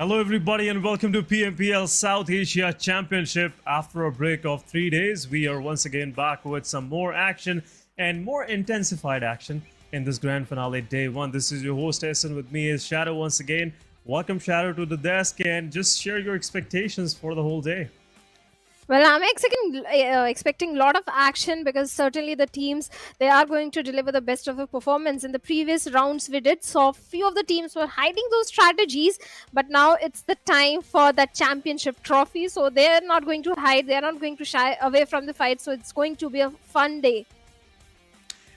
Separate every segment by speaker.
Speaker 1: Hello everybody and welcome to PMPL South Asia Championship. After a break of 3 days, we are once again back with some more action and more intensified action in this grand finale day 1. This is your host Essen, with me is Shadow once again. Welcome Shadow to the desk and just share your expectations for the whole day.
Speaker 2: Well, I'm expecting a lot of action because certainly the teams, they are going to deliver the best of the performance. In the previous rounds we did saw few of the teams were hiding those strategies, but now it's the time for that championship trophy. So they're not going to hide, they're not going to shy away from the fight. So it's going to be a fun day.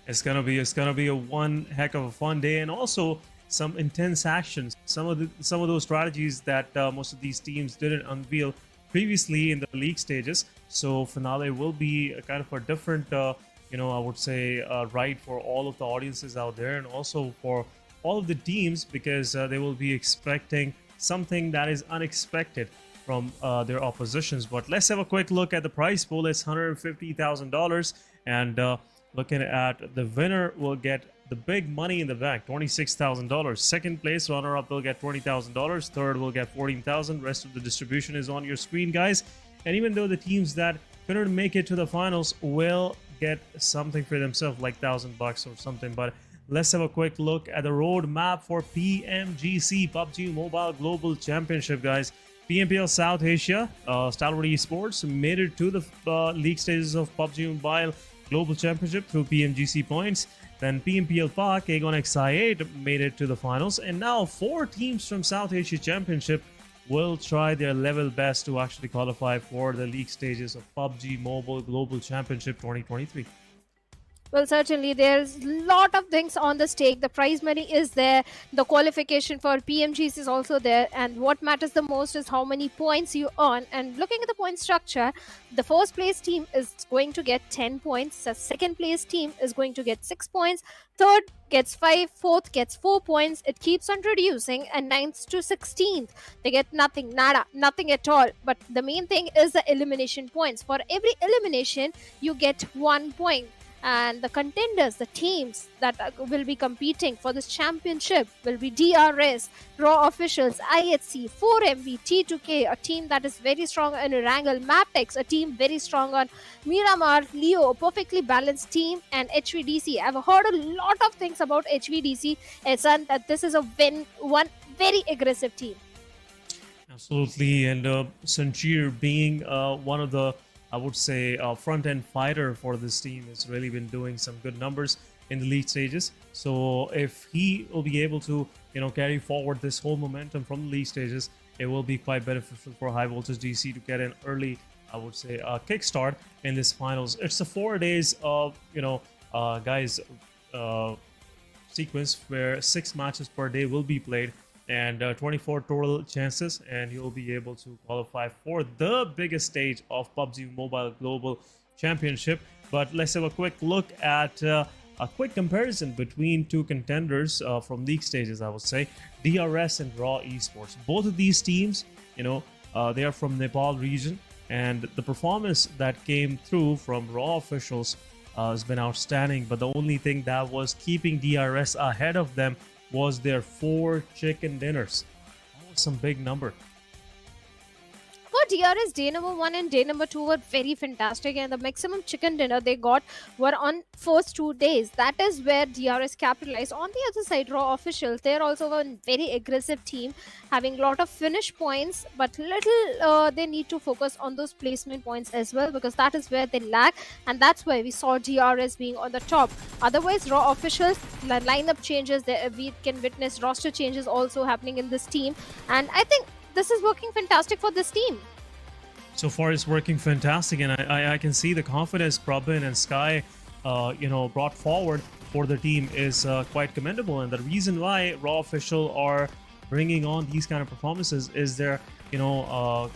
Speaker 1: It's gonna be a one heck of a fun day, and also some intense actions. Some of those strategies that most of these teams didn't unveil previously in the league stages. So finale will be a kind of a different, I would say, ride for all of the audiences out there, and also for all of the teams, because they will be expecting something that is unexpected from their oppositions. But let's have a quick look at the prize pool. It's $150,000, and looking at the winner will get the big money in the bank, $26,000. Second place runner-up will get $20,000. Third will get $14,000. Rest of the distribution is on your screen, guys. And even though the teams that couldn't make it to the finals will get something for themselves, like $1,000 or something. But let's have a quick look at the roadmap for PMGC, PUBG Mobile Global Championship, guys. PMPL South Asia, Stalwart Esports made it to the league stages of PUBG Mobile Global Championship through PMGC points. Then PMPL PAC, Aegon XI8 made it to the finals. And now 4 teams from South Asia Championship will try their level best to actually qualify for the league stages of PUBG Mobile Global Championship 2023.
Speaker 2: Well, certainly there's a lot of things on the stake. The prize money is there. The qualification for PMGs is also there. And what matters the most is how many points you earn. And looking at the point structure, the first place team is going to get 10 points. The second place team is going to get 6 points. Third gets 5. Fourth gets 4 points. It keeps on reducing. And 9th to 16th, they get nothing, nada, nothing at all. But the main thing is the elimination points. For every elimination, you get 1 point. And the contenders, the teams that will be competing for this championship will be DRS, Raw Officials, IHC, 4MV, T2K, a team that is very strong on Erangel, Mabetex, a team very strong on Miramar, Leo, a perfectly balanced team, and HVDC. I've heard a lot of things about HVDC, and that this is one very aggressive team.
Speaker 1: Absolutely, and Sanchir being one of the, I would say, front-end fighter for this team, has really been doing some good numbers in the league stages. So if he will be able to, carry forward this whole momentum from the league stages, it will be quite beneficial for High Voltage DC to get an early, I would say, kickstart in this finals. It's a 4 days of, sequence where 6 matches per day will be played, and 24 total chances, and you'll be able to qualify for the biggest stage of PUBG Mobile Global Championship. But let's have a quick look at a quick comparison between 2 contenders from league stages, I would say, DRS and Raw Esports. Both of these teams, they are from Nepal region, and the performance that came through from Raw Officials has been outstanding. But the only thing that was keeping DRS ahead of them was their 4 chicken dinners. That was some big number.
Speaker 2: For DRS, day number 1 and day number 2 were very fantastic, and the maximum chicken dinner they got were on first 2 days. That is where DRS capitalized. On the other side, Raw Officials, they're also a very aggressive team, having a lot of finish points, but little they need to focus on those placement points as well, because that is where they lack, and that's why we saw DRS being on the top. Otherwise, Raw Officials, the lineup changes, we can witness roster changes also happening in this team, and I think this is working fantastic for this team.
Speaker 1: So far, it's working fantastic, and I can see the confidence Prabin and Sky, brought forward for the team is quite commendable. And the reason why Raw Official are bringing on these kind of performances is their, a team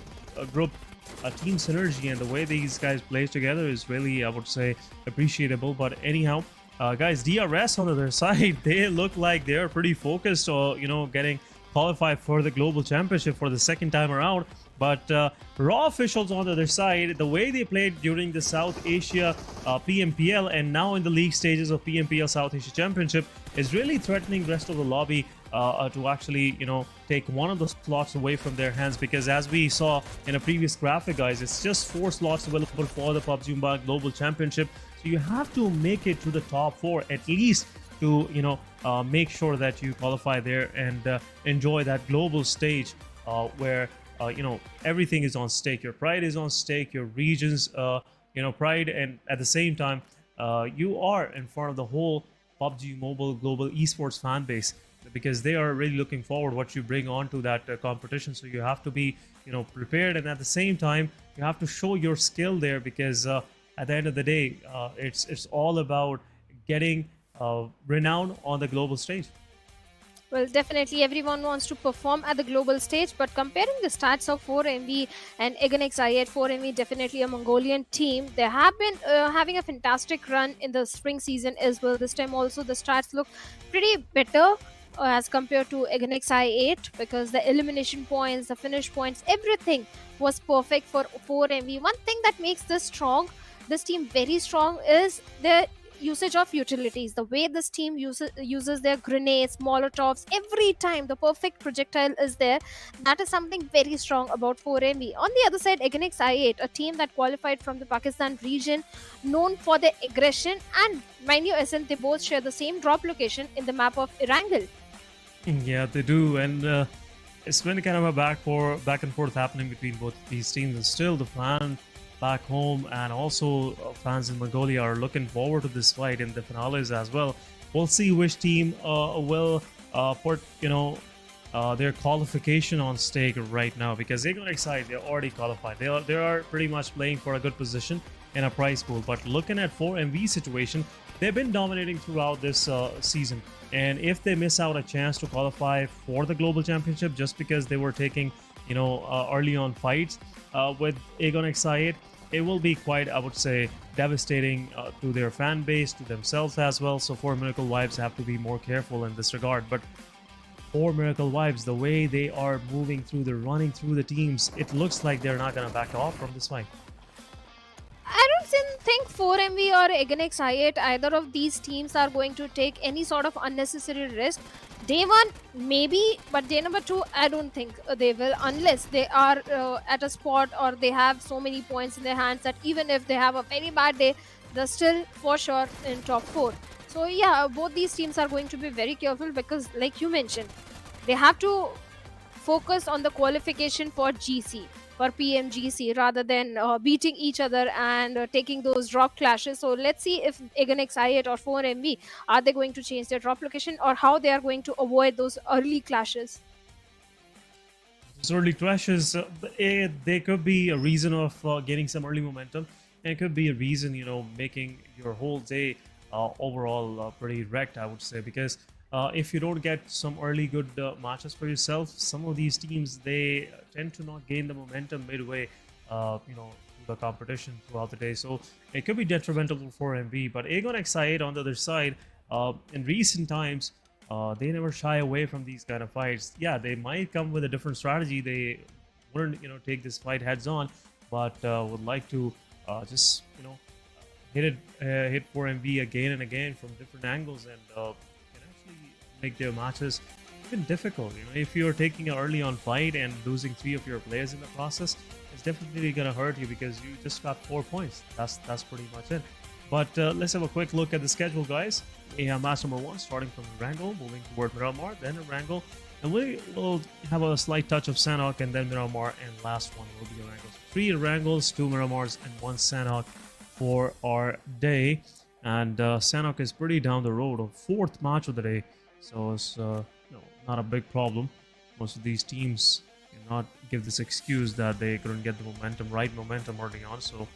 Speaker 1: synergy, and the way these guys play together is really, I would say, appreciable. But anyhow, guys, DRS on the other side, they look like they're pretty focused on, getting qualified for the global championship for the second time around. But Raw officials on the other side, the way they played during the South Asia PMPL and now in the league stages of PMPL South Asia Championship is really threatening the rest of the lobby to actually, take one of the slots away from their hands, because as we saw in a previous graphic, guys, it's just 4 slots available for the PUBG Mobile Global Championship. So you have to make it to the top 4 at least to, make sure that you qualify there and enjoy that global stage where everything is on stake. Your pride is on stake, your region's pride, and at the same time you are in front of the whole PUBG Mobile Global Esports fan base, because they are really looking forward what you bring onto that competition. So you have to be prepared, and at the same time you have to show your skill there, because at the end of the day it's all about getting renown on the global stage.
Speaker 2: Well, definitely everyone wants to perform at the global stage, but comparing the stats of 4MV and EGONXI8, 4MV definitely a Mongolian team. They have been having a fantastic run in the spring season as well. This time also the stats look pretty better as compared to EGONXI8, because the elimination points, the finish points, everything was perfect for 4MV. One thing that makes this team very strong, is their usage of utilities. The way this team uses their grenades, molotovs, every time the perfect projectile is there. That is something very strong about 4MV. On the other side, EGONXI8, a team that qualified from the Pakistan region, known for their aggression, and mind you, they both share the same drop location in the map of Erangel.
Speaker 1: Yeah, they do, and it's been kind of a back and forth happening between both these teams, and still the plan back home and also fans in Mongolia are looking forward to this fight in the finales as well. We'll see which team will put their qualification on stake right now, because EGONXI, they're already qualified. They are pretty much playing for a good position in a prize pool. But looking at 4MV situation, they've been dominating throughout this season, and if they miss out a chance to qualify for the global championship just because they were taking early on fights with EGONXI8, it will be quite, I would say, devastating to their fan base, to themselves as well. So 4 Miracle Wives have to be more careful in this regard. But 4 Miracle Wives, the way they are moving through, they're running through the teams, it looks like they're not going to back off from this fight.
Speaker 2: I don't think 4MV or EGONXI8, either of these teams are going to take any sort of unnecessary risk. Day 1, maybe, but day number 2, I don't think they will, unless they are at a spot or they have so many points in their hands that even if they have a very bad day, they're still for sure in top 4. So yeah, both these teams are going to be very careful, because like you mentioned, they have to focus on the qualification for GC, for PMGC, rather than beating each other and taking those drop clashes. So let's see if EGONXI8 or 4MV, are they going to change their drop location, or how they are going to avoid those early clashes.
Speaker 1: Those early clashes, they could be a reason of getting some early momentum, and it could be a reason, making your whole day overall pretty wrecked, I would say, because if you don't get some early good matches for yourself, some of these teams, they tend to not gain the momentum midway, through the competition throughout the day. So it could be detrimental for MV. But EGONXI8 on the other side, in recent times, they never shy away from these kind of fights. Yeah, they might come with a different strategy. They wouldn't, take this fight heads on, but would like to just, hit 4MV again and again from different angles, and make their matches even difficult. If you're taking an early on fight and losing 3 of your players in the process, it's definitely gonna hurt you, because you just got 4 points. That's pretty much it. But let's have a quick look at the schedule, guys. We have match number 1 starting from Erangel, moving toward Miramar, then Erangel, and we will have a slight touch of Sanhok, and then Miramar, and last one will be Erangel. So 3 Erangels, 2 Miramars, and 1 Sanhok for our day. And Sanhok is pretty down the road, a 4th match of the day. So it's not a big problem. Most of these teams cannot give this excuse that they couldn't get the right momentum early on. So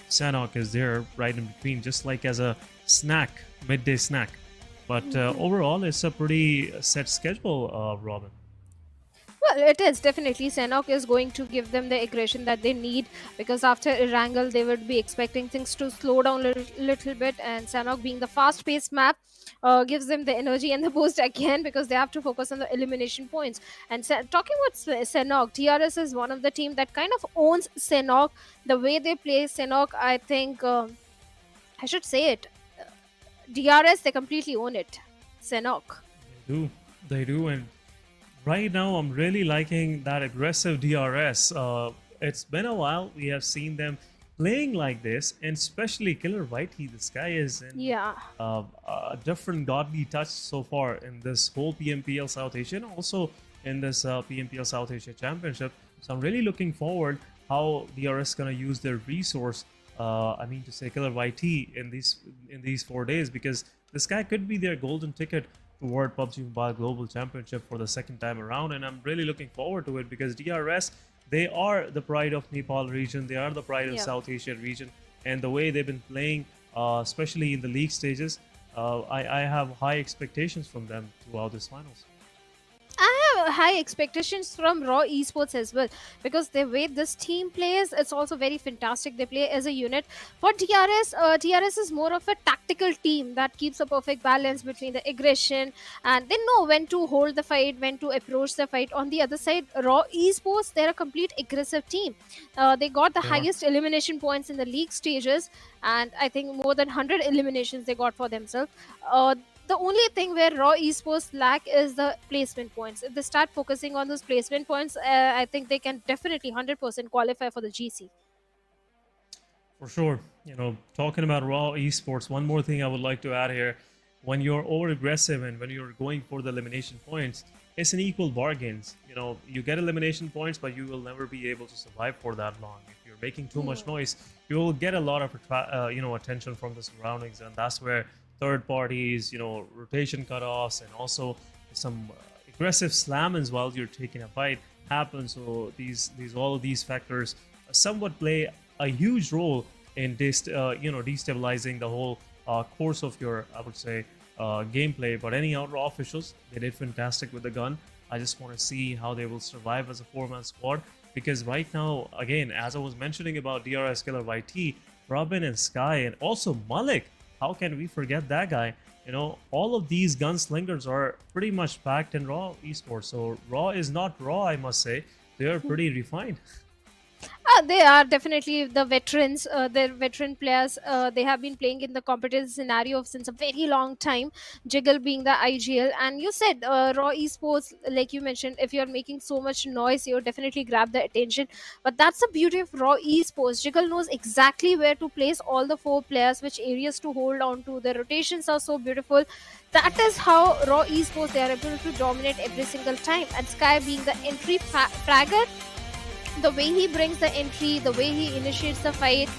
Speaker 1: Sanhok is there right in between, just like as a snack, midday snack. But overall, it's a pretty set schedule, Robin.
Speaker 2: Well, it is definitely. Sanhok is going to give them the aggression that they need, because after Erangel, they would be expecting things to slow down a little bit. And Sanhok, being the fast paced map, gives them the energy and the boost again, because they have to focus on the elimination points. And talking about Sanhok, DRS is one of the team that kind of owns Sanhok. The way they play Sanhok, I think, I should say it. DRS, they completely own it. Sanhok.
Speaker 1: They do, and right now I'm really liking that aggressive DRS. It's been a while we have seen them playing like this, and especially Killer Whitey. This guy is in
Speaker 2: Yeah.
Speaker 1: a different godly touch so far in this whole PMPL South Asia, and also in this PMPL South Asia Championship. So I'm really looking forward how DRS gonna use their resource. I mean to say Killer YT in these 4 days, because this guy could be their golden ticket toward PUBG Mobile Global Championship for the second time around, and I'm really looking forward to it, because DRS, they are the pride of Nepal region, they are the pride of South Asia region, and the way they've been playing, especially in the league stages, I have high expectations from them throughout this finals.
Speaker 2: I have high expectations from Raw Esports as well, because the way this team plays, it's also very fantastic. They play as a unit. For DRS, DRS is more of a tactical team that keeps a perfect balance between the aggression, and they know when to hold the fight, when to approach the fight. On the other side, Raw Esports, they're a complete aggressive team. They got the highest elimination points in the league stages, and I think more than 100 eliminations they got for themselves. The only thing where Raw Esports lack is the placement points. If they start focusing on those placement points, I think they can definitely 100% qualify for the GC.
Speaker 1: For sure. You know, talking about Raw Esports, one more thing I would like to add here. When you're over aggressive and when you're going for the elimination points, it's an equal bargains. You know, you get elimination points, but you will never be able to survive for that long. If you're making too much noise, you will get a lot of attention from the surroundings, and that's where third parties, rotation cutoffs, and also some aggressive slammings while you're taking a fight happen. So all of these factors somewhat play a huge role in destabilizing the whole course of your, I would say, gameplay. But any Raw officials, they did fantastic with the gun. I just want to see how they will survive as a 4-man squad, because right now, again, as I was mentioning about DRS, Killer YT, Robin and Sky, and also Malik. How can we forget that guy? All of these gunslingers are pretty much packed in Raw Esports. So Raw is not raw, I must say. They are pretty refined.
Speaker 2: They are definitely the veterans. They're veteran players. They have been playing in the competitive scenario since a very long time. Jiggle being the IGL, and you said Raw Esports, like you mentioned, if you're making so much noise, you definitely grab the attention. But that's the beauty of Raw Esports. Jiggle knows exactly where to place all the 4 players, which areas to hold on to. The rotations are so beautiful. That is how Raw Esports, they are able to dominate every single time. And Sky being the entry fragger, the way he brings the entry, the way he initiates the fight,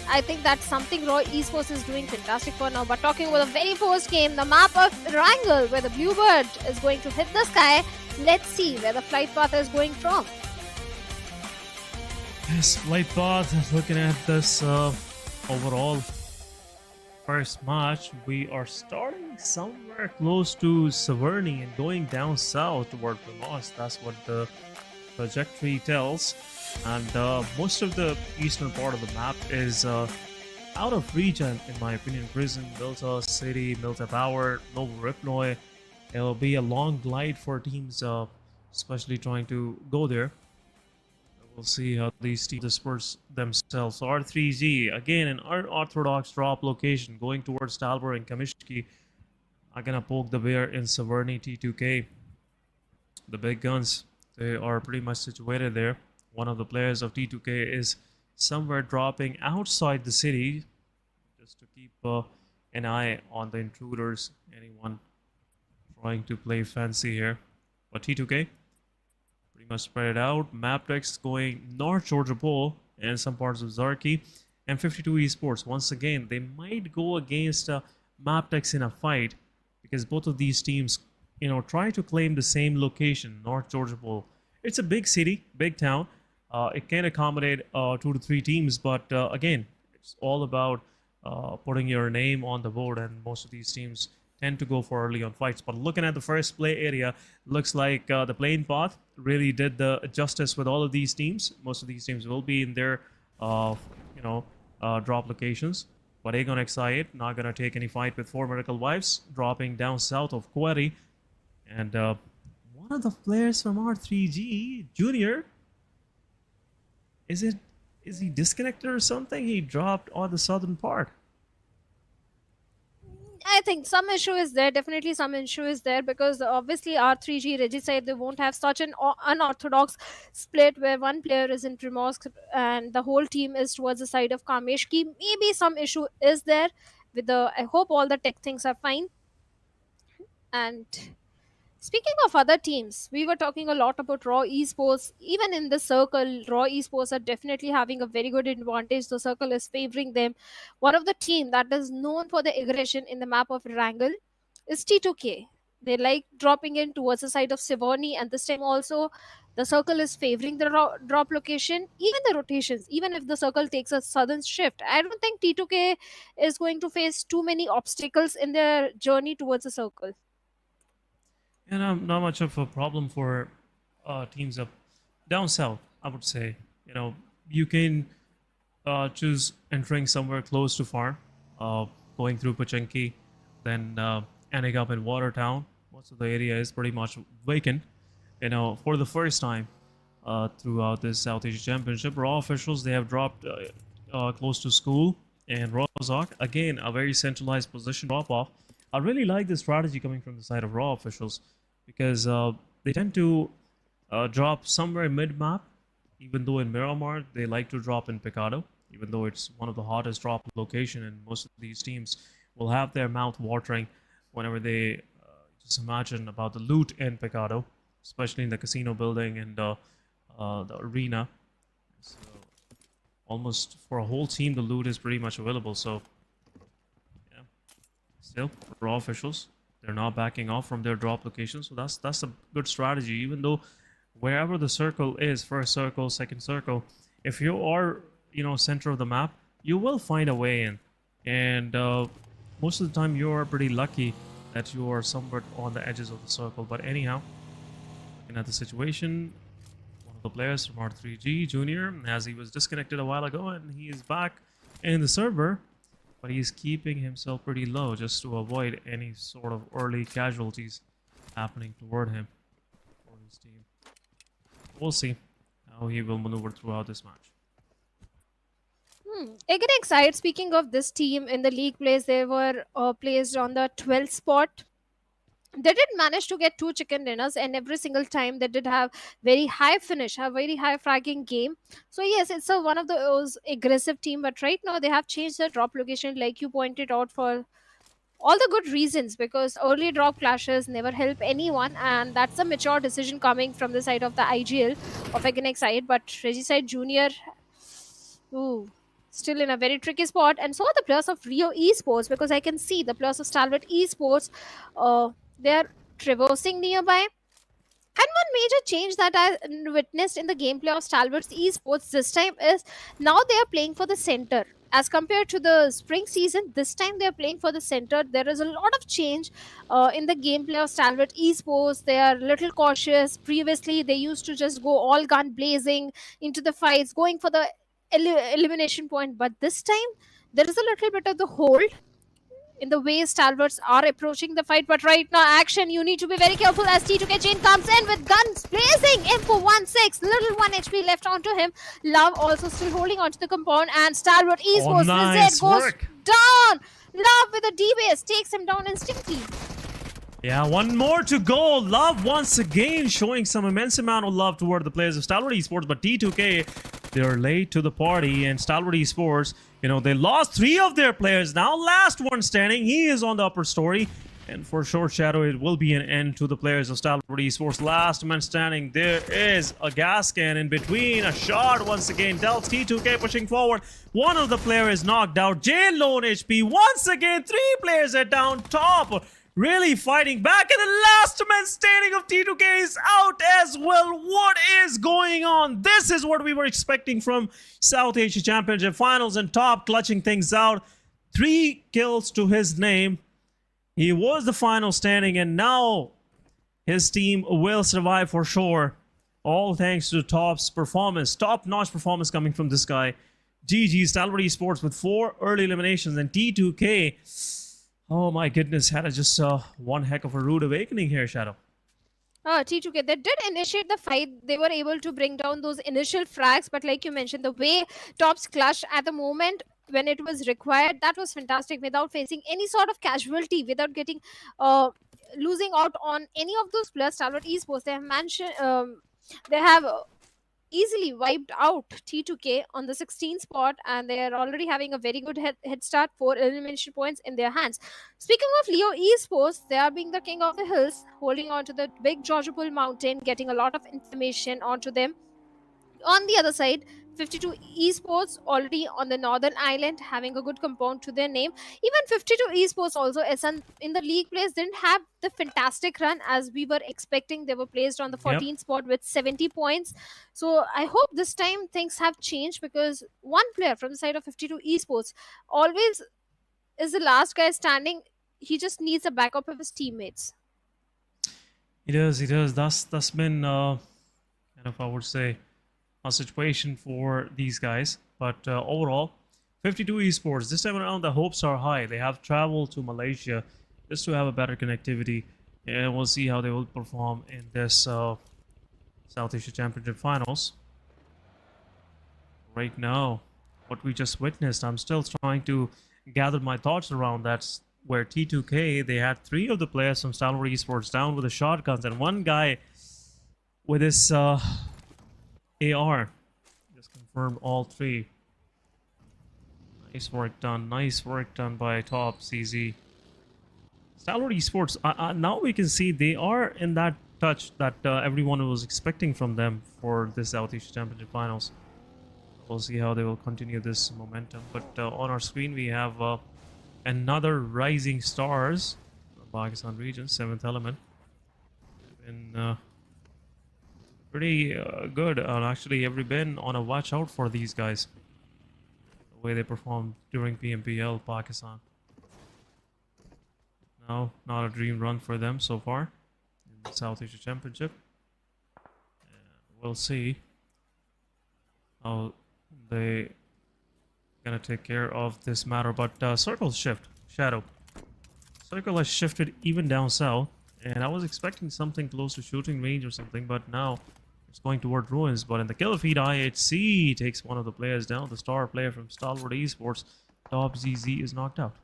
Speaker 2: I think that's something Raw Esports is doing fantastic for now. But talking about the very first game, the map of Erangel, where the Bluebird is going to hit the sky, let's see where the flight path is going from.
Speaker 1: Yes, flight path, looking at this overall first match, we are starting somewhere close to Severny and going down south toward Primoz. That's what the trajectory tells, and most of the eastern part of the map is out of reach, and in my opinion, Prison, Milta City, Milta Power, Novo Ripnoy. It'll be a long glide for teams, especially trying to go there. We'll see how these teams disperse themselves. R3G, again, an unorthodox drop location going towards Stalwart and Kamishki. I'm gonna poke the bear in Severny T2K. The big guns, they are pretty much situated there. One of the players of T2K is somewhere dropping outside the city, just to keep an eye on the intruders, anyone trying to play fancy here. But T2K pretty much spread it out. Mabetex going north Georgia Pole and some parts of Zarki, and 52 Esports. Once again, they might go against Mabetex in a fight, because both of these teams, try to claim the same location, North Georgia Pole. It's a big city, big town. It can accommodate 2 to 3 teams, but again, it's all about putting your name on the board, and most of these teams tend to go for early on fights. But looking at the first play area, looks like the plane path really did the justice with all of these teams. Most of these teams will be in their, drop locations. But Aegon Excited not gonna take any fight with 4 Miracle Wives, dropping down south of Query. And one of the players from R3G, Junior, is he disconnected or something? He dropped on the southern part.
Speaker 2: I think some issue is there. Definitely some issue is there because obviously R3G Regicide, they won't have such an unorthodox split where one player is in Primorsk and the whole team is towards the side of Kameshki. Maybe some issue is there with the. I hope all the tech things are fine. And speaking of other teams, we were talking a lot about Raw Esports. Even in the circle, Raw Esports are definitely having a very good advantage. The circle is favoring them. One of the team that is known for the aggression in the map of Erangel is T2K. They like dropping in towards the side of Sivorni, and this time also the circle is favoring the drop location. Even the rotations, even if the circle takes a sudden shift, I don't think T2K is going to face too many obstacles in their journey towards the circle.
Speaker 1: And not much of a problem for teams up down south, I would say. You can choose entering somewhere close to farm, going through Pachinki, then ending up in Watertown. Most of the area is pretty much vacant. For the first time throughout this South Asia Championship, Raw officials, they have dropped close to school and Rozhok. Again, a very centralized position drop-off. I really like the strategy coming from the side of Raw officials because they tend to drop somewhere mid-map, even though in Miramar, they like to drop in Picado, even though it's one of the hottest drop location, and most of these teams will have their mouth watering whenever they just imagine about the loot in Picado, especially in the casino building and the arena. So almost for a whole team, the loot is pretty much available. So yeah, still Raw officials, they're not backing off from their drop location. So that's a good strategy. Even though wherever the circle is, first circle, second circle, if you are center of the map, you will find a way in. And most of the time, you are pretty lucky that you are somewhat on the edges of the circle. But anyhow, looking at the situation, one of the players from R3G, Junior, as he was disconnected a while ago, and he is back in the server, but he's keeping himself pretty low just to avoid any sort of early casualties happening toward him or his team. We'll see how he will maneuver throughout this match.
Speaker 2: Again, excited. Speaking of this team in the league plays, they were placed on the 12th spot. They did manage to get 2 chicken dinners, and every single time they did have very high finish, a very high fragging game. So yes, it's one of those aggressive team, but right now they have changed their drop location, like you pointed out, for all the good reasons, because early drop clashes never help anyone, and that's a mature decision coming from the side of the IGL of Aganex side. But Regicide Junior, still in a very tricky spot, and so are the players of Rio Esports, because I can see the players of Stalwart Esports, they are traversing nearby. And one major change that I witnessed in the gameplay of Stalwart Esports this time is now they are playing for the center. As compared to the spring season, this time they are playing for the center. There is a lot of change in the gameplay of Stalwart Esports. They are a little cautious. Previously, they used to just go all gun blazing into the fights, going for the elimination point. But this time, there is a little bit of the hold in the way Stalwarts are approaching the fight. But right now, action, you need to be very careful as T2K Chain comes in with guns blazing. M416, little 1 HP left onto him. Love also still holding onto the compound, and Stalwart Esports,
Speaker 1: nice
Speaker 2: goes
Speaker 1: work.
Speaker 2: down. Love with a D-base takes him down instantly.
Speaker 1: Yeah, one more to go. Love once again showing some immense amount of love toward the players of Stalwart Esports, but T2K, they're late to the party, and Stalwart Esports, they lost 3 of their players. Now last one standing, he is on the upper story, and for Short Shadow, it will be an end to the players of Stalwart Esports. Last man standing, there is a gas can in between. A shot once again dealt. T2K pushing forward. One of the players is knocked out. Jane low on HP. Once again, 3 players are down top. Really fighting back, and the last man standing of T2K is out as well. What is going on? This is what we were expecting from South Asia Championship Finals, and top clutching things out. 3 kills to his name. He was the final standing, and now his team will survive for sure. All thanks to top-notch performance coming from this guy. GG, Stalwart Esports with 4 early eliminations, and T2K, oh my goodness, had just one heck of a rude awakening here, Shadow.
Speaker 2: T2K, they did initiate the fight. They were able to bring down those initial frags, but like you mentioned, the way Tops clutched at the moment when it was required, that was fantastic, without facing any sort of casualty, without getting losing out on any of those players. Stalwart Esports, they have mentioned they have easily wiped out T2K on the 16th spot, and they are already having a very good head start, 4 elimination points in their hands. Speaking of Leo Esports, they are being the king of the hills, holding on to the big Georgiapol mountain, getting a lot of information onto them. On the other side, 52 Esports already on the northern island, having a good compound to their name. Even 52 Esports also, in the league place, didn't have the fantastic run as we were expecting. They were placed on the 14th spot with 70 points. So I hope this time things have changed, because one player from the side of 52 Esports always is the last guy standing. He just needs a backup of his teammates.
Speaker 1: He does. That's been kind of, I would say, a situation for these guys. But overall, 52 Esports, this time around the hopes are high. They have traveled to Malaysia just to have a better connectivity, and we'll see how they will perform in this South Asia Championship Finals. Right now, what we just witnessed, I'm still trying to gather my thoughts around that, where T2K, they had 3 of the players from Stalwart Esports down with the shotguns, and one guy with his AR just confirmed all 3. Nice work done by Top CZ. Stalwart Esports, now we can see they are in that touch that everyone was expecting from them for this South Asia Championship Finals. We'll see how they will continue this momentum. But on our screen we have another Rising Stars from Pakistan region, 7th Element. And pretty good. Actually, have been on a watch out for these guys, the way they performed during PMPL Pakistan. No, not a dream run for them so far in the South Asia Championship. And we'll see how they gonna take care of this matter. But Circle's shift, Shadow. Circle has shifted even down south, and I was expecting something close to shooting range or something, but now it's going toward ruins. But in the kill feed, IHC takes one of the players down. The star player from Stalwart Esports, Top ZZ, is knocked out.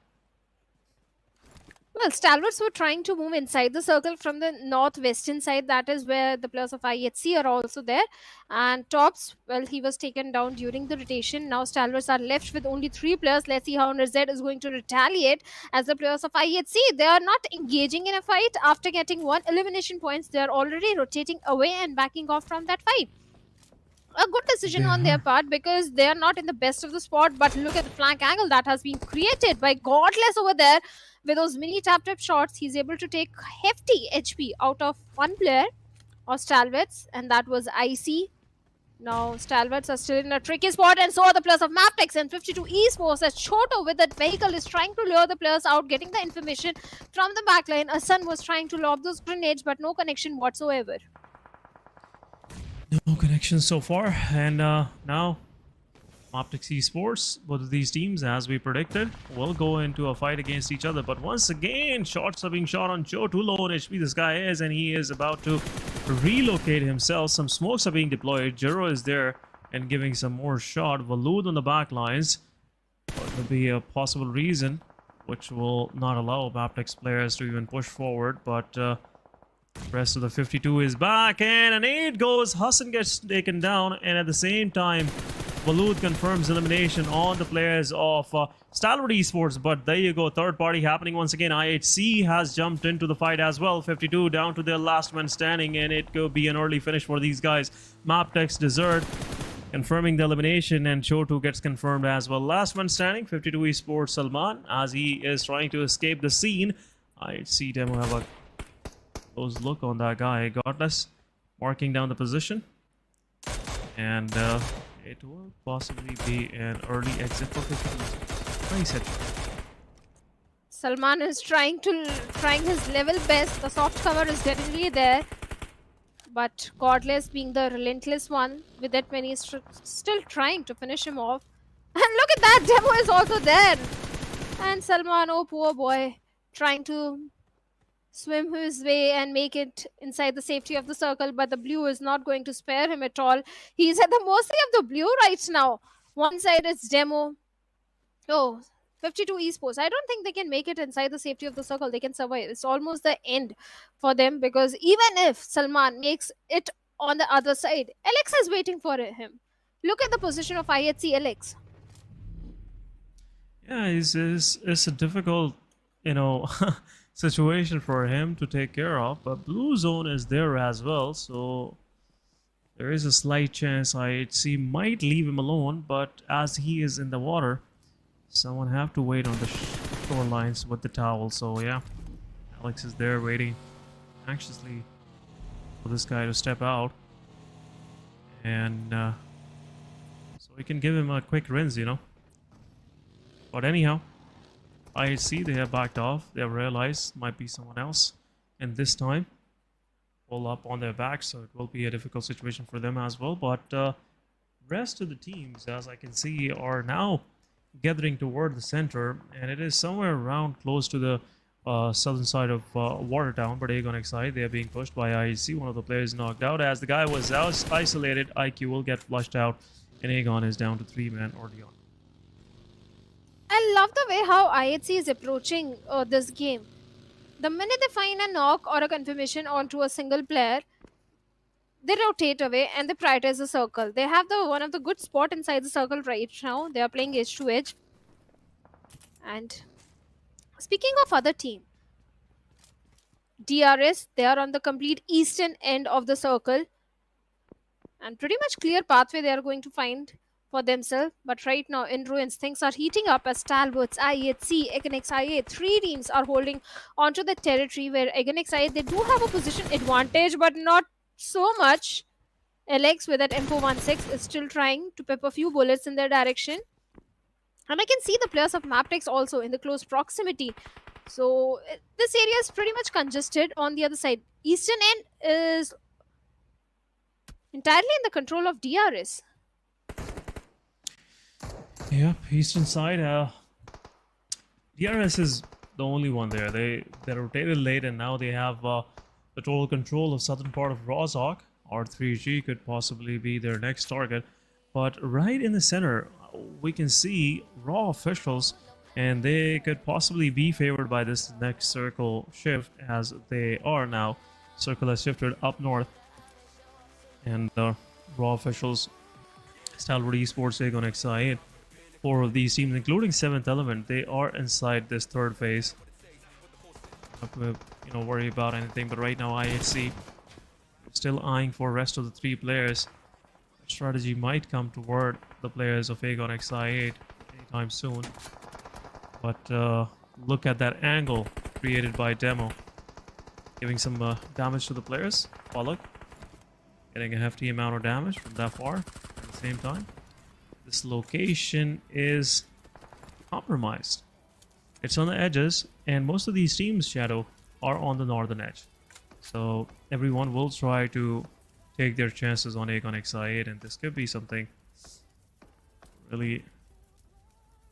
Speaker 2: Well, Stalwarts were trying to move inside the circle from the northwestern side. That is where the players of IHC are also there. And Tops, well, he was taken down during the rotation. Now Stalwarts are left with only 3 players. Let's see how NZ is going to retaliate, as the players of IHC, they are not engaging in a fight. After getting 1 elimination points, they are already rotating away and backing off from that fight. A good decision on their part, because they are not in the best of the spot. But look at the flank angle that has been created by Godless over there. With those mini tap shots, he's able to take hefty HP out of one player of Stalwarts, and that was IC. Now Stalwarts are still in a tricky spot, and so are the players of Mabetex and 52 Esports, as Choto with that vehicle is trying to lure the players out, getting the information from the backline. Asan was trying to lob those grenades, but no connection whatsoever.
Speaker 1: No connection so far, and now Mabetex Esports, both of these teams, as we predicted, will go into a fight against each other. But once again, shots are being shot on Joe. Too low on HP this guy is, and he is about to relocate himself. Some smokes are being deployed. Jiro is there and giving some more shot. Valood on the back lines. What could be a possible reason which will not allow Mabetex players to even push forward. But the rest of the 52 is back, and an 8 goes. Hassan gets taken down, and at the same time, Valood confirms elimination on the players of Stalwart Esports. But there you go, third party happening once again. IHC has jumped into the fight as well. 52 down to their last man standing, and it could be an early finish for these guys. Mabetex Desert confirming the elimination, and Chotu gets confirmed as well. Last man standing, 52 Esports Salman, as he is trying to escape the scene. IHC demo have a close look on that guy. Godless marking down the position, and it will possibly be an early exit for 52. Nice hit.
Speaker 2: Salman is trying his level best. The soft cover is definitely there. But Godless, being the relentless one, with that many, is still trying to finish him off. And look at that, Demo is also there. And Salman, oh poor boy, trying to swim his way and make it inside the safety of the circle, but the blue is not going to spare him at all. He's at the mercy of the blue right now. One side is Demo. Oh, 52 Esports. I don't think they can make it inside the safety of the circle. They can survive. It's almost the end for them, because even if Salman makes it on the other side, Alex is waiting for him. Look at the position of IHC Alex.
Speaker 1: Yeah, it's a difficult, situation for him to take care of. But blue zone is there as well, so there is a slight chance IHC might leave him alone. But as he is in the water, someone have to wait on the shorelines with the towel. So yeah, Alex is there waiting anxiously for this guy to step out, and so we can give him a quick rinse, But anyhow, IHC, they have backed off. They have realized might be someone else, and this time pull up on their back, so it will be a difficult situation for them as well. But rest of the teams, as I can see, are now gathering toward the center, and it is somewhere around close to the southern side of Watertown. But Aegon XI, they are being pushed by IHC. One of the players knocked out. As the guy was isolated, IQ will get flushed out, and Aegon is down to 3-man Ordeon.
Speaker 2: I love the way how IHC is approaching this game. The minute they find a knock or a confirmation onto a single player, they rotate away and they prioritize the circle. They have one of the good spot inside the circle right now. They are playing edge to edge. And speaking of other team, DRS, they are on the complete eastern end of the circle, and pretty much clear pathway they are going to find for themselves. But right now in ruins, things are heating up as Stalwarts, IHC, XIA, 3 teams are holding onto the territory, where XIA, they do have a position advantage, but not so much. Alex with that M416 is still trying to pep a few bullets in their direction. And I can see the players of Mabetex also in the close proximity. So this area is pretty much congested. On the other side, eastern end is entirely in the control of DRS.
Speaker 1: Yep, eastern side. DRS is the only one there. They rotated late, and now they have the total control of southern part of Rozhok. R3G could possibly be their next target. But right in the center, we can see raw officials, and they could possibly be favored by this next circle shift, as they are now. Circle has shifted up north, and raw officials, Stalwart Esports, Aegon XI, 4 of these teams, including 7th Element, they are inside this third phase. Not to worry about anything, but right now IHC still eyeing for rest of the 3 players. Strategy might come toward the players of Aegon XI8 anytime soon. But look at that angle created by Demo, giving some damage to the players. Pollock getting a hefty amount of damage from that far at the same time. This location is compromised. It's on the edges, and most of these teams, Shadow, are on the northern edge. So everyone will try to take their chances on Aegon XI8, and this could be something really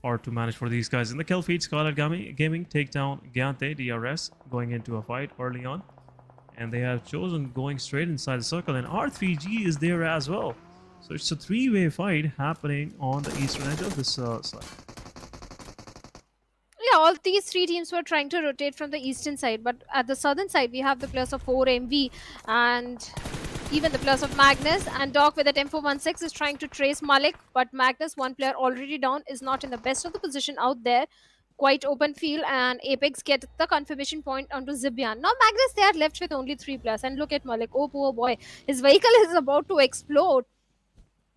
Speaker 1: hard to manage for these guys. In the kill feed, SKYLIGHTZ Gaming take down Gyante DRS, going into a fight early on, and they have chosen going straight inside the circle, and R3G is there as well. So it's a 3-way fight happening on the eastern edge of this side.
Speaker 2: Yeah, all these 3 teams were trying to rotate from the eastern side, but at the southern side we have the players of 4MV and even the players of Magnus, and Doc with that M416 is trying to trace Malik, but Magnus, one player already down, is not in the best of the position out there. Quite open field, and Apex get the confirmation point onto Zibian. Now Magnus, they are left with only 3 players, and look at Malik, oh poor boy, his vehicle is about to explode.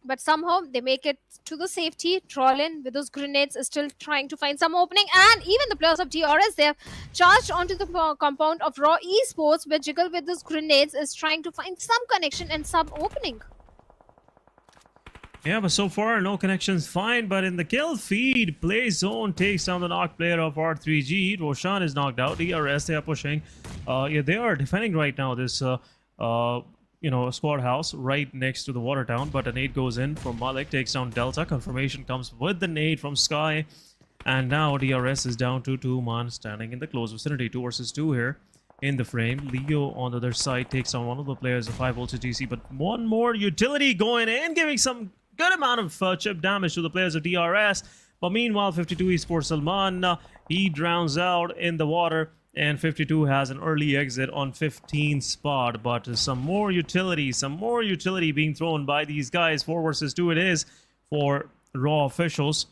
Speaker 2: But somehow they make it to the safety. Trollin with those grenades is still trying to find some opening. And even the players of DRS, they have charged onto the compound of Raw Esports, where Jiggle with those grenades is trying to find some connection and some opening.
Speaker 1: Yeah, but so far no connections fine. But in the kill feed, Play Zone takes down the knocked player of R3G. Roshan is knocked out. DRS, they are pushing. Yeah, they are defending right now this squad house right next to the water town, but a nade goes in from Malik, takes down Delta. Confirmation comes with the nade from Sky, and now DRS is down to 2-man standing in the close vicinity. 2 versus 2 here in the frame. Leo on the other side takes on one of the players of High Voltage GC, but one more utility going in, giving some good amount of chip damage to the players of DRS. But meanwhile, 52 Esports Salman, he drowns out in the water, and 52 has an early exit on 15th spot. But some more utility being thrown by these guys. 4 versus 2 it is for Raw officials.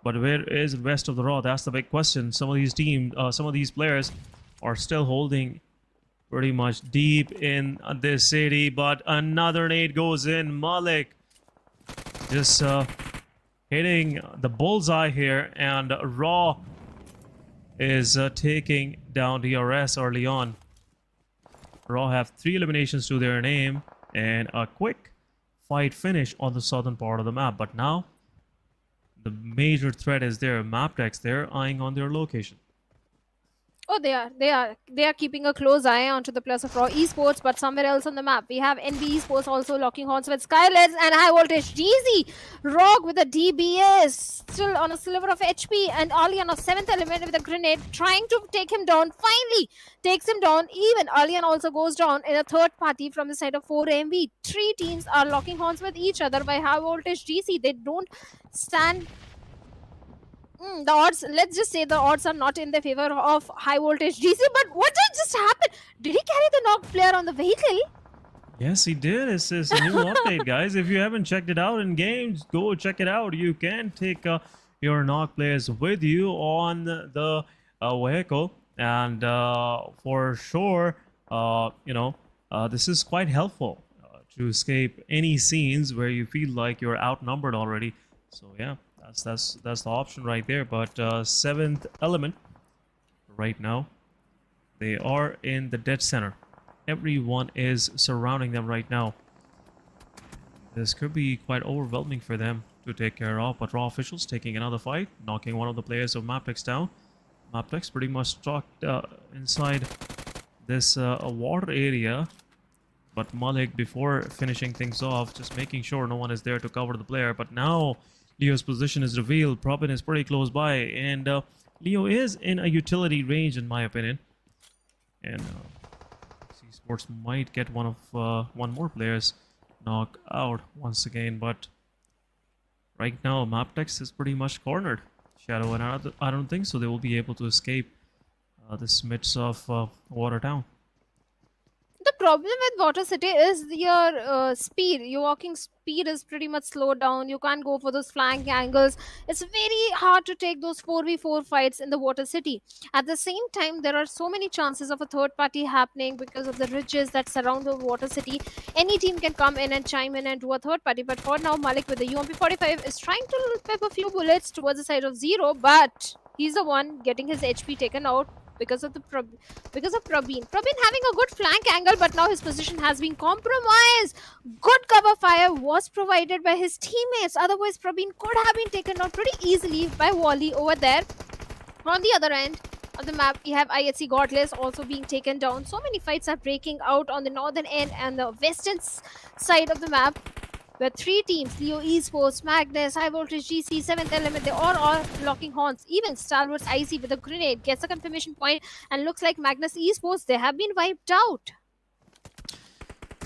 Speaker 1: But where is the rest of the Raw? That's the big question. Some of these players are still holding pretty much deep in this city. But another nade goes in. Malik just hitting the bullseye here, and Raw is taking down DRS early on. Raw have 3 eliminations to their name and a quick fight finish on the southern part of the map. But now the major threat is there. Mabetex, they're eyeing on their location.
Speaker 2: Oh, they are keeping a close eye onto the plus of Raw Esports, but somewhere else on the map we have NBeSports also locking horns with SKYLIGHTZ and High Voltage GC. Rogue with a DBS, still on a sliver of HP, and Alian of 7th element with a grenade, trying to take him down. Finally takes him down. Even Alian also goes down in a third party from the side of 4MV. 3 teams are locking horns with each other by High Voltage GC. They don't stand. The odds, let's just say the odds are not in the favor of High Voltage GC. But what did just happen? Did he carry the knocked player on the vehicle?
Speaker 1: Yes, he did. It's a new update, guys. If you haven't checked it out in games, go check it out. You can take your knock players with you on the vehicle, and for sure, this is quite helpful to escape any scenes where you feel like you're outnumbered already. So yeah. That's the option right there. But 7th element right now, they are in the dead center. Everyone is surrounding them right now. This could be quite overwhelming for them to take care of, but Raw officials taking another fight, knocking one of the players of Mabetex down. Mabetex pretty much stuck inside this water area, but Malik, before finishing things off, just making sure no one is there to cover the player. But now Leo's position is revealed. Probin is pretty close by, and Leo is in a utility range, in my opinion. And Esports might get one more player's knock out once again, but right now Mabetex is pretty much cornered. Shadow and I don't think so they will be able to escape this midst of Water Town.
Speaker 2: The problem with Water City is your speed. Your walking speed is pretty much slowed down. You can't go for those flank angles. It's very hard to take those 4v4 fights in the Water City. At the same time, there are so many chances of a third party happening because of the ridges that surround the Water City. Any team can come in and chime in and do a third party. But for now, Malik with the UMP45 is trying to pep a few bullets towards the side of Zero, but he's the one getting his HP taken out because of Probin. Probin having a good flank angle, but now his position has been compromised. Good cover fire was provided by his teammates. Otherwise, Probin could have been taken out pretty easily by Wally over there. On the other end of the map, we have IHC Godless also being taken down. So many fights are breaking out on the northern end and the western side of the map, where 3 teams, Leo Esports, Magnus, High Voltage GC, 7th element, they all are locking horns. Even Stalwart IC with a grenade gets a confirmation point, and looks like Magnus Esports, they have been wiped out.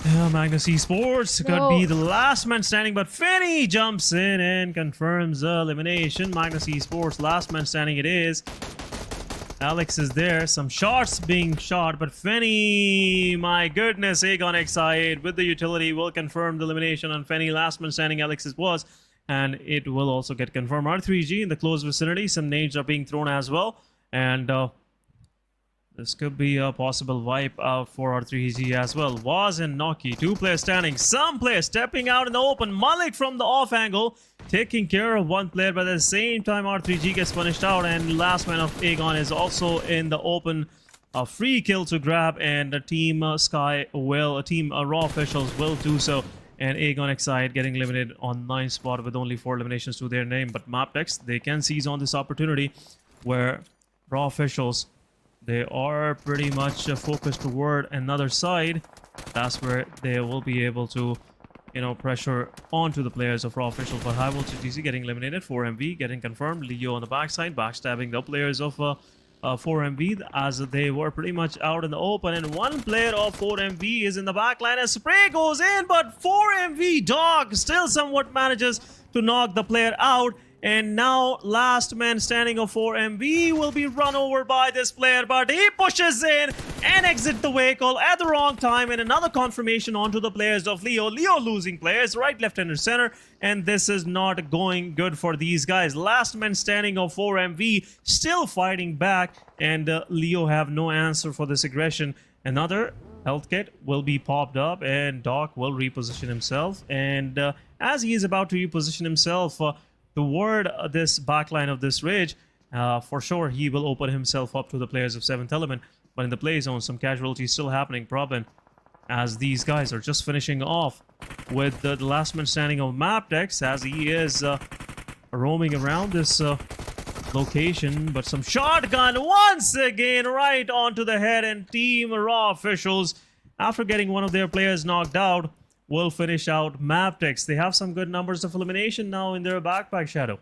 Speaker 1: Yeah, Magnus Esports could be the last man standing, but Fenny jumps in and confirms the elimination. Magnus Esports, last man standing it is. Alex is there, some shots being shot, but Fenny, my goodness, Aegon X8 with the utility will confirm the elimination on Fenny. Last man standing Alex's was, and it will also get confirmed. R3G in the close vicinity, some nades are being thrown as well, and this could be a possible wipe out for R3G as well. Waz and Noki, 2 players standing, some players stepping out in the open. Malik from the off angle taking care of 1 player, but at the same time R3G gets punished out, and last man of Aegon is also in the open. A free kill to grab, and the team Raw officials will do so, and Aegon X8 getting eliminated on 9th spot with only 4 eliminations to their name. But Mabetex, they can seize on this opportunity where Raw officials, They are pretty much focused toward another side. That's where they will be able to, pressure onto the players of Raw Officials. But High Voltage DC getting eliminated. 4MV getting confirmed. Leo on the backside, backstabbing the players of 4MV as they were pretty much out in the open. And one player of 4MV is in the backline as spray goes in, but 4MV Dog still somewhat manages to knock the player out. And now last man standing of 4MV will be run over by this player, but he pushes in and exits the vehicle at the wrong time. And another confirmation onto the players of Leo. Leo losing players, right, left, and center. And this is not going good for these guys. Last man standing of 4MV still fighting back. And Leo have no answer for this aggression. Another health kit will be popped up and Doc will reposition himself. And as he is about to reposition himself, toward this backline of this ridge, for sure he will open himself up to the players of 7th Element. But in the play zone, some casualties still happening. Problem as these guys are just finishing off with the last man standing of Mabetex as he is roaming around this location. But some shotgun once again right onto the head, and Team Raw Officials, after getting one of their players knocked out, will finish out Mabetex. They have some good numbers of elimination now in their backpack, Shadow.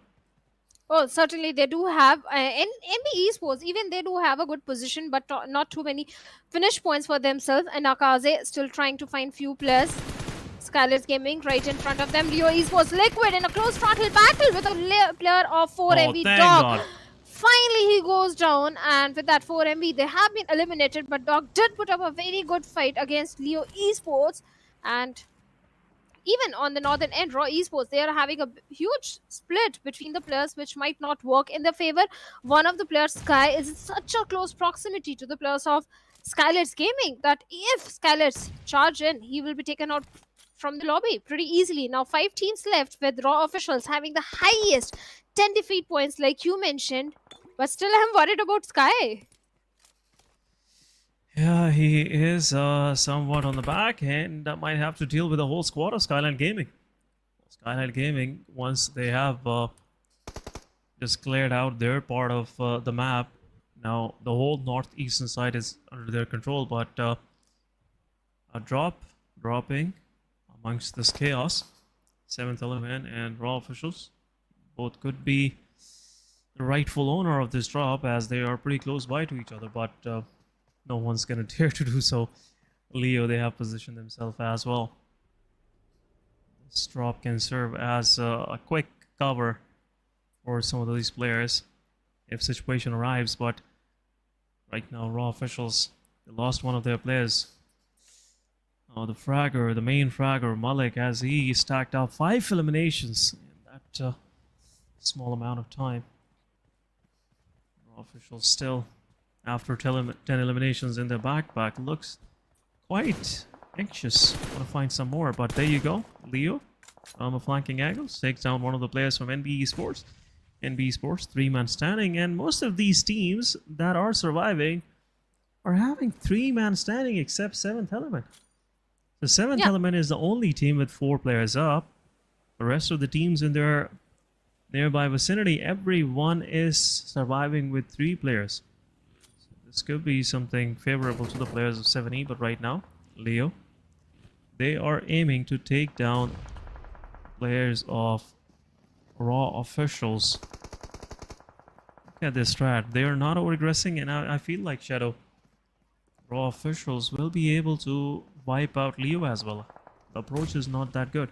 Speaker 2: Oh, certainly they do have. In NBeSports, even they do have a good position, but not too many finish points for themselves. And Akaze still trying to find few players. SKYLIGHTZ Gaming right in front of them. Leo Esports Liquid in a close frontal battle with a player of 4MV Dog. Finally, he goes down, and with that 4MV, they have been eliminated. But Dog did put up a very good fight against Leo Esports. And even on the northern end, Raw Esports, they are having a huge split between the players, which might not work in their favor. One of the players, Sky, is in such a close proximity to the players of SKYLIGHTZ Gaming that if SKYLIGHTZ charge in, he will be taken out from the lobby pretty easily. Now 5 teams left, with Raw Officials having the highest 10 defeat points like you mentioned. But still I'm worried about Sky.
Speaker 1: Yeah, he is somewhat on the back, and might have to deal with the whole squad of SKYLIGHTZ Gaming. SKYLIGHTZ Gaming, once they have just cleared out their part of the map, now the whole northeastern side is under their control, but a dropping amongst this chaos. 7th Element and Raw Officials both could be the rightful owner of this drop, as they are pretty close by to each other, but no one's gonna dare to do so. Leo, they have positioned themselves as well. This drop can serve as a quick cover for some of these players if situation arrives, but right now Raw Officials, they lost one of their players. The main fragger, Malik, as he stacked up 5 eliminations in that small amount of time. Raw Officials still, after 10 eliminations in their backpack, looks quite anxious. Want to find some more, but there you go. Leo, a flanking angle, takes down one of the players from NBeSports. NBeSports, 3-man standing, and most of these teams that are surviving are having 3-man standing except 7th Element. The 7th Element is the only team with 4 players up. The rest of the teams in their nearby vicinity, everyone is surviving with 3 players. This could be something favorable to the players of 7E, but right now, Leo, they are aiming to take down players of Raw Officials. Look at this strat. They are not over-aggressing, and I feel like, Shadow, Raw Officials will be able to wipe out Leo as well. The approach is not that good.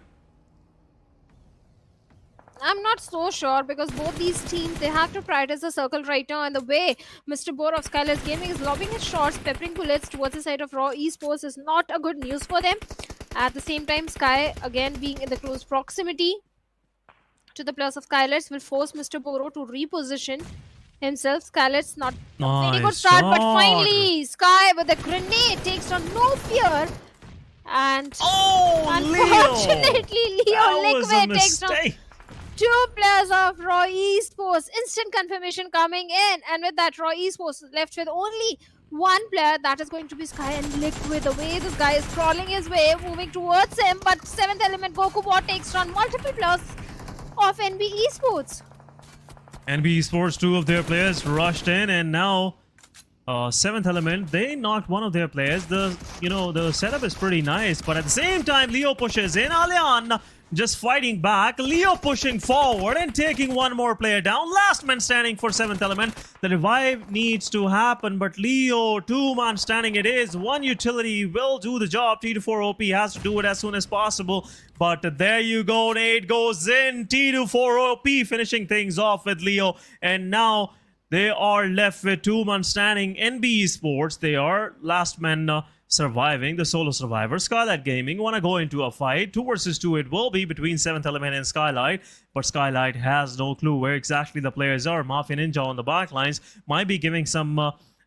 Speaker 2: I'm not so sure, because both these teams, they have to prioritize the circle right now, and the way Mr. Bore of SKYLIGHTZ Gaming is lobbing his shots, peppering bullets towards the side of Raw Esports is not a good news for them. At the same time, Sky, again being in the close proximity to the players of SKYLIGHTZ, will force Mr. Boro to reposition himself. SKYLIGHTZ not a very good start, but finally Sky with a grenade takes on No Fear. And unfortunately, Leo Liquid takes down 2 players of Raw Esports. Instant confirmation coming in, and with that, Raw Esports left with only 1 player, that is going to be Sky. And Liquid, the way this guy is crawling his way, moving towards him, but 7th Element Goku Bot takes down multiple players of NBeSports.
Speaker 1: NBeSports, 2 of their players rushed in, and now Seventh Element, they knocked one of their players. The setup is pretty nice, but at the same time, Leo pushes in. Alian just fighting back. Leo pushing forward and taking one more player down. Last man standing for Seventh Element. The revive needs to happen, but Leo, two-man standing it is. One utility will do the job. T24 OP has to do it as soon as possible. But there you go. Nade goes in. T24 OP finishing things off with Leo. And now they are left with two-man standing. NBeSports, they are last man surviving, the solo survivor. SKYLIGHTZ Gaming want to go into a fight. 2 versus 2 it will be between 7th Element and SKYLIGHTZ. But SKYLIGHTZ has no clue where exactly the players are. Mafia Ninja on the back lines might be giving some,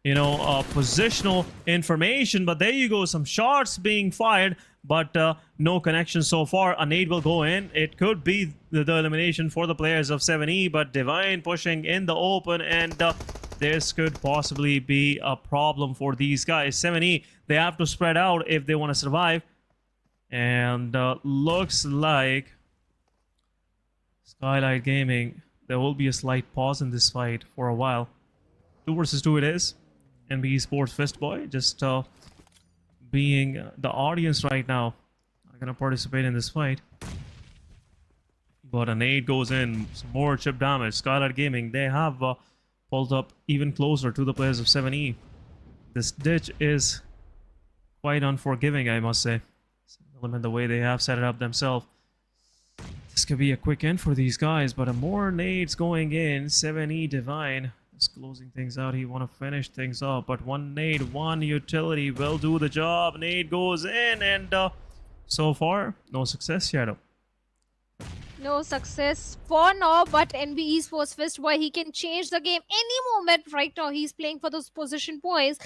Speaker 1: positional information. But there you go, some shots being fired. But no connection so far. A nade will go in. It could be the elimination for the players of 7E. But Divine pushing in the open. And this could possibly be a problem for these guys. 7E, they have to spread out if they want to survive. And looks like SKYLIGHTZ Gaming, there will be a slight pause in this fight for a while. 2 versus 2 it is. NBeSports Fistboy just being the audience right now. I'm gonna participate in this fight. But a nade goes in, some more chip damage. SKYLIGHTZ Gaming, they have pulled up even closer to the players of 7E. This ditch is quite unforgiving, I must say. The way they have set it up themselves. This could be a quick end for these guys, but a more nades going in. 7E Divine is closing things out. He want to finish things up, but one nade, one utility will do the job. Nade goes in, and so far, no success, Shadow.
Speaker 2: No success for now, but NBeSports Fistboy, he can change the game any moment. Right now, he's playing for those position points.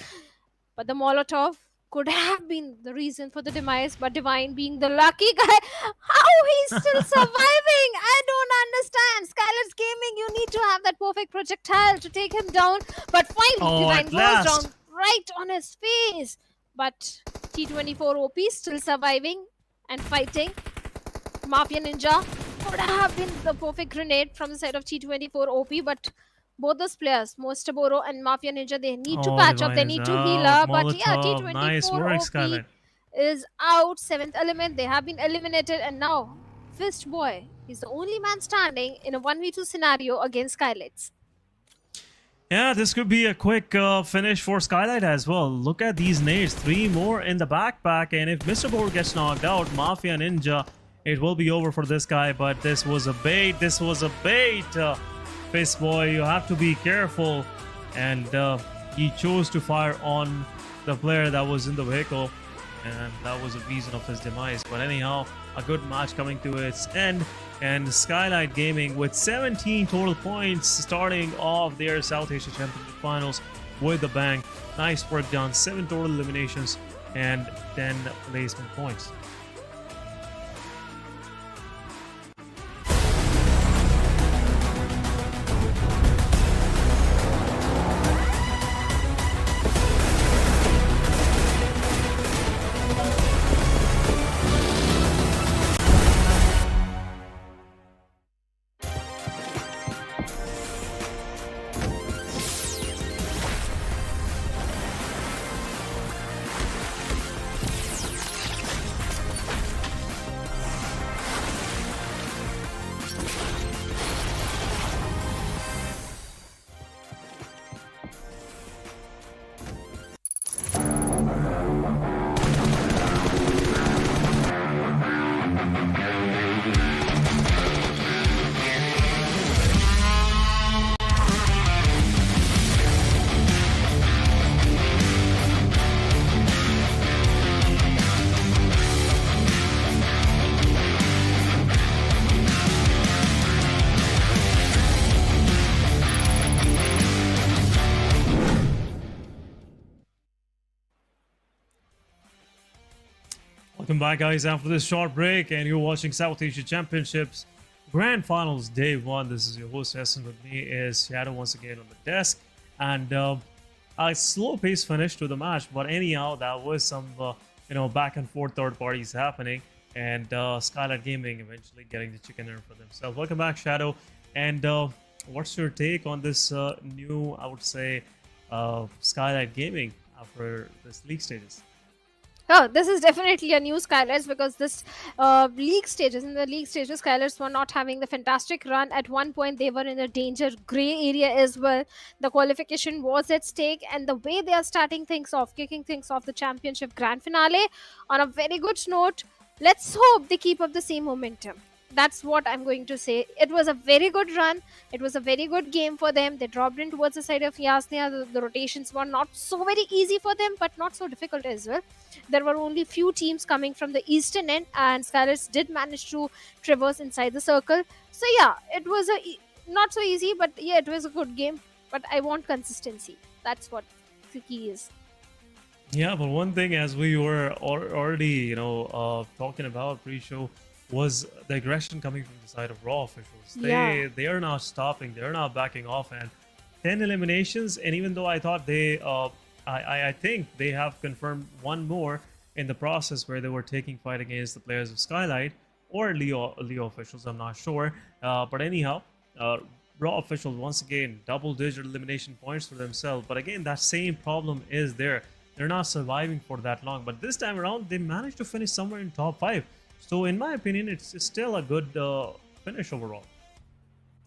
Speaker 2: But the Molotov could have been the reason for the demise, but Divine being the lucky guy, how he's still surviving? I don't understand. SKYLIGHTZ Gaming, you need to have that perfect projectile to take him down. But finally, Divine goes down right on his face. But T24 OP still surviving and fighting. Mafia Ninja could have been the perfect grenade from the side of T24 OP, but both those players, Mostaboro and Mafia Ninja, they need to patch up, they need to heal up. But yeah, T24
Speaker 1: nice work,
Speaker 2: OP is out. 7th Element, they have been eliminated, and now Fistboy, he's the only man standing in a 1v2 scenario against SKYLIGHTZ.
Speaker 1: Yeah, this could be a quick finish for SKYLIGHTZ as well. Look at these nades, 3 more in the backpack, and if Mr. Board gets knocked out, Mafia Ninja, it will be over for this guy. But this was a bait, Fistboy, you have to be careful. And he chose to fire on the player that was in the vehicle, and that was the reason of his demise. But anyhow, a good match coming to its end, and SKYLIGHTZ Gaming with 17 total points starting off their South Asia Championship Finals with a bang. Nice work done. 7 total eliminations and 10 placement points. Welcome back, guys, after this short break, and you're watching South Asia Championships Grand Finals Day 1. This is your host, Essen. With me is Shadow once again on the desk. And a slow-paced finish to the match, but anyhow, that was some, back and forth third parties happening, and SKYLIGHTZ Gaming eventually getting the chicken dinner for themselves. Welcome back, Shadow. And what's your take on this new, I would say, Skylight Gaming after this league stages.
Speaker 2: Oh, this is definitely a new SKYLIGHTZ because this league stages, in the league stages, SKYLIGHTZ were not having the fantastic run. At one point, they were in a danger gray area as well. The qualification was at stake, and the way they are starting things off, kicking things off the championship grand finale on a very good note. Let's hope they keep up the same momentum. That's what I'm going to say. It was a very good run. It was a very good game for them. They dropped in towards the side of Yasnia. The rotations were not so very easy for them, but not so difficult as well. There were only few teams coming from the eastern end, and SKYLIGHTZ did manage to traverse inside the circle. So yeah, it was not so easy, but yeah, it was a good game. But I want consistency. That's what the key is.
Speaker 1: Yeah, but one thing, as we were already, talking about pre-show, was the aggression coming from the side of Raw officials. They are not stopping. They are not backing off, and 10 eliminations. And even though I thought I think they have confirmed one more in the process where they were taking fight against the players of Skylight or Leo officials. I'm not sure, but anyhow, Raw officials once again double-digit elimination points for themselves. But again, that same problem is there. They're not surviving for that long. But this time around, they managed to finish somewhere in top 5. So in my opinion, it's still a good finish overall.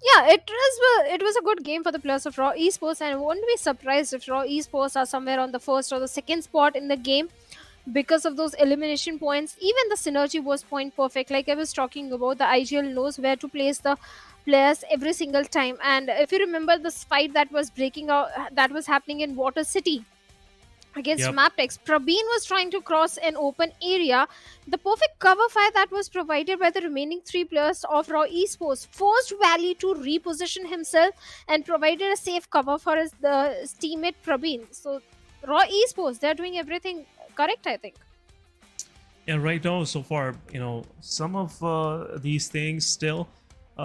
Speaker 2: Yeah, it was a good game for the players of Raw Esports, and I won't be surprised if Raw Esports are somewhere on the first or the second spot in the game because of those elimination points. Even the synergy was point perfect. Like I was talking about, the IGL knows where to place the players every single time. And if you remember this fight that was breaking out, that was happening in Water City against Mabetex, Prabeen was trying to cross an open area. The perfect cover fire that was provided by the remaining 3 players of Raw Esports forced Valley to reposition himself and provided a safe cover for his teammate Prabeen. So Raw Esports, they're doing everything correct, I think.
Speaker 1: Yeah, right now, so far, some of these things still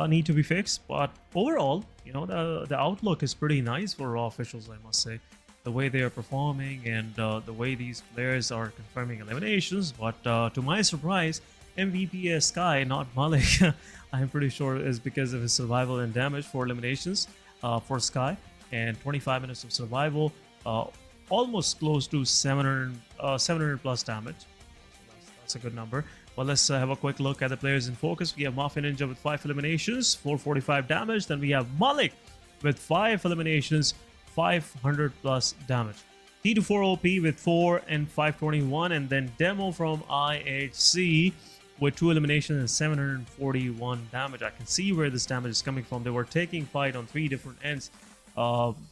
Speaker 1: need to be fixed. But overall, the outlook is pretty nice for Raw officials, I must say. The way they are performing and the way these players are confirming eliminations. But to my surprise, MVP Sky, not Malik, I'm pretty sure is because of his survival and damage for eliminations for Sky. And 25 minutes of survival, almost close to 700 plus damage. So that's a good number. Well, let's have a quick look at the players in focus. We have Mafia Ninja with 5 eliminations, 445 damage. Then we have Malik with 5 eliminations, 500 plus damage. T24 OP with 4 and 521, and then Demo from IHC with 2 eliminations and 741 damage. I can see where this damage is coming from. They were taking fight on 3 different ends,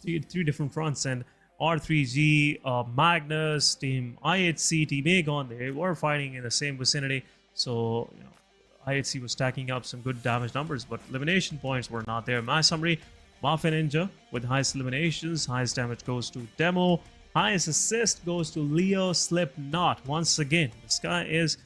Speaker 1: three different fronts, and R3G, Magnus, Team IHC, Team Aegon, they were fighting in the same vicinity. So, IHC was stacking up some good damage numbers, but elimination points were not there. My summary: Mafia Ninja with highest eliminations, highest damage goes to Demo, highest assist goes to Leo Slipknot. Once again, this guy is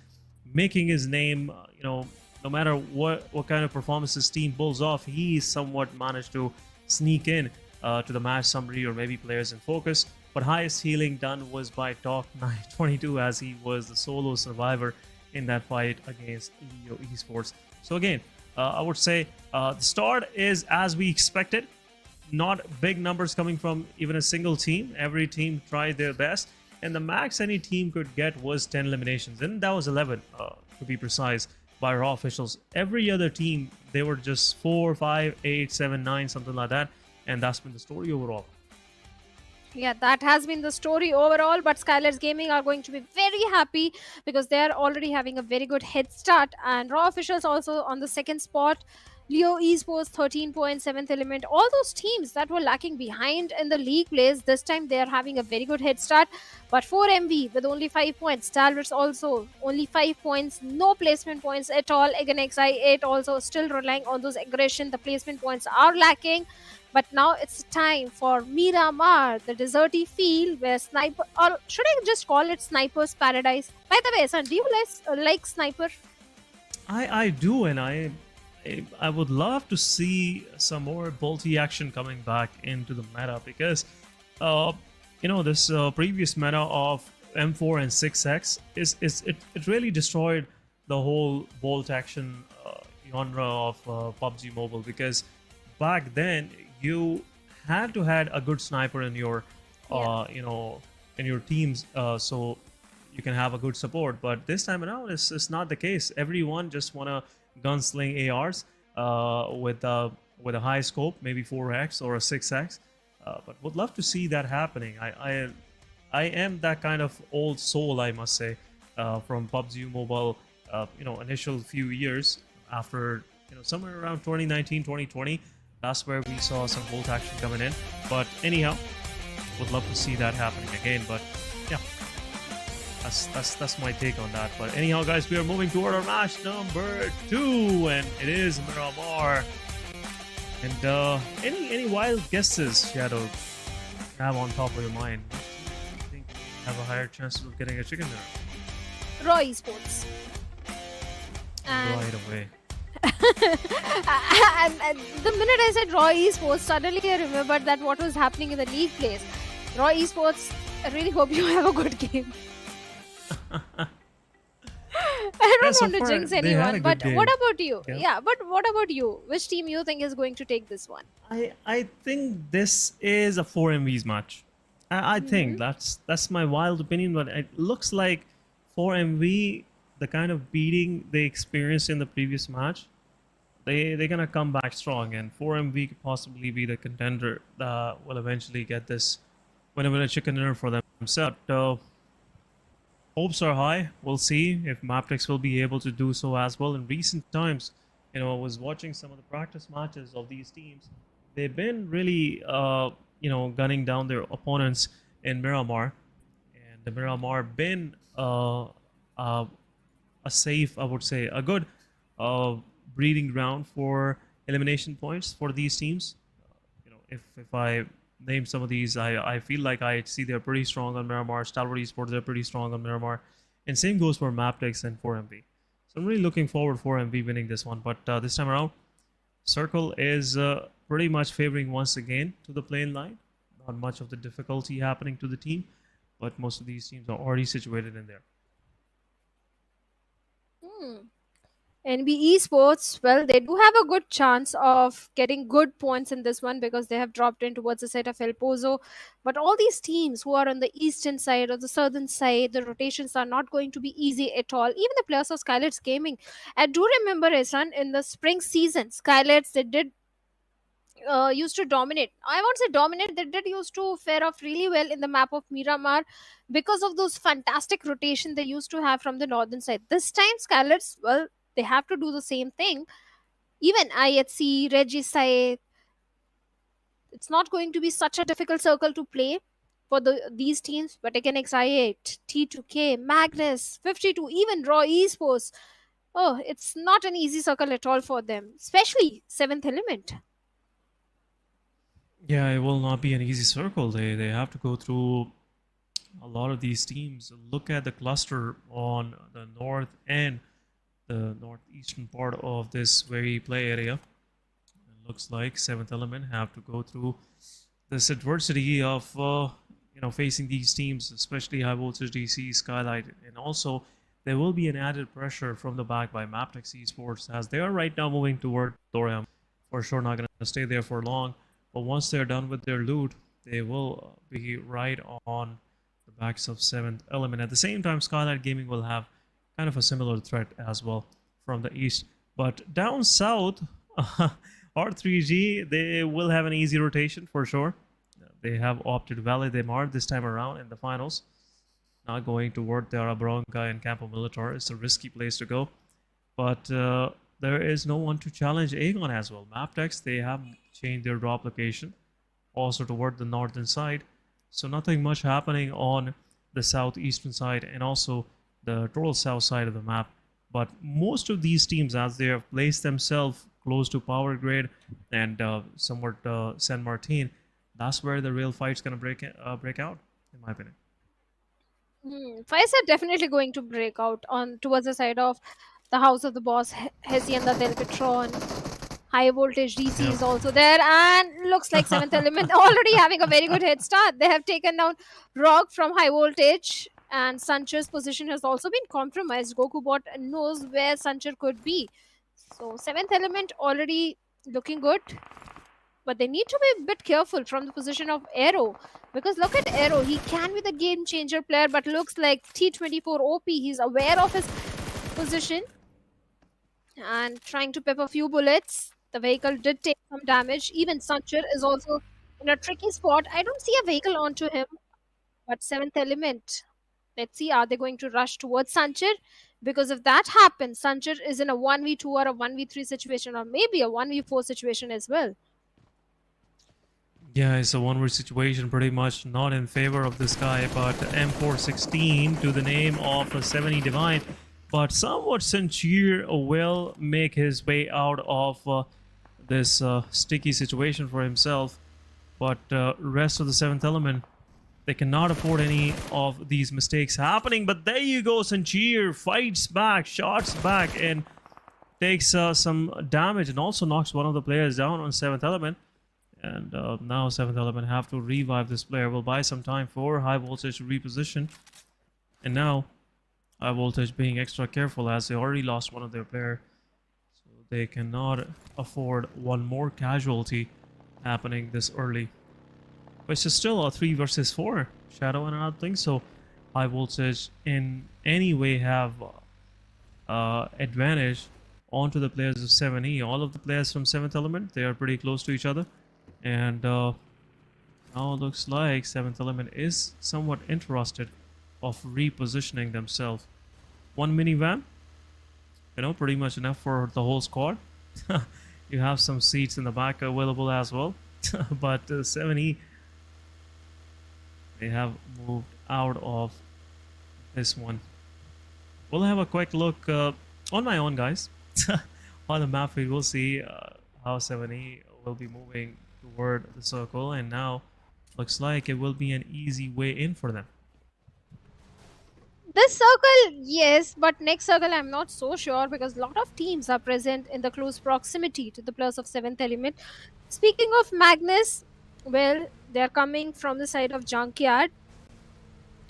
Speaker 1: making his name, no matter what kind of performance his team pulls off, he somewhat managed to sneak in to the match summary or maybe players in focus. But highest healing done was by Talk 922, as he was the solo survivor in that fight against Leo Esports. So again, I would say the start is as we expected. Not big numbers coming from even a single team. Every team tried their best, and the max any team could get was 10 eliminations, and that was 11 to be precise by Raw officials. Every other team, they were just 4, 5, 8, 7, 9, something like that, and that's been the story overall.
Speaker 2: Yeah, that has been the story overall, but SKYLIGHTZ Gaming are going to be very happy because they are already having a very good head start, and Raw officials also on the second spot. Leo Esports 13 points, 7th element. All those teams that were lacking behind in the league plays, this time they are having a very good head start. But for MV with only 5 points, Stalwart also only 5 points, no placement points at all. Again, XI8 also still relying on those aggression. The placement points are lacking. But now it's time for Miramar, the deserty field where sniper, or should I just call it Sniper's Paradise? By the way, son, do you like Sniper?
Speaker 1: I do, and I would love to see some more bolty action coming back into the meta, because this previous meta of M4 and 6X it really destroyed the whole bolt action genre of PUBG Mobile, because back then you had to had a good sniper in your you know, in your teams, so you can have a good support. But this time around, it's not the case. Everyone just wanna gunsling ARs with a high scope, maybe 4x or a 6x. But would love to see that happening. I am that kind of old soul, I must say, from PUBG Mobile. You know, initial few years after, you know, somewhere around 2019, 2020. That's where we saw some Volt action coming in. But anyhow, would love to see that happening again. But yeah, that's my take on that. But anyhow, guys, we are moving toward our match number 2, and it is Miramar. And any wild guesses, Shadow, have on top of your mind? I think you have a higher chance of getting a chicken there.
Speaker 2: Raw Esports.
Speaker 1: Right away.
Speaker 2: and the minute I said Raw Esports, suddenly I remembered that what was happening in the league place. Raw Esports, I really hope you have a good game. I don't want to jinx anyone, but what about you? Yeah, but what about you? Which team you think is going to take this one?
Speaker 1: I think this is a 4MV's match. I think that's my wild opinion, but it looks like 4MV, the kind of beating they experienced in the previous match, they're gonna come back strong, and 4MV could possibly be the contender that will eventually get this win a chicken dinner for themselves. Hopes are high. We'll see if Mabetex will be able to do so as well. In recent times, you know, I was watching some of the practice matches of these teams. They've been really, you know, gunning down their opponents in Miramar, and the Miramar been a safe, I would say, a good breeding ground for elimination points for these teams. You know, if I name some of these, I feel like I see they're pretty strong on Miramar. Stalwart Esports, they're pretty strong on Miramar, and same goes for Mabetex and 4MV. So I'm really looking forward to 4MV winning this one. But this time around, Circle is pretty much favoring once again to the plane line. Not much of the difficulty happening to the team, but most of these teams are already situated in there.
Speaker 2: NBeSports, well, they do have a good chance of getting good points in this one because they have dropped in towards the side of El Pozo. But all these teams who are on the eastern side or the southern side, the rotations are not going to be easy at all. Even the players of SKYLIGHTZ Gaming. I do remember, Ehsan, in the spring season, SKYLIGHTZ, they did used to dominate. I won't say dominate, they did used to fare off really well in the map of Miramar because of those fantastic rotation they used to have from the northern side. This time, SKYLIGHTZ, well, they have to do the same thing. Even IHC, Regicide, it's not going to be such a difficult circle to play for these teams. But again, XI8, T2K, Magnus, 52, even Raw Esports. Oh, it's not an easy circle at all for them, especially 7th Element.
Speaker 1: Yeah, it will not be an easy circle. They have to go through a lot of these teams. Look at the cluster on the north and the northeastern part of this very play area. It looks like 7th Element have to go through this adversity of you know, facing these teams, especially High Voltage DC, SKYLIGHTZ, and also there will be an added pressure from the back by Magnus Esports as they are right now moving toward Thorium. For sure, not going to stay there for long, but once they're done with their loot, they will be right on the backs of 7th Element. At the same time, SKYLIGHTZ Gaming will have kind of a similar threat as well from the east. But down south, R3G, they will have an easy rotation for sure. They have opted Valle de Mar this time around in the finals. Not going toward Terra Bronca and Campo Militar. It's a risky place to go. But there is no one to challenge Aegon as well. Mabetex, they have changed their drop location also toward the northern side. So nothing much happening on the southeastern side and also the total south side of the map. But most of these teams, as they have placed themselves close to Power Grid and somewhat San Martin, that's where the real fight's going to break out, in my opinion.
Speaker 2: Fights are definitely going to break out on towards the side of the House of the Boss, Hacienda del Petron. High Voltage DC is also there, and looks like 7th Element already having a very good head start. They have taken down Rock from High Voltage, and Sancher's position has also been compromised. GokuBot knows where Sancher could be. So 7th Element already looking good. But they need to be a bit careful from the position of Aero. Because look at Aero. He can be the game changer player, but looks like T24 OP. He's aware of his position and trying to pep a few bullets. The vehicle did take some damage. Even Sanchar is also in a tricky spot. I don't see a vehicle onto him. But 7th element. Let's see, are they going to rush towards Sanchar? Because if that happens, Sanchar is in a 1v2 or a 1v3 situation, or maybe a 1v4 situation as well.
Speaker 1: Yeah, it's a one-word situation, pretty much not in favor of this guy, but M416 to the name of a 70 Divine. But somewhat Sanchar will make his way out of this sticky situation for himself. But rest of the 7th element, they cannot afford any of these mistakes happening. But there you go, Sanchar fights back, shots back, and takes some damage, and also knocks one of the players down on 7th element. And now 7th element have to revive this player. Will buy some time for high voltage to reposition. And now high voltage being extra careful as they already lost one of their player. So they cannot afford one more casualty happening this early. Which is still a 3 versus 4 Shadow, and I don't think so high voltage in any way have advantage onto the players of 7E. All of the players from 7th element, they are pretty close to each other. And now looks like 7th element is somewhat interested of repositioning themselves. One minivan, you know, pretty much enough for the whole squad. You have some seats in the back available as well. But 7E, they have moved out of this one. We'll have a quick look on my own, guys. On the map feed, we'll see how 7E will be moving toward the circle, and now looks like it will be an easy way in for them.
Speaker 2: This circle, yes, but next circle I'm not so sure, because a lot of teams are present in the close proximity to the players of 7th element. Speaking of Magnus, well, they're coming from the side of Junkyard.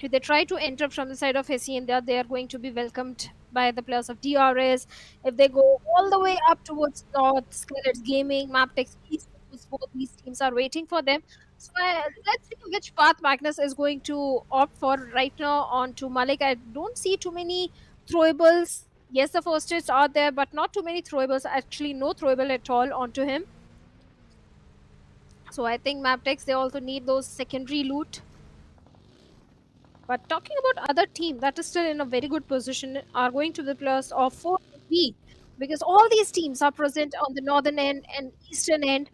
Speaker 2: If they try to enter from the side of Hacienda, they are going to be welcomed by the players of DRS. If they go all the way up towards North, SKYLIGHTZ Gaming, Mabetex, both these teams are waiting for them. So let's see which path Magnus is going to opt for right now on to Malik. I don't see too many throwables. Yes, the first hits are there, but not too many throwables. Actually, no throwable at all onto him. So I think Mabetex, they also need those secondary loot. But talking about other team that is still in a very good position are going to the players of 4B, because all these teams are present on the northern end and eastern end.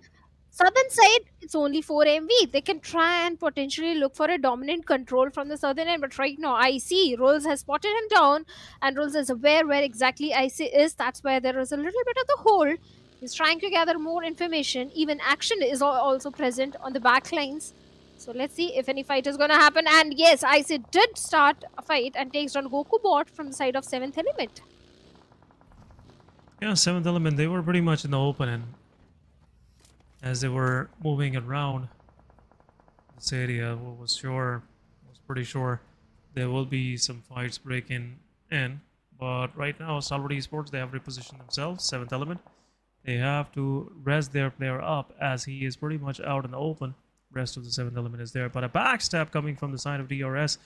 Speaker 2: Southern side, it's only 4 MV. They can try and potentially look for a dominant control from the southern end. But right now, IC, Rolls has spotted him down, and Rolls is aware where exactly IC is. That's why there is a little bit of the hole. He's trying to gather more information. Even action is also present on the back lines. So let's see if any fight is going to happen. And yes, IC did start a fight and takes down Goku Bot from the side of 7th element.
Speaker 1: Yeah, 7th element, they were pretty much in the open, and as they were moving around this area, was pretty sure there will be some fights breaking in. But right now, Stalwart Esports, they have repositioned themselves. 7th element, they have to res their player up as he is pretty much out in the open. Rest of the 7th element is there, but a backstab coming from the side of DRS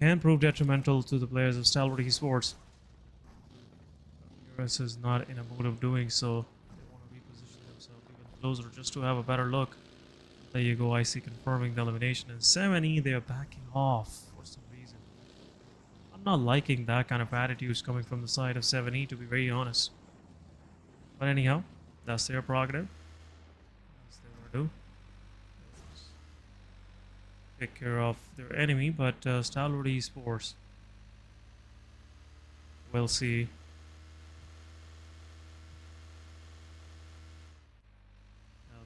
Speaker 1: can prove detrimental to the players of Stalwart Esports. DRS is not in a mood of doing so. Closer just to have a better look. There you go, IC confirming the elimination, and 7E, they are backing off for some reason. I'm not liking that kind of attitudes coming from the side of 7E, to be very honest. But anyhow, that's their prerogative. As they want to do. Take care of their enemy, but Stalwart Esports, we'll see.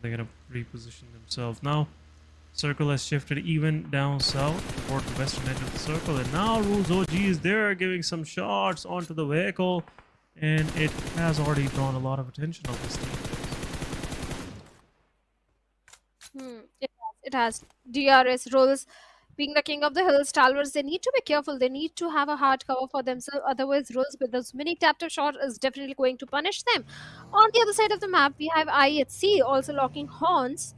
Speaker 1: They're gonna reposition themselves now. Circle has shifted even down south toward the western edge of the circle, and now Rules OG is there giving some shots onto the vehicle, and it has already drawn a lot of attention of this team.
Speaker 2: It has. DRS Rules Being the king of the hill, Stalwarts, they need to be careful. They need to have a hard cover for themselves. Otherwise, rules with this mini tap-tap shot is definitely going to punish them. On the other side of the map, we have IHC also locking horns.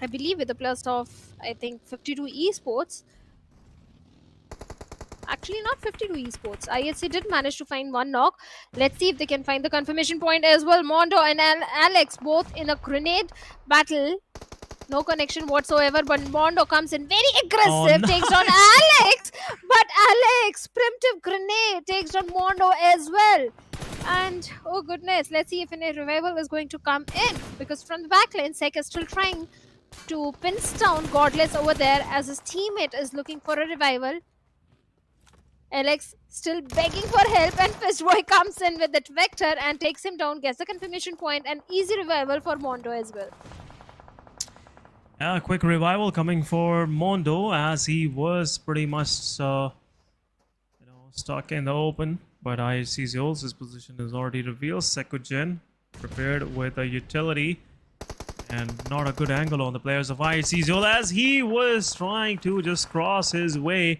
Speaker 2: I believe with the plus of, I think, 52 Esports. Actually, not 52 Esports. IHC did manage to find one knock. Let's see if they can find the confirmation point as well. Mondo and Alex both in a grenade battle. No connection whatsoever, but Mondo comes in very aggressive, takes down Alex. But Alex, primitive grenade, takes down Mondo as well. And oh goodness, let's see if any revival is going to come in. Because from the backline, Sek is still trying to pin down Godless over there as his teammate is looking for a revival. Alex still begging for help, and Fistboy comes in with that Vector and takes him down, gets the confirmation point, and easy revival for Mondo as well.
Speaker 1: A quick revival coming for Mondo as he was pretty much stuck in the open. But IHC Zeus, his position is already revealed. Sekugen prepared with a utility. And not a good angle on the players of IHC Zeus as he was trying to just cross his way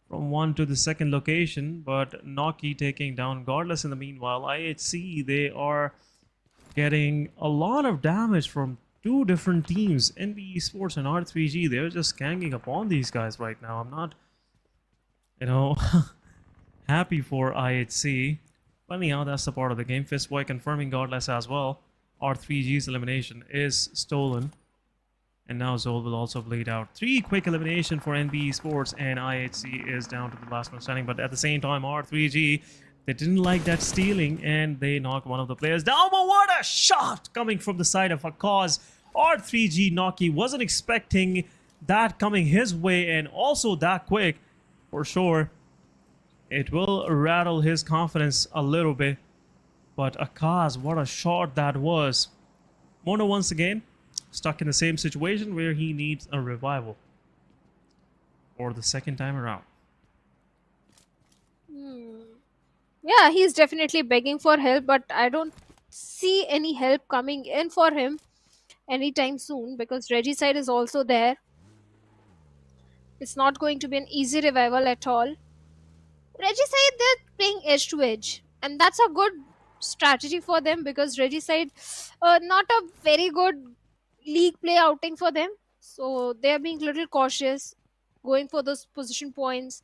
Speaker 1: from one to the second location. But Noki taking down Godless in the meanwhile. IHC, they are getting a lot of damage from two different teams. NBeSports and R3G, they're just ganging upon these guys right now. I'm not, happy for IHC. But anyhow, that's the part of the game. Fistboy confirming Godless as well. R3G's elimination is stolen. And now Zol will also bleed out. 3 quick elimination for NBeSports, and IHC is down to the last one standing. But at the same time, R3G, they didn't like that stealing, and they knocked one of the players down. But what a shot coming from the side of Akaz. R3G Noki wasn't expecting that coming his way, and also that quick. For sure, it will rattle his confidence a little bit. But Akaz, what a shot that was. Mono once again stuck in the same situation where he needs a revival for the second time around.
Speaker 2: Yeah, he's definitely begging for help, but I don't see any help coming in for him anytime soon because Regicide is also there. It's not going to be an easy revival at all. Regicide, they're playing edge to edge, and that's a good strategy for them because Regicide, not a very good league play outing for them, so they're being a little cautious, going for those position points.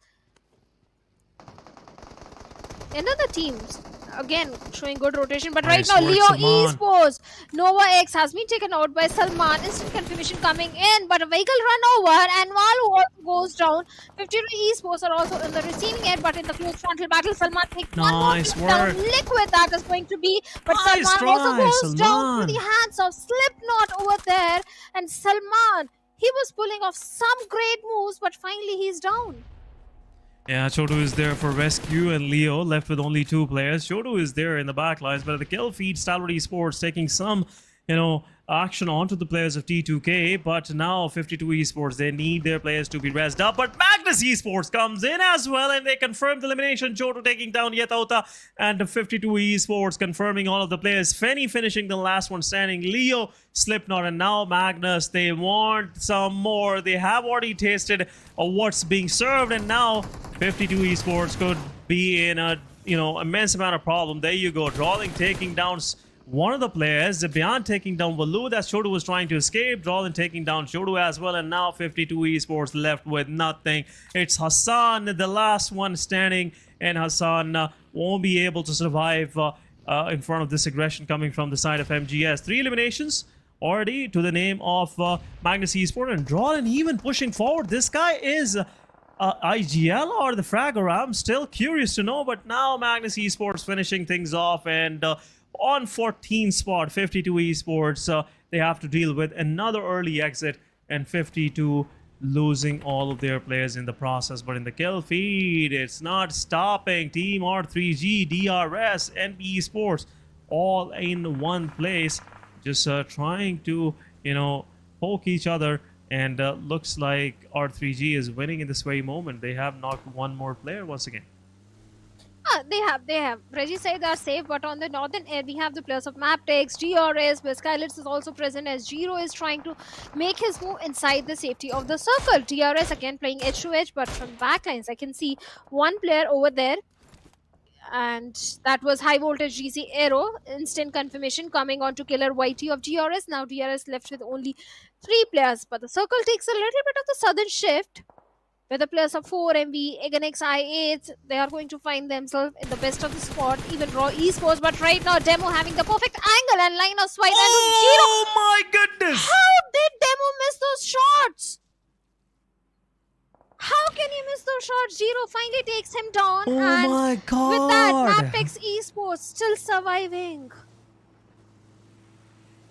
Speaker 2: Another teams again showing good rotation, but
Speaker 1: Nice
Speaker 2: right now
Speaker 1: work,
Speaker 2: Leo
Speaker 1: Salman.
Speaker 2: Esports Nova X has been taken out by Salman. Instant confirmation coming in, but a vehicle run over and Walu also goes down. 52 Esports are also in the receiving end, but in the close frontal battle, Salman takes one more
Speaker 1: Nice
Speaker 2: hit down.
Speaker 1: work.
Speaker 2: Liquid that is going to be, but
Speaker 1: Nice
Speaker 2: Salman also
Speaker 1: try,
Speaker 2: goes down
Speaker 1: Salman.
Speaker 2: to the hands of Slipknot over there, and Salman, he was pulling off some great moves, but finally he's down.
Speaker 1: Yeah, Chodu is there for rescue, and Leo left with only 2 players. Chodu is there in the back lines, but at the kill feed, Stalwart Esports taking some, action onto the players of T2K. But now 52 Esports, they need their players to be rezzed up. But Magnus Esports comes in as well, and they confirm the elimination. Chodu taking down Yetauta, and 52 Esports confirming all of the players. Fenny finishing the last one standing. Leo, Slipknot, and now Magnus. They want some more. They have already tasted what's being served, and now 52 Esports could be in a immense amount of problem. There you go. Drawling taking down one of the players. Beyond taking down Valu, that Shodu was trying to escape. Drawling taking down Shodu as well, and now 52 Esports left with nothing. It's Hassan, the last one standing, and Hassan won't be able to survive in front of this aggression coming from the side of MGS. 3 eliminations already to the name of Magnus Esports, and Drawling even pushing forward. This guy is IGL or the Fragger? I'm still curious to know, but now Magnus Esports finishing things off, and on 14th spot, 52 Esports, they have to deal with another early exit, and 52 losing all of their players in the process. But in the kill feed, it's not stopping. Team R3G, DRS, NBeSports, all in one place, just trying to, poke each other. And looks like R3G is winning in this very moment. They have knocked one more player once again.
Speaker 2: Yeah, they have. Reggie said they are safe, but on the northern air, we have the players of Mabetex, DRS, where SKYLIGHTZ is also present as Giro is trying to make his move inside the safety of the circle. DRS again playing edge to edge, but from backlines, I can see one player over there, and that was high voltage GC Aero. Instant confirmation coming on to killer YT of DRS. Now DRS left with only 3 players, but the circle takes a little bit of the southern shift, where the players of 4MV, Aganex I8, they are going to find themselves in the best of the spot, even Raw Esports. But right now, Demo having the perfect angle and line of sight.
Speaker 1: Oh my goodness!
Speaker 2: How did Demo miss those shots? How can he miss those shots? Giro finally takes him down.
Speaker 1: Oh
Speaker 2: and
Speaker 1: my god!
Speaker 2: with that, Mabetex Esports still surviving.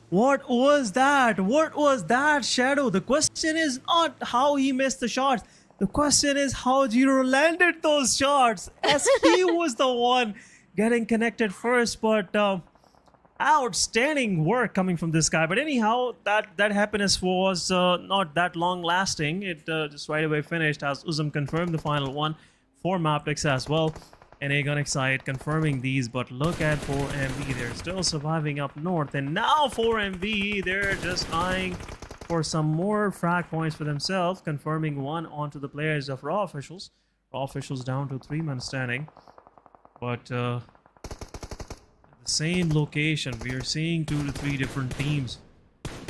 Speaker 1: What was that? What was that, Shadow? The question is not how he missed the shots. The question is how Giro landed those shots, as he was the one getting connected first. But outstanding work coming from this guy. But anyhow, that happiness was not that long lasting. It just right away finished, as Uzum confirmed the final one for Mabetex as well. And Aegon Excite confirming these. But look at 4MV, they're still surviving up north. And now 4MV, they're just eyeing for some more frag points for themselves, confirming one onto the players of Raw Officials. Raw Officials down to 3-man standing. But at the same location, we are seeing 2 to 3 different teams.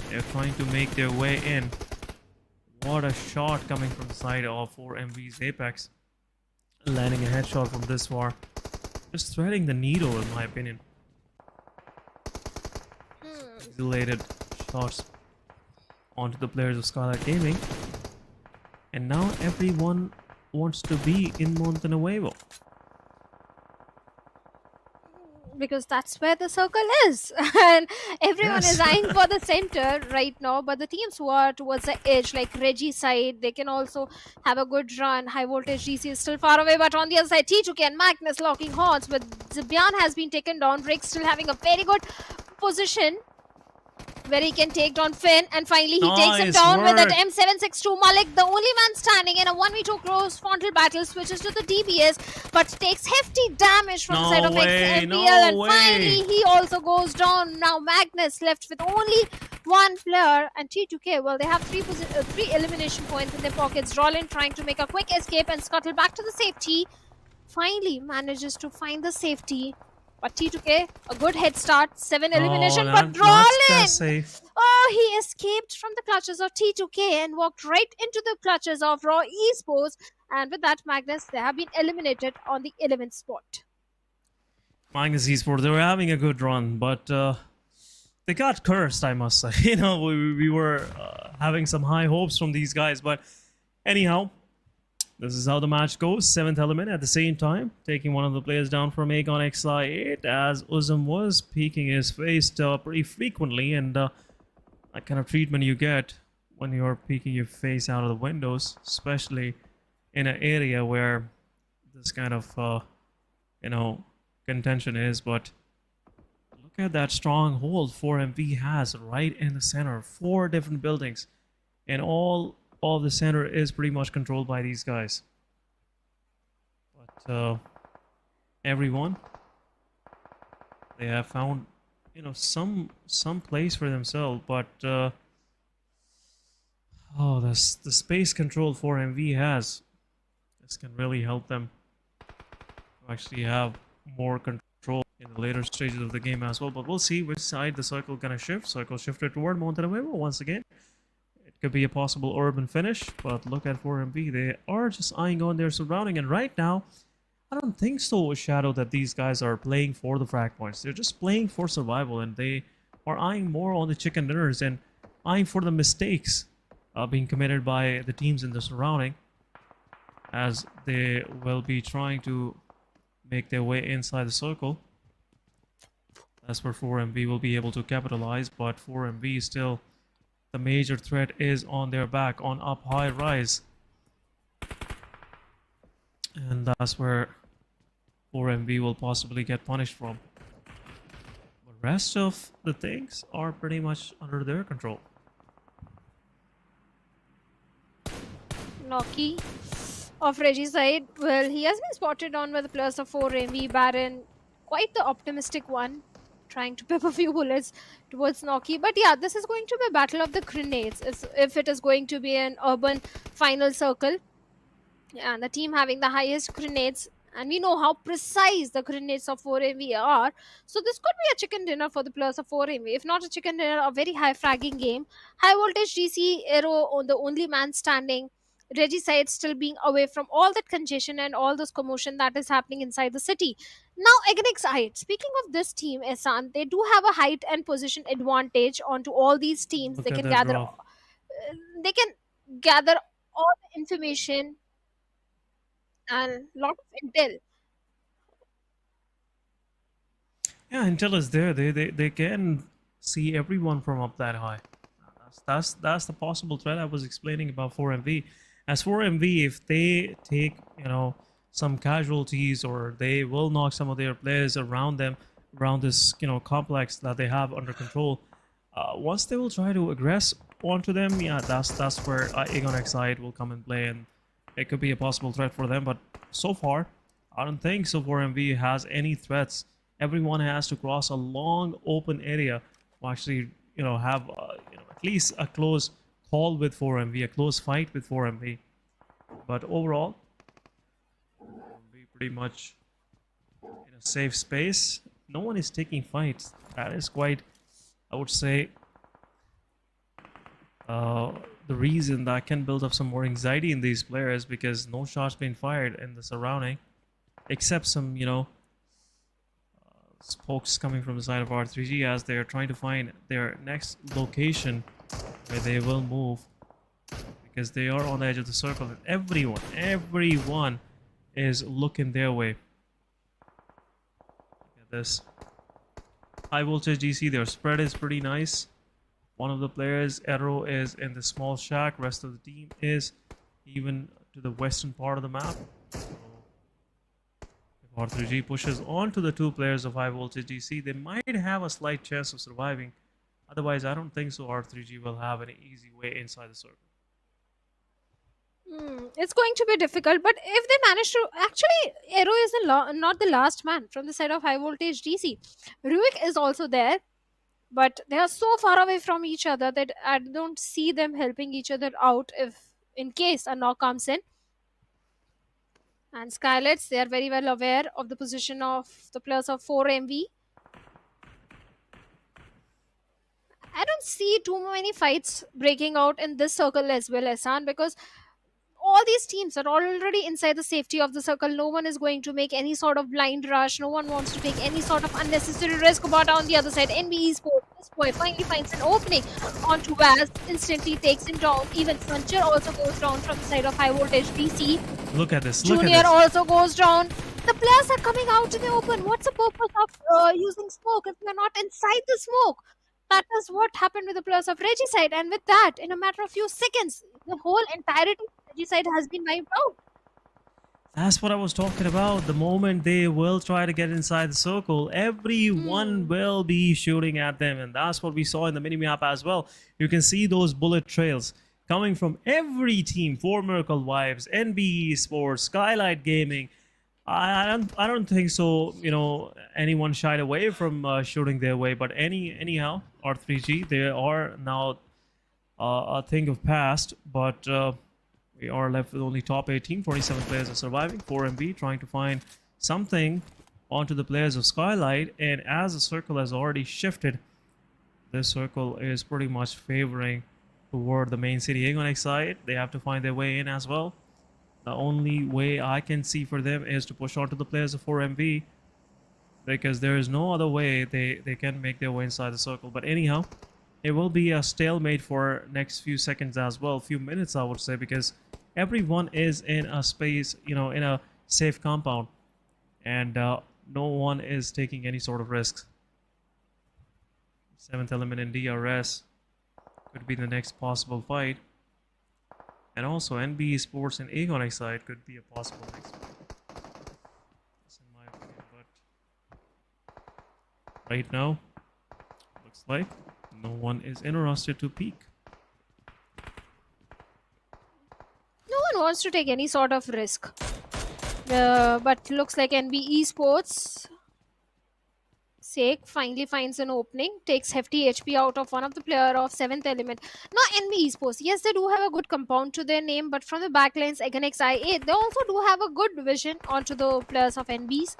Speaker 1: They're trying to make their way in. What a shot coming from the side of 4MV's Apex. Landing a headshot from this far. Just threading the needle, in my opinion. Related shots onto the players of SKYLIGHTZ Gaming. And now everyone wants to be in Montenuevo.
Speaker 2: Because that's where the circle is. And everyone
Speaker 1: Yes.
Speaker 2: is eyeing for the center right now. But the teams who are towards the edge, like Reggie's side, they can also have a good run. High voltage GC is still far away. But on the other side, T2K and Magnus locking horns. But Zibyan has been taken down. Rick still having a very good position, where he can take down Finn, and finally he takes him
Speaker 1: Nice
Speaker 2: down with that
Speaker 1: work.
Speaker 2: M762. Malik, the only man standing in a 1v2 close frontal battle, switches to the DBS, but takes hefty damage from the side of XMPL, and finally he also goes down. Now Magnus left with only 1 player, and T2K, well, they have 3 elimination points in their pockets. Rollin trying to make a quick escape and scuttle back to the safety. Finally manages to find the safety. But T2K, a good head start, 7 elimination, but Rollin! Oh, he escaped from the clutches of T2K and walked right into the clutches of Raw Esports. And with that, Magnus, they have been eliminated on the 11th spot.
Speaker 1: Magnus Esports, they were having a good run, but they got cursed, I must say. You know, we were having some high hopes from these guys, but anyhow, this is how the match goes. 7th element at the same time, taking one of the players down from Aegon XI8, as Uzum was peeking his face pretty frequently, and that kind of treatment you get when you're peeking your face out of the windows, especially in an area where this kind of, you know, contention is. But look at that stronghold 4MV has right in the center. 4 different buildings, and all of the center is pretty much controlled by these guys. But everyone, they have found, you know, some place for themselves. But oh, the space control 4MV has, this can really help them to actually have more control in the later stages of the game as well. But we'll see which side the circle gonna shift. Circle shifted toward Montenuevo once again. Could be a possible urban finish, but look at 4MV. They are just eyeing on their surrounding, and right now, I don't think so, Shadow, that these guys are playing for the frag points. They're just playing for survival, and they are eyeing more on the chicken dinners and eyeing for the mistakes being committed by the teams in the surrounding, as they will be trying to make their way inside the circle. That's where 4MV will be able to capitalize, but 4MV still, the major threat is on their back, on up high rise. And that's where 4MV will possibly get punished from. The rest of the things are pretty much under their control.
Speaker 2: Noki. of Regicide, well, he has been spotted on with a plus of 4 MV Baron. Quite the optimistic one, trying to pep a few bullets towards Noki. But yeah, this is going to be a battle of the grenades. If it is going to be an urban final circle, and the team having the highest grenades, and we know how precise the grenades of 4MV are, so this could be a chicken dinner for the players of 4MV. If not a chicken dinner, a very high fragging game. High voltage DC Aero on the only man standing, Regicide still being away from all that congestion and all this commotion that is happening inside the city. Now Exide, speaking of this team, Esan, they do have a height and position advantage onto all these teams.
Speaker 1: Look at that draw.
Speaker 2: They can gather all the information and lot of intel.
Speaker 1: Yeah, intel is there. They can see everyone from up that high. That's the possible threat I was explaining about 4MV. As 4MV, if they take some casualties, or they will knock some of their players around them, around this complex that they have under control, once they will try to aggress onto them, yeah, that's where Exide will come and play, and it could be a possible threat for them. But so far, I don't think so 4MV has any threats. Everyone has to cross a long open area to actually have at least a close call with 4MV, a close fight with 4MV. But overall, be pretty much in a safe space. No one is taking fights. That is quite, I would say, the reason that can build up some more anxiety in these players, because no shots being fired in the surrounding, except some spokes coming from the side of R3G as they are trying to find their next location where they will move, because they are on the edge of the circle and everyone is looking their way. Look at this. High voltage DC, their spread is pretty nice. One of the players, Arrow, is in the small shack. Rest of the team is even to the western part of the map. So if R3G pushes on to the two players of high voltage DC, they might have a slight chance of surviving. Otherwise, I don't think so R3G will have any easy way inside the circle.
Speaker 2: It's going to be difficult, but if they manage to... Actually, Aero is not the last man from the side of high voltage DC. Ruik is also there, but they are so far away from each other that I don't see them helping each other out if in case a knock comes in. And SKYLIGHTZ, they are very well aware of the position of the players of 4MV. I don't see too many fights breaking out in this circle as well, Ehsan, because all these teams are already inside the safety of the circle. No one is going to make any sort of blind rush. No one wants to take any sort of unnecessary risk. But on the other side, NBeSports, this boy finally finds an opening onto Vaz, instantly takes him down. Even Sancher also goes down from the side of high voltage DC.
Speaker 1: Look at this.
Speaker 2: Junior also goes down. The players are coming out in the open. What's the purpose of using smoke if they're not inside the smoke? That is what happened with the players of Regicide, and with that, in a matter of few seconds, the whole entirety of Regicide has been wiped out.
Speaker 1: That's what I was talking about. The moment they will try to get inside the circle, everyone will be shooting at them, and that's what we saw in the mini-map as well. You can see those bullet trails coming from every team. 4 Miracle Wives, NBeSports, SKYLIGHTZ Gaming. I don't think so. Anyone shied away from shooting their way, but anyhow, R3G, they are now a thing of past. But we are left with only top 18. 47 players are surviving. 4MV trying to find something onto the players of SKYLIGHTZ, and as the circle has already shifted, this circle is pretty much favoring toward the main city. Exide, they have to find their way in as well. The only way I can see for them is to push on to the players of 4MV, because there is no other way they can make their way inside the circle. But anyhow, it will be a stalemate for next few seconds as well, few minutes I would say, because everyone is in a space, in a safe compound, and no one is taking any sort of risks. 7th element in DRS could be the next possible fight. And also, NBeSports and Exide could be a possible next fight. That's in my opinion, but right now, looks like no one is interested to peek.
Speaker 2: No one wants to take any sort of risk. But looks like NBeSports SAC finally finds an opening, takes hefty HP out of one of the player of 7th element. Now NBeSports, yes, they do have a good compound to their name, but from the backlines against XIA, they also do have a good vision onto the players of NBs.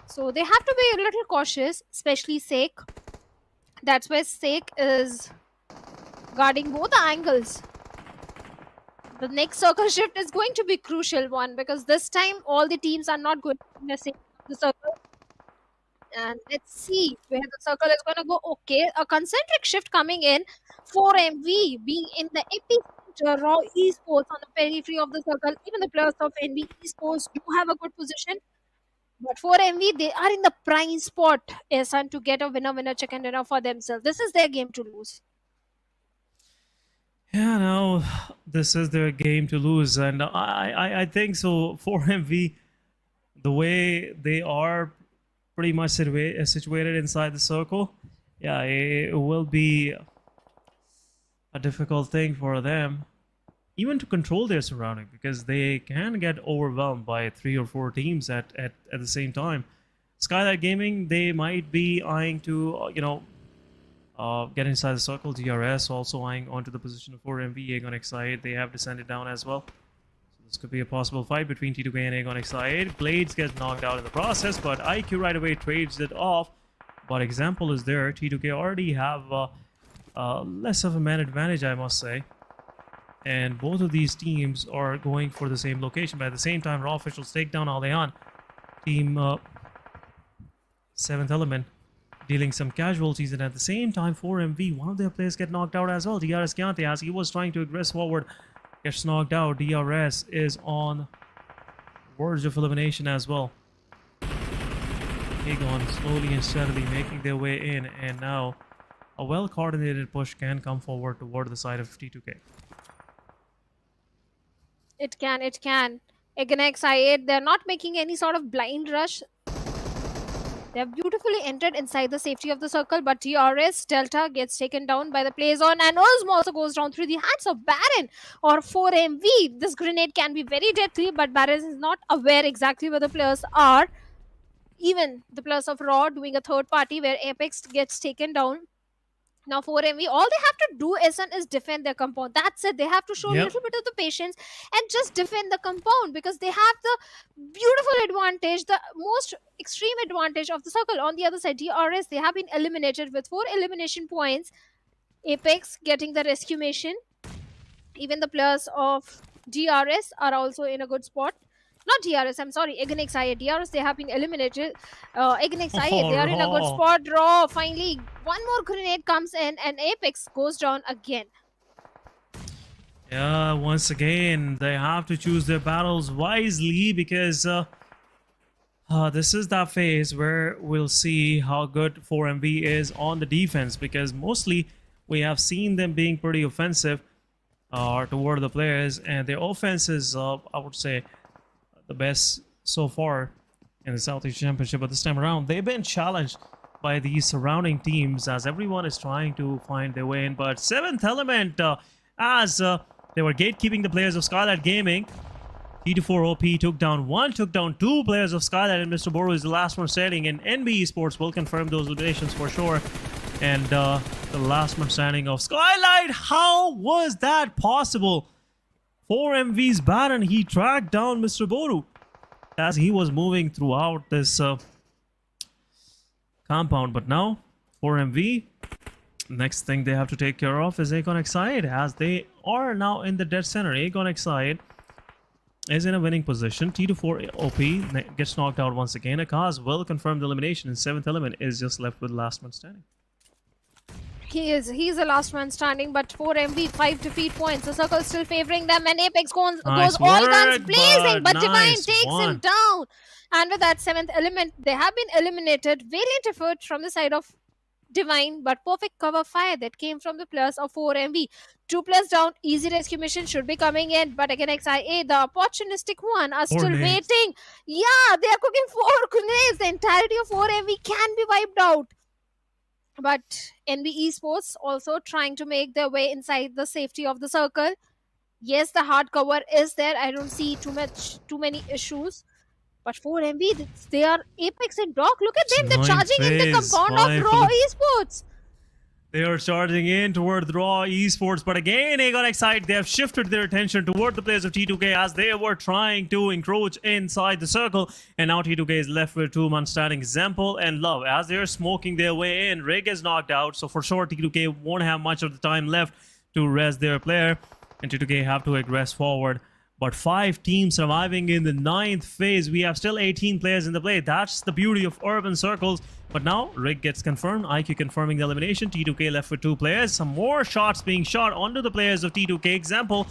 Speaker 2: So they have to be a little cautious, especially SAC. That's why SAC is guarding both angles. The next circle shift is going to be crucial one, because this time all the teams are not going to messing the circle. And let's see where the circle is going to go. Okay, a concentric shift coming in. 4MV being in the epicenter, Raw Esports on the periphery of the circle. Even the players of NBeSports do have a good position. But 4MV, they are in the prime spot, Ehsan, to get a winner chicken dinner for themselves. This is their game to lose.
Speaker 1: Yeah, no, this is their game to lose, and I think so. 4MV, the way they are pretty much situated inside the circle, yeah, it will be a difficult thing for them, even to control their surrounding, because they can get overwhelmed by 3 or 4 teams at the same time. SKYLIGHTZ Gaming, they might be eyeing to, get inside the circle. DRS also eyeing onto the position of 4MV. Aegon Excited, they have descended down as well. So this could be a possible fight between T2K and Aegon Excited. Blades gets knocked out in the process, but IQ right away trades it off. But example is there. T2K already have less of a man advantage, I must say. And both of these teams are going for the same location. But at the same time, Raw officials take down Aldean. Team 7th element dealing some casualties, and at the same time 4MV, one of their players get knocked out as well. DRS Kyante, as he was trying to aggress forward, gets knocked out. DRS is on verge of elimination as well. Aegon slowly and steadily making their way in, and now a well-coordinated push can come forward toward the side of T2K.
Speaker 2: It can. Again, XI8, they're not making any sort of blind rush. They have beautifully entered inside the safety of the circle, but DRS Delta gets taken down by the plays on, and Osmo also goes down through the hands of Baron or 4MV. This grenade can be very deadly, but Baron is not aware exactly where the players are. Even the players of Raw doing a third party where Apex gets taken down. Now 4MV, all they have to do is defend their compound. That's it. They have to show a little bit of the patience and just defend the compound, because they have the beautiful advantage, the most extreme advantage of the circle. On the other side, DRS, they have been eliminated with 4 elimination points. Apex getting the rescue mission. Even the players of DRS are also in a good spot. Not DRS, I'm sorry, Aegon XIA. DRS, they have been eliminated. Aegon XIA, they are in a good spot. Raw, finally, one more grenade comes in and Apex goes down again.
Speaker 1: Yeah, once again, they have to choose their battles wisely, because this is that phase where we'll see how good 4MV is on the defense, because mostly we have seen them being pretty offensive toward the players, and their offense is, I would say, the best so far in the Southeast Championship. But this time around, they've been challenged by these surrounding teams as everyone is trying to find their way in. But 7th element, as they were gatekeeping the players of SKYLIGHTZ Gaming, T24 OP took down 1, took down 2 players of SKYLIGHTZ, and Mr. Boru is the last one standing, and NBeSports will confirm those eliminations for sure. And the last one standing of SKYLIGHTZ, how was that possible? 4MV's Baron, he tracked down Mr. Boru as he was moving throughout this compound. But now 4MV, next thing they have to take care of is Aegon Excited, as they are now in the dead center. Aegon Excited is in a winning position. T24 OP gets knocked out once again. Akaz will confirm the elimination, and 7th element is just left with last man standing.
Speaker 2: He's the last man standing, but 4MV 5 defeat points. The circle still favoring them, and Apex goes all guns blazing, but Divine takes him down. And with that 7th element, they have been eliminated. Valiant effort from the side of Divine, but perfect cover fire that came from the players of 4MV. 2 players down, easy rescue mission should be coming in, but again XIA, the opportunistic one, are still waiting. Yeah, they are cooking 4 grenades. The entirety of 4MV can be wiped out. But NBeSports also trying to make their way inside the safety of the circle. Yes, the hard cover is there. I don't see too many issues. But 4MB, they are Apex and Doc. Look at
Speaker 1: It's
Speaker 2: them. They're
Speaker 1: ninth
Speaker 2: charging in the
Speaker 1: phase.
Speaker 2: compound of
Speaker 1: Five for
Speaker 2: Raw
Speaker 1: the
Speaker 2: Esports.
Speaker 1: They are charging in toward Raw Esports, but again, Aegon Excite, they have shifted their attention toward the players of T2K as they were trying to encroach inside the circle, and now T2K is left with two men standing, Zemple and Love, as they're smoking their way in. Rig is knocked out, so for sure T2K won't have much of the time left to rest their player, and T2K have to aggress forward. But 5 teams surviving in the 9th phase. We have still 18 players in the play. That's the beauty of urban circles. But now, Rig gets confirmed. IQ confirming the elimination. T2K left with 2 players. Some more shots being shot onto the players of T2K. Example,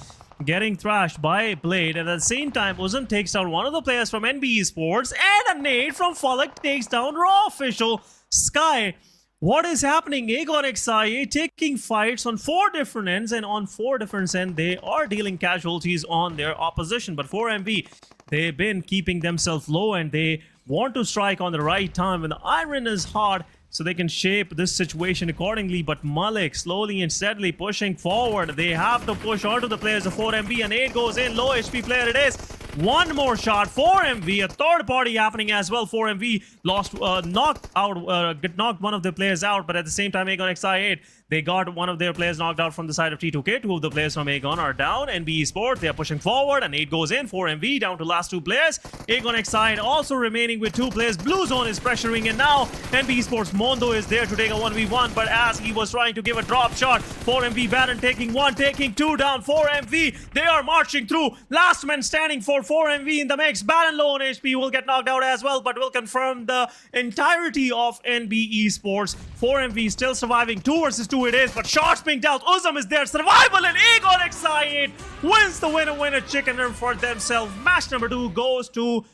Speaker 1: getting thrashed by Blade. And at the same time, Uzum takes down one of the players from NBeSports. And a nade from Falak takes down Raw official Sky. What is happening? Aegon XIA taking fights on 4 different ends, and on 4 different ends, they are dealing casualties on their opposition. But 4MV, they've been keeping themselves low, and they want to strike on the right time when the iron is hot, so they can shape this situation accordingly. But Malik slowly and steadily pushing forward. They have to push onto the players of 4MV, and 8 goes in. Low HP player it is. One more shot. 4MV, a third party happening as well. 4MV lost, knocked one of their players out, but at the same time, Aegon XI8, they got one of their players knocked out from the side of T2K. 2 of the players from Aegon are down. NBeSports, they are pushing forward, and 8 goes in. 4MV down to last 2 players. Aegon XI8 also remaining with 2 players. Blue Zone is pressuring, and now NBeSports Mondo is there to take a 1v1, but as he was trying to give a drop shot, 4MV Baron taking 1, taking 2 down. 4MV, they are marching through. Last man standing for 4MV in the mix. Baron low on HP will get knocked out as well, but will confirm the entirety of NBeSports. 4MV still surviving. 2 versus 2 it is, but shots being dealt. Uzum is there. Survival, and Aegon XI8 wins the winner chicken dinner for themselves. Match number 2 goes to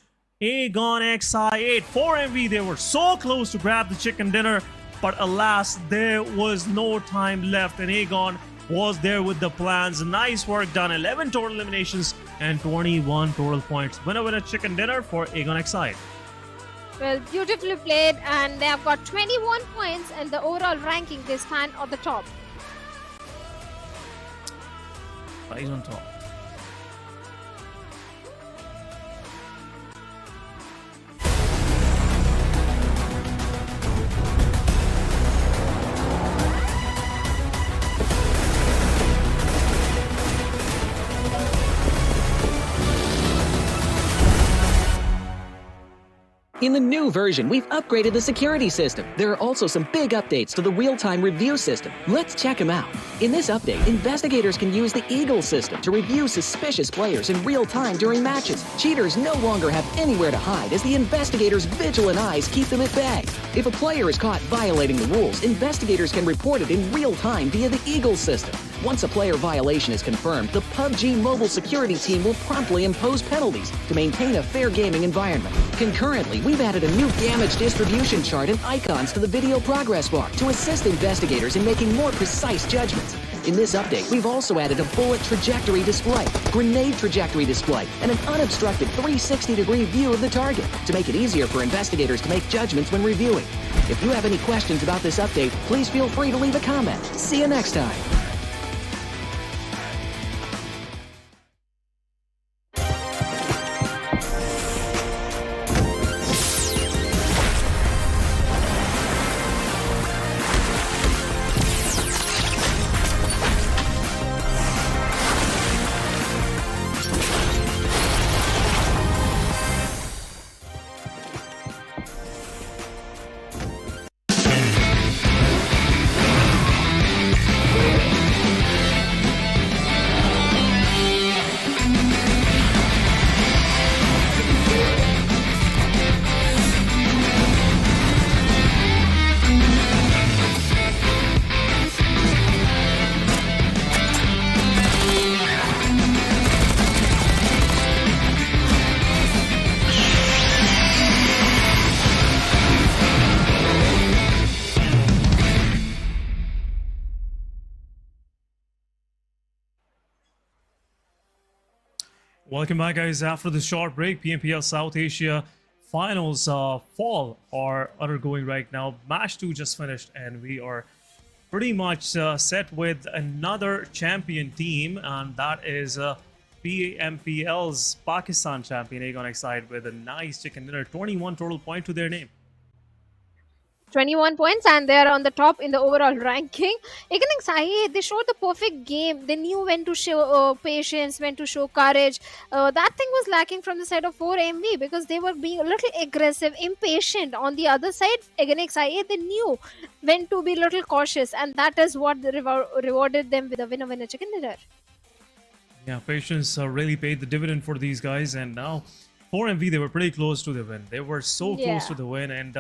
Speaker 1: Aegon XI8. 4MV, they were so close to grab the chicken dinner, but alas, there was no time left, and Aegon was there with the plans. Nice work done. 11 total eliminations and 21 total points. Winner chicken dinner for Aegon XI8.
Speaker 2: Well, beautifully played, and they have got 21 points, and the overall ranking, they stand at the top.
Speaker 1: Right on top.
Speaker 3: In the new version, we've upgraded the security system. There are also some big updates to the real-time review system. Let's check them out. In this update, investigators can use the Eagle system to review suspicious players in real time during matches. Cheaters no longer have anywhere to hide as the investigators' vigilant eyes keep them at bay. If a player is caught violating the rules, investigators can report it in real time via the Eagle system. Once a player violation is confirmed, the PUBG mobile security team will promptly impose penalties to maintain a fair gaming environment. Concurrently, we've added a new damage distribution chart and icons to the video progress bar to assist investigators in making more precise judgments. In this update, we've also added a bullet trajectory display, grenade trajectory display, and an unobstructed 360-degree view of the target to make it easier for investigators to make judgments when reviewing. If you have any questions about this update, please feel free to leave a comment. See you next time.
Speaker 1: Welcome back, guys. After the short break, PMPL South Asia finals fall are undergoing right now. Match 2 just finished, and we are pretty much set with another champion team, and that is PMPL's Pakistan champion HIGHVOLTAGE with a nice chicken dinner, 21 total point to their name.
Speaker 2: 21 points, and they're on the top in the overall ranking. HIGHVOLTAGE, they showed the perfect game. They knew when to show patience, when to show courage. That thing was lacking from the side of 4MV because they were being a little aggressive, impatient. On the other side, HIGHVOLTAGE, they knew when to be a little cautious, and that is what rewarded them with a winner chicken dinner.
Speaker 1: Yeah, patience really paid the dividend for these guys, and now 4MV, they were pretty close to the win. They were so close to the win, and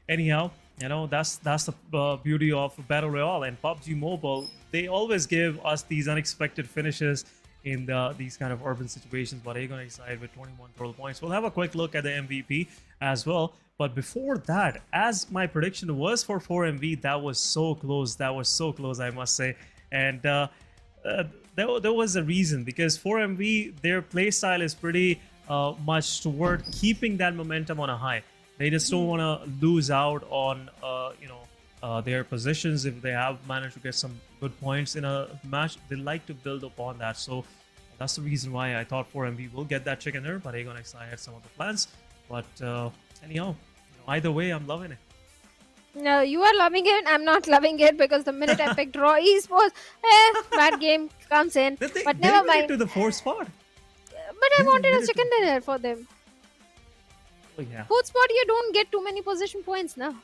Speaker 1: anyhow, you know, that's the beauty of Battle Royale and PUBG Mobile. They always give us these unexpected finishes in these kind of urban situations, but HIGHVOLTAGE with 21 total points. We'll have a quick look at the MVP as well. But before that, as my prediction was for 4MV, that was so close. That was so close, I must say. And there was a reason, because 4MV, their playstyle is pretty much toward keeping that momentum on a high. They just don't want to lose out on their positions. If they have managed to get some good points in a match, they like to build upon that. So that's the reason why I thought 4MV will get that chicken dinner, but HIGHVOLTAGE had some other plans. But anyhow, either way, I'm loving it.
Speaker 2: No, you are loving it. I'm not loving it, because the minute I picked Raw Esports, bad game comes in. But never mind.
Speaker 1: To the 4th spot.
Speaker 2: But I wanted a chicken dinner for them.
Speaker 1: Oh, yeah.
Speaker 2: 4th spot, you don't get too many position points now.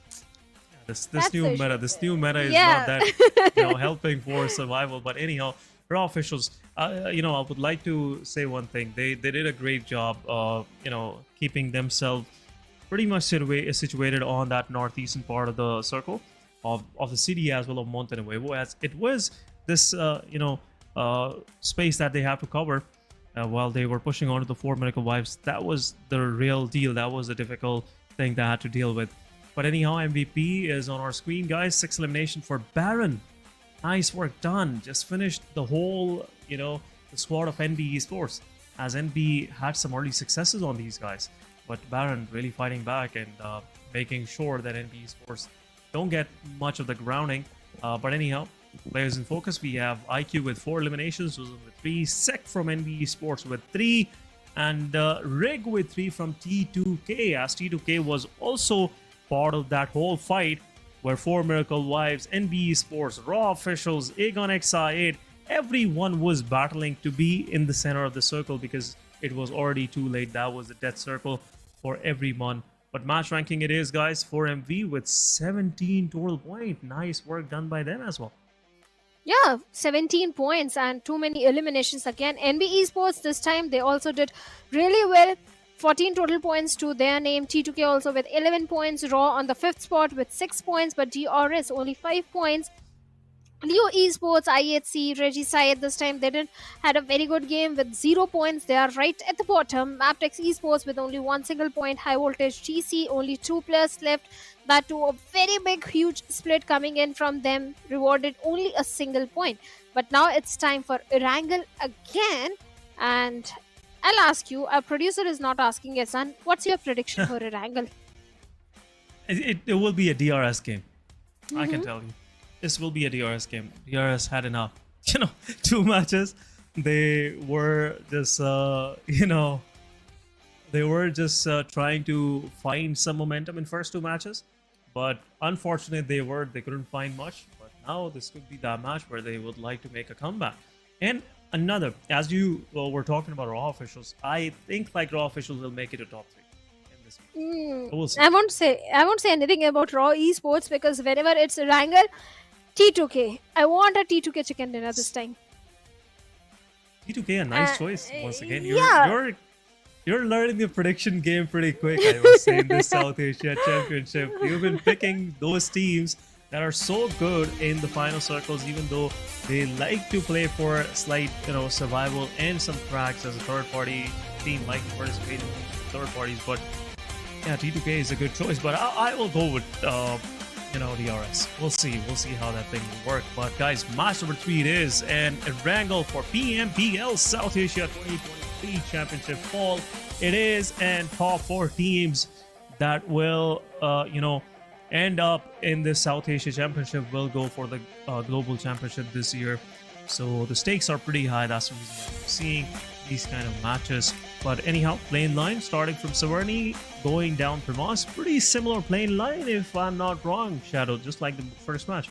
Speaker 1: Yeah, this new meta is not that helping for survival. But anyhow, Raw officials, I would like to say one thing. They did a great job, keeping themselves pretty much situated on that northeastern part of the circle of the city, as well of Montenuevo, as it was this space that they have to cover while they were pushing on to the 4 medical wives. That was the real deal. That was the difficult thing they had to deal with. But anyhow, MVP is on our screen, guys. 6 elimination for Baron. Nice work done. Just finished the whole the squad of NBeSports, as NB had some early successes on these guys. But Baron really fighting back and making sure that NBeSports don't get much of the grounding. But anyhow, players in focus, we have IQ with 4 eliminations, with 3, Sec from NBeSports with 3, and Rig with 3 from T2K, as T2K was also part of that whole fight where 4 Miracle Wives, NBeSports, Raw officials, HIGHVOLTAGE, everyone was battling to be in the center of the circle, because it was already too late. That was the death circle for everyone. But match ranking it is, guys. 4MV with 17 total points. Nice work done by them as well.
Speaker 2: Yeah, 17 points and too many eliminations again. NBeSports this time, they also did really well. 14 total points to their name. T2K also with 11 points. Raw on the 5th spot with 6 points, but DRS only 5 points. Leo Esports, IHC, Regicide, this time they didn't had a very good game with 0 points. They are right at the bottom. Mabetex Esports with only 1 single point. HIGHVOLTAGE GC, only 2 players left. That too, a very big, huge split coming in from them, rewarded only a single point. But now it's time for Erangel again. And I'll ask you, our producer is not asking your son, what's your prediction for Erangel?
Speaker 1: It will be a DRS game. I can tell you. This will be a DRS game. DRS had enough. 2 matches. They were just, trying to find some momentum in first 2 matches. But unfortunately, they couldn't find much. But now this could be that match where they would like to make a comeback. And another, as you were talking about Raw officials, I think Raw officials will make it a top 3. So we'll see.
Speaker 2: I won't say anything about Raw Esports, because whenever it's Erangel, T2K. I want a T2K chicken dinner this time.
Speaker 1: T2K, a nice choice once again.
Speaker 2: Yeah.
Speaker 1: You're learning the prediction game pretty quick, I must say, in this South Asia Championship. You've been picking those teams that are so good in the final circles, even though they like to play for slight, survival and some cracks as a third-party team, like to participate in third parties. But yeah, T2K is a good choice. But I will go with DRS. We'll see how that thing will work. But guys, match number 3 it is, and Erangel for PMPL South Asia 2023 Championship Fall it is, and top 4 teams that will end up in the South Asia Championship will go for the Global Championship this year. So the stakes are pretty high. That's the reason why we're seeing these kind of matches. But anyhow, plane line starting from Savarni, going down Primas. Pretty similar plane line, if I'm not wrong, Shadow, just like the first match.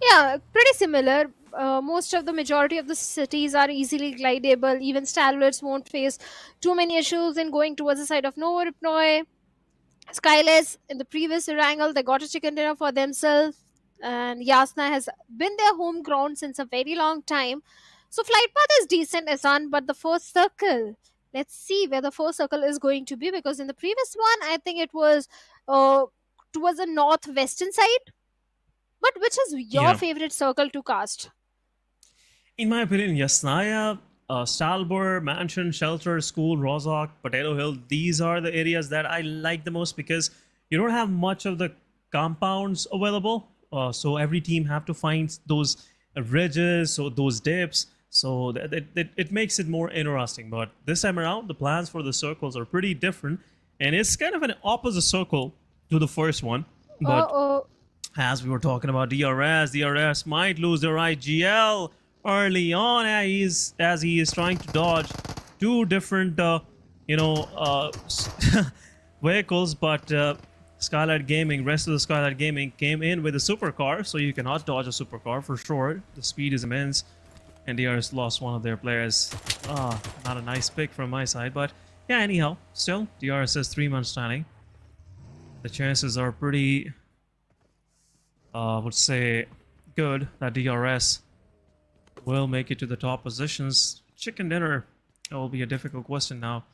Speaker 2: Yeah, pretty similar. Most of the majority of the cities are easily glidable. Even Stalwarts won't face too many issues in going towards the side of Novoripnoi. SKYLIGHTZ in the previous Erangel, they got a chicken dinner for themselves, and Yasna has been their home ground since a very long time. So flight path is decent, Isan, but the first circle. Let's see where the first circle is going to be, because in the previous one, I think it was towards the northwestern side. But which is your
Speaker 1: Yeah.
Speaker 2: favorite circle to cast?
Speaker 1: In my opinion, Yasnaya, Stalbor, Mansion, Shelter, School, Rozok, Potato Hill, these are the areas that I like the most because you don't have much of the compounds available. So every team have to find those ridges or those dips. So it makes it more interesting. But this time around, the plans for the circles are pretty different. And it's kind of an opposite circle to the first one. But
Speaker 2: Oh,
Speaker 1: as we were talking about DRS might lose their IGL early on as he is trying to dodge two different, vehicles. But Skylight Gaming, rest of the Skylight Gaming came in with a supercar, so you cannot dodge a supercar for sure. The speed is immense, and DRS lost one of their players. Not a nice pick from my side, but yeah, anyhow, still, DRS is 3-man standing. The chances are pretty would say good that DRS will make it to the top positions. Chicken dinner, that will be a difficult question now.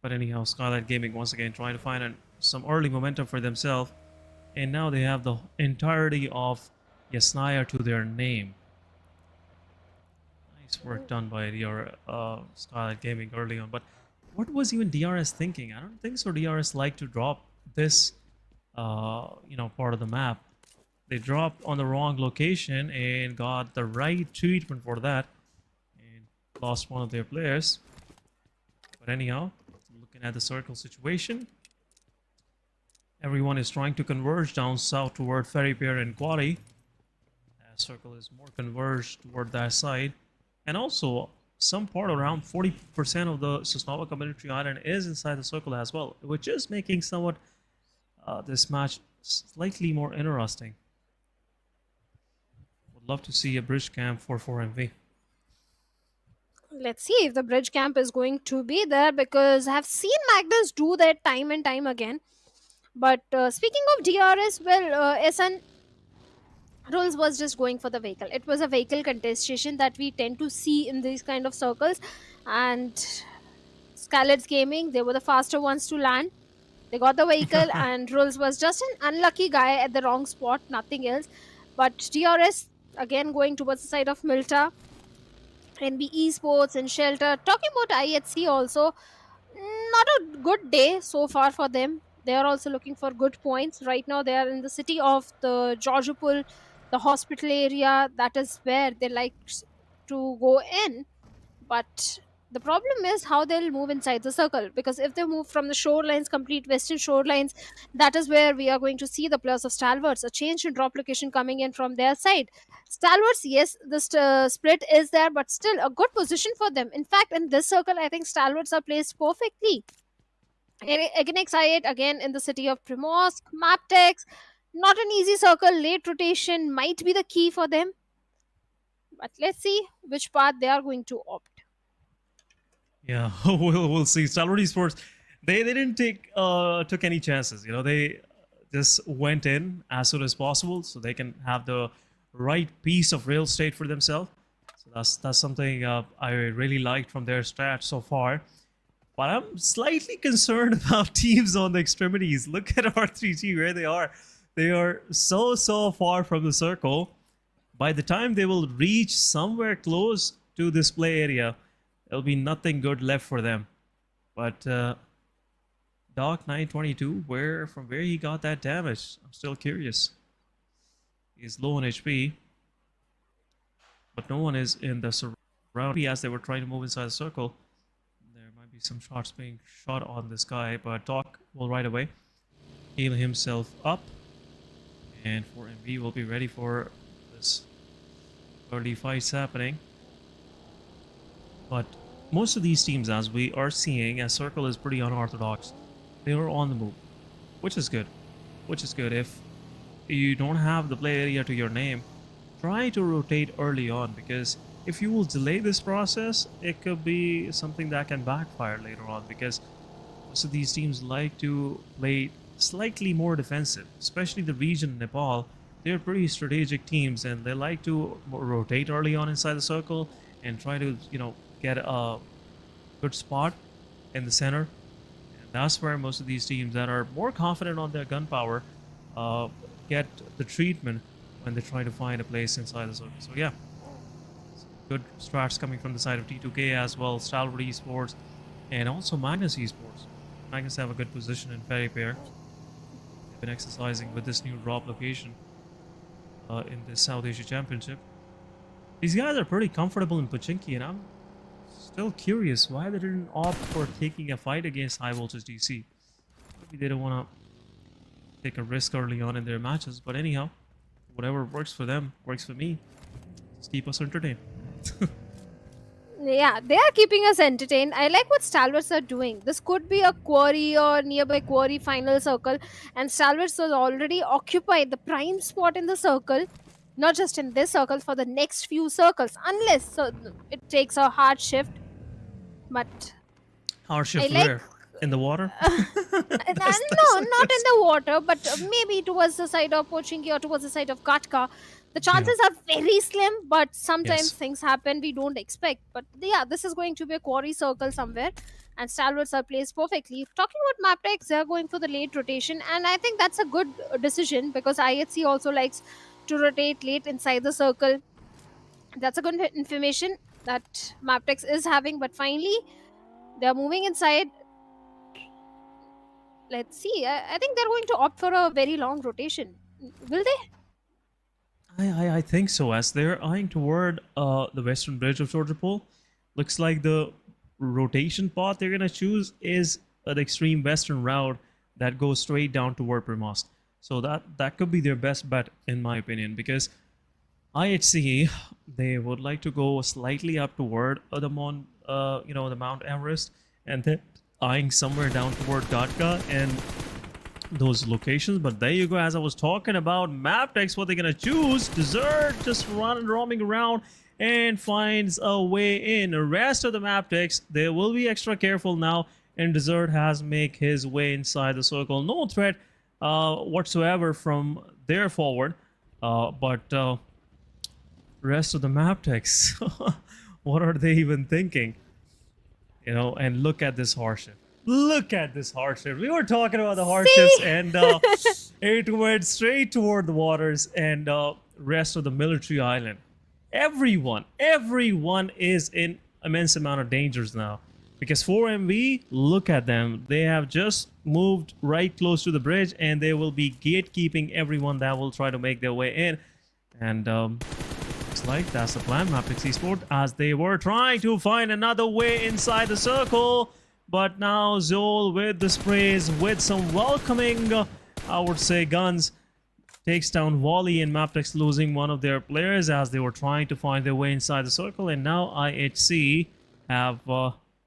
Speaker 1: But anyhow, Skylight Gaming once again trying to find some early momentum for themselves. And now they have the entirety of Yasnaya to their name. Nice work done by Skylight Gaming early on. But what was even DRS thinking? I don't think so. DRS like to drop this part of the map. They dropped on the wrong location and got the right treatment for that and lost one of their players. But anyhow, looking at the circle situation, everyone is trying to converge down south toward Ferry Pier and Quadi. That circle is more converged toward that side. And also, some part around 40% of the Sosnova Community Island is inside the circle as well, which is making somewhat this match slightly more interesting. Love to see a bridge camp for 4MV.
Speaker 2: let's see if the bridge camp is going to be there, because I have seen Magnus do that time and time again. But speaking of DRS, well, SN Rules was just going for the vehicle. It was a vehicle contestation that we tend to see in these kind of circles. And SKYLIGHTZ Gaming, they were the faster ones to land. They got the vehicle, and Rules was just an unlucky guy at the wrong spot, nothing else. But DRS, again going towards the side of Milta. NBeSports and Shelter. Talking about IHC also, not a good day so far for them. They are also looking for good points. Right now they are in the city of the Georgopol, the hospital area. That is where they like to go in. But the problem is how they'll move inside the circle, because if they move from the shorelines, complete western shorelines, that is where we are going to see the players of Stalwarts, a change in drop location coming in from their side. Stalwarts, yes, the split is there, but still a good position for them. In fact, in this circle, I think Stalwarts are placed perfectly. Against I8 again in the city of Primorsk, Mabetex, not an easy circle. Late rotation might be the key for them. But let's see which path they are going to opt.
Speaker 1: Yeah, we'll see. Stalwart Esports, they didn't took any chances. They just went in as soon as possible so they can have the right piece of real estate for themselves. So that's something I really liked from their strat so far. But I'm slightly concerned about teams on the extremities. Look at R3G where they are. They are so far from the circle. By the time they will reach somewhere close to this play area, there'll be nothing good left for them. But Doc 922, from where he got that damage, I'm still curious. He's low on HP, but no one is in the surround. As they were trying to move inside the circle, there might be some shots being shot on this guy, but Doc will right away heal himself up And 4MB will be ready for this early fights happening. But most of these teams, as we are seeing, as Circle is pretty unorthodox. They are on the move, which is good. Which is good. If you don't have the play area to your name, try to rotate early on, because if you will delay this process, it could be something that can backfire later on, because most of these teams like to play slightly more defensive, especially the region Nepal. They're pretty strategic teams, and they like to rotate early on inside the circle and try to, get a good spot in the center. And that's where most of these teams that are more confident on their gun power get the treatment when they try to find a place inside the circle. So yeah, good strats coming from the side of T2K as well, Stalwart Esports, and also Magnus Esports. Magnus have a good position in Ferry Pair. They've been exercising with this new drop location in the South Asia Championship. These guys are pretty comfortable in Pochinki, and I'm still curious why they didn't opt for taking a fight against High Voltage DC. Maybe they don't want to take a risk early on in their matches, but anyhow, whatever works for them works for me. Just keep us entertained.
Speaker 2: Yeah, they are keeping us entertained. I like what Stalwarts are doing. This could be a quarry or nearby quarry final circle, and Stalwarts has already occupied the prime spot in the circle, not just in this circle, for the next few circles, unless it takes a hard shift. But
Speaker 1: Hard shift
Speaker 2: like,
Speaker 1: where? In the water?
Speaker 2: no, not in the water, but maybe towards the side of Pochinki or towards the side of Katka. The chances are very slim, but sometimes things happen we don't expect. But yeah, this is going to be a quarry circle somewhere, and Stalwarts are placed perfectly. Talking about Mabetex, they are going for the late rotation, and I think that's a good decision, because IHC also likes to rotate late inside the circle. That's a good information that Mabetex is having, but finally, they are moving inside. Let's see. I think they're going to opt for a very long rotation. Will they?
Speaker 1: I think so, as they're eyeing toward the western bridge of Georgia Pole. Looks like the rotation path they're going to choose is an extreme western route that goes straight down toward Primost. So that could be their best bet, in my opinion, because IHC, they would like to go slightly up toward the Mount Everest, and then eyeing somewhere down toward Gatka and those locations. But there you go, as I was talking about, Mabetex, what they're gonna choose. Desert just roaming around and finds a way in. The rest of the Mabetex, they will be extra careful now, and Desert has make his way inside the circle. No threat whatsoever from there forward, but rest of the Mabetex, what are they even thinking? And look at this hardship. Look at this hardship. We were talking about the hardships, and it went straight toward the waters and rest of the military island. Everyone is in immense amount of dangers now, because 4MV, look at them. They have just moved right close to the bridge, and they will be gatekeeping everyone that will try to make their way in. And looks like that's the plan, Magnus Esports, as they were trying to find another way inside the circle. But now Zol with the sprays, with some welcoming, I would say, guns, takes down Wally, and Mabetex losing one of their players as they were trying to find their way inside the circle. And now IHC have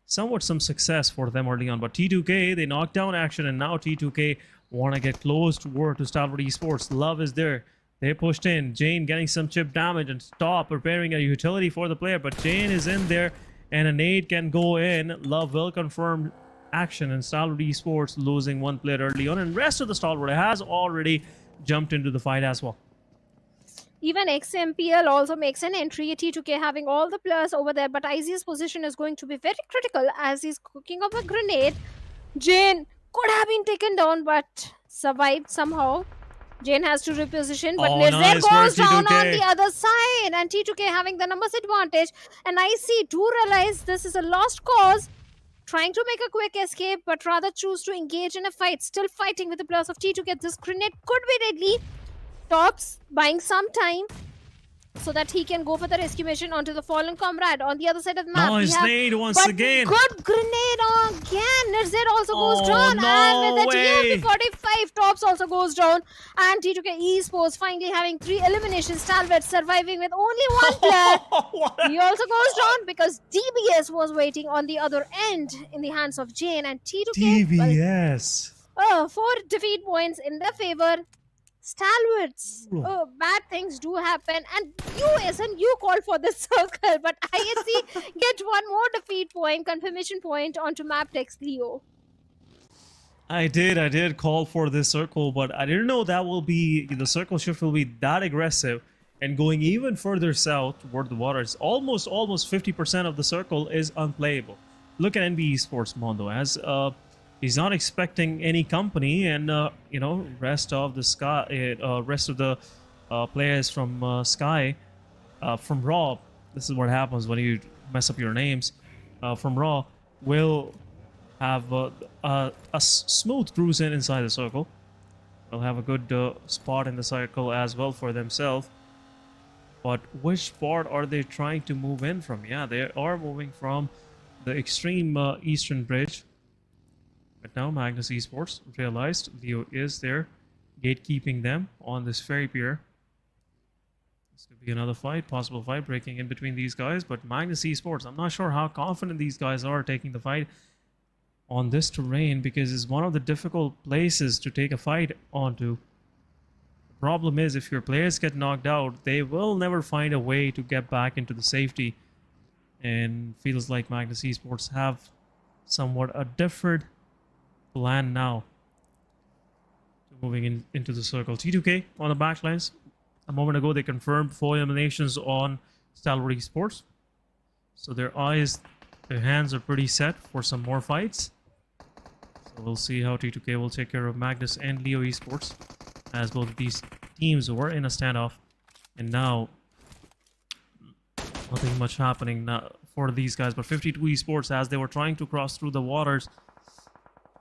Speaker 1: somewhat some success for them early on. But T2K, they knocked down action, and now T2K want to get close to Stalwart Esports. Love is there. They pushed in. Jane getting some chip damage and stop preparing a utility for the player. But Jane is in there, and a nade can go in. Love will confirm action, and Stalwart Esports losing one player early on, and rest of the Stalwart has already jumped into the fight as well.
Speaker 2: Even XMPL also makes an entry. T2K having all the players over there, but IZ's position is going to be very critical as he's cooking up a grenade. Jane could have been taken down, but survived somehow. Jane has to reposition, but Nirzer goes down on the other side, and T2K having the numbers advantage. And IC do realize this is a lost cause, trying to make a quick escape, but rather choose to engage in a fight. Still fighting with the players of T2K. This grenade could be deadly. Tops buying some time. so that he can go for the rescue mission onto the fallen comrade. On the other side of the map,
Speaker 1: Nice nade once
Speaker 2: but
Speaker 1: again.
Speaker 2: good grenade again. Nirzid also goes
Speaker 1: Oh,
Speaker 2: down,
Speaker 1: no
Speaker 2: and with the
Speaker 1: way.
Speaker 2: TMP45 tops also goes down. And T2K Esports finally having 3 eliminations. Stalwart surviving with only 1 player. He also goes down because DBS was waiting on the other end in the hands of Jane, and T2K.
Speaker 1: DBS.
Speaker 2: 4 defeat points in their favor. Stalwarts, bad things do happen, and you called for this circle, but ISC get 1 more defeat point, confirmation point onto Mabetex Leo.
Speaker 1: I did call for this circle, but I didn't know that will be, the circle shift will be that aggressive and going even further south toward the waters. Almost 50% of the circle is unplayable. Look at NBeSports Mondo, as he's not expecting any company, and you know, rest of the players from Sky, from Raw. This is what happens when you mess up your names. From Raw will have a smooth cruise inside the circle. They'll have a good spot in the circle as well for themselves. But which part are they trying to move in from? Yeah, they are moving from the extreme eastern bridge. But now Magnus Esports realized Leo is there, gatekeeping them on this ferry pier. This could be another fight, possible fight breaking in between these guys. But Magnus Esports, I'm not sure how confident these guys are taking the fight on this terrain, because it's one of the difficult places to take a fight onto. The problem is, if your players get knocked out, they will never find a way to get back into the safety. And feels like Magnus Esports have somewhat a different plan now. Moving into the circle. T2K on the backlines. A moment ago, they confirmed 4 eliminations on Stalwart Esports. So their hands are pretty set for some more fights. So we'll see how T2K will take care of Magnus and Leo Esports, as both of these teams were in a standoff. And now, nothing much happening now for these guys. But 52 Esports, as they were trying to cross through the waters,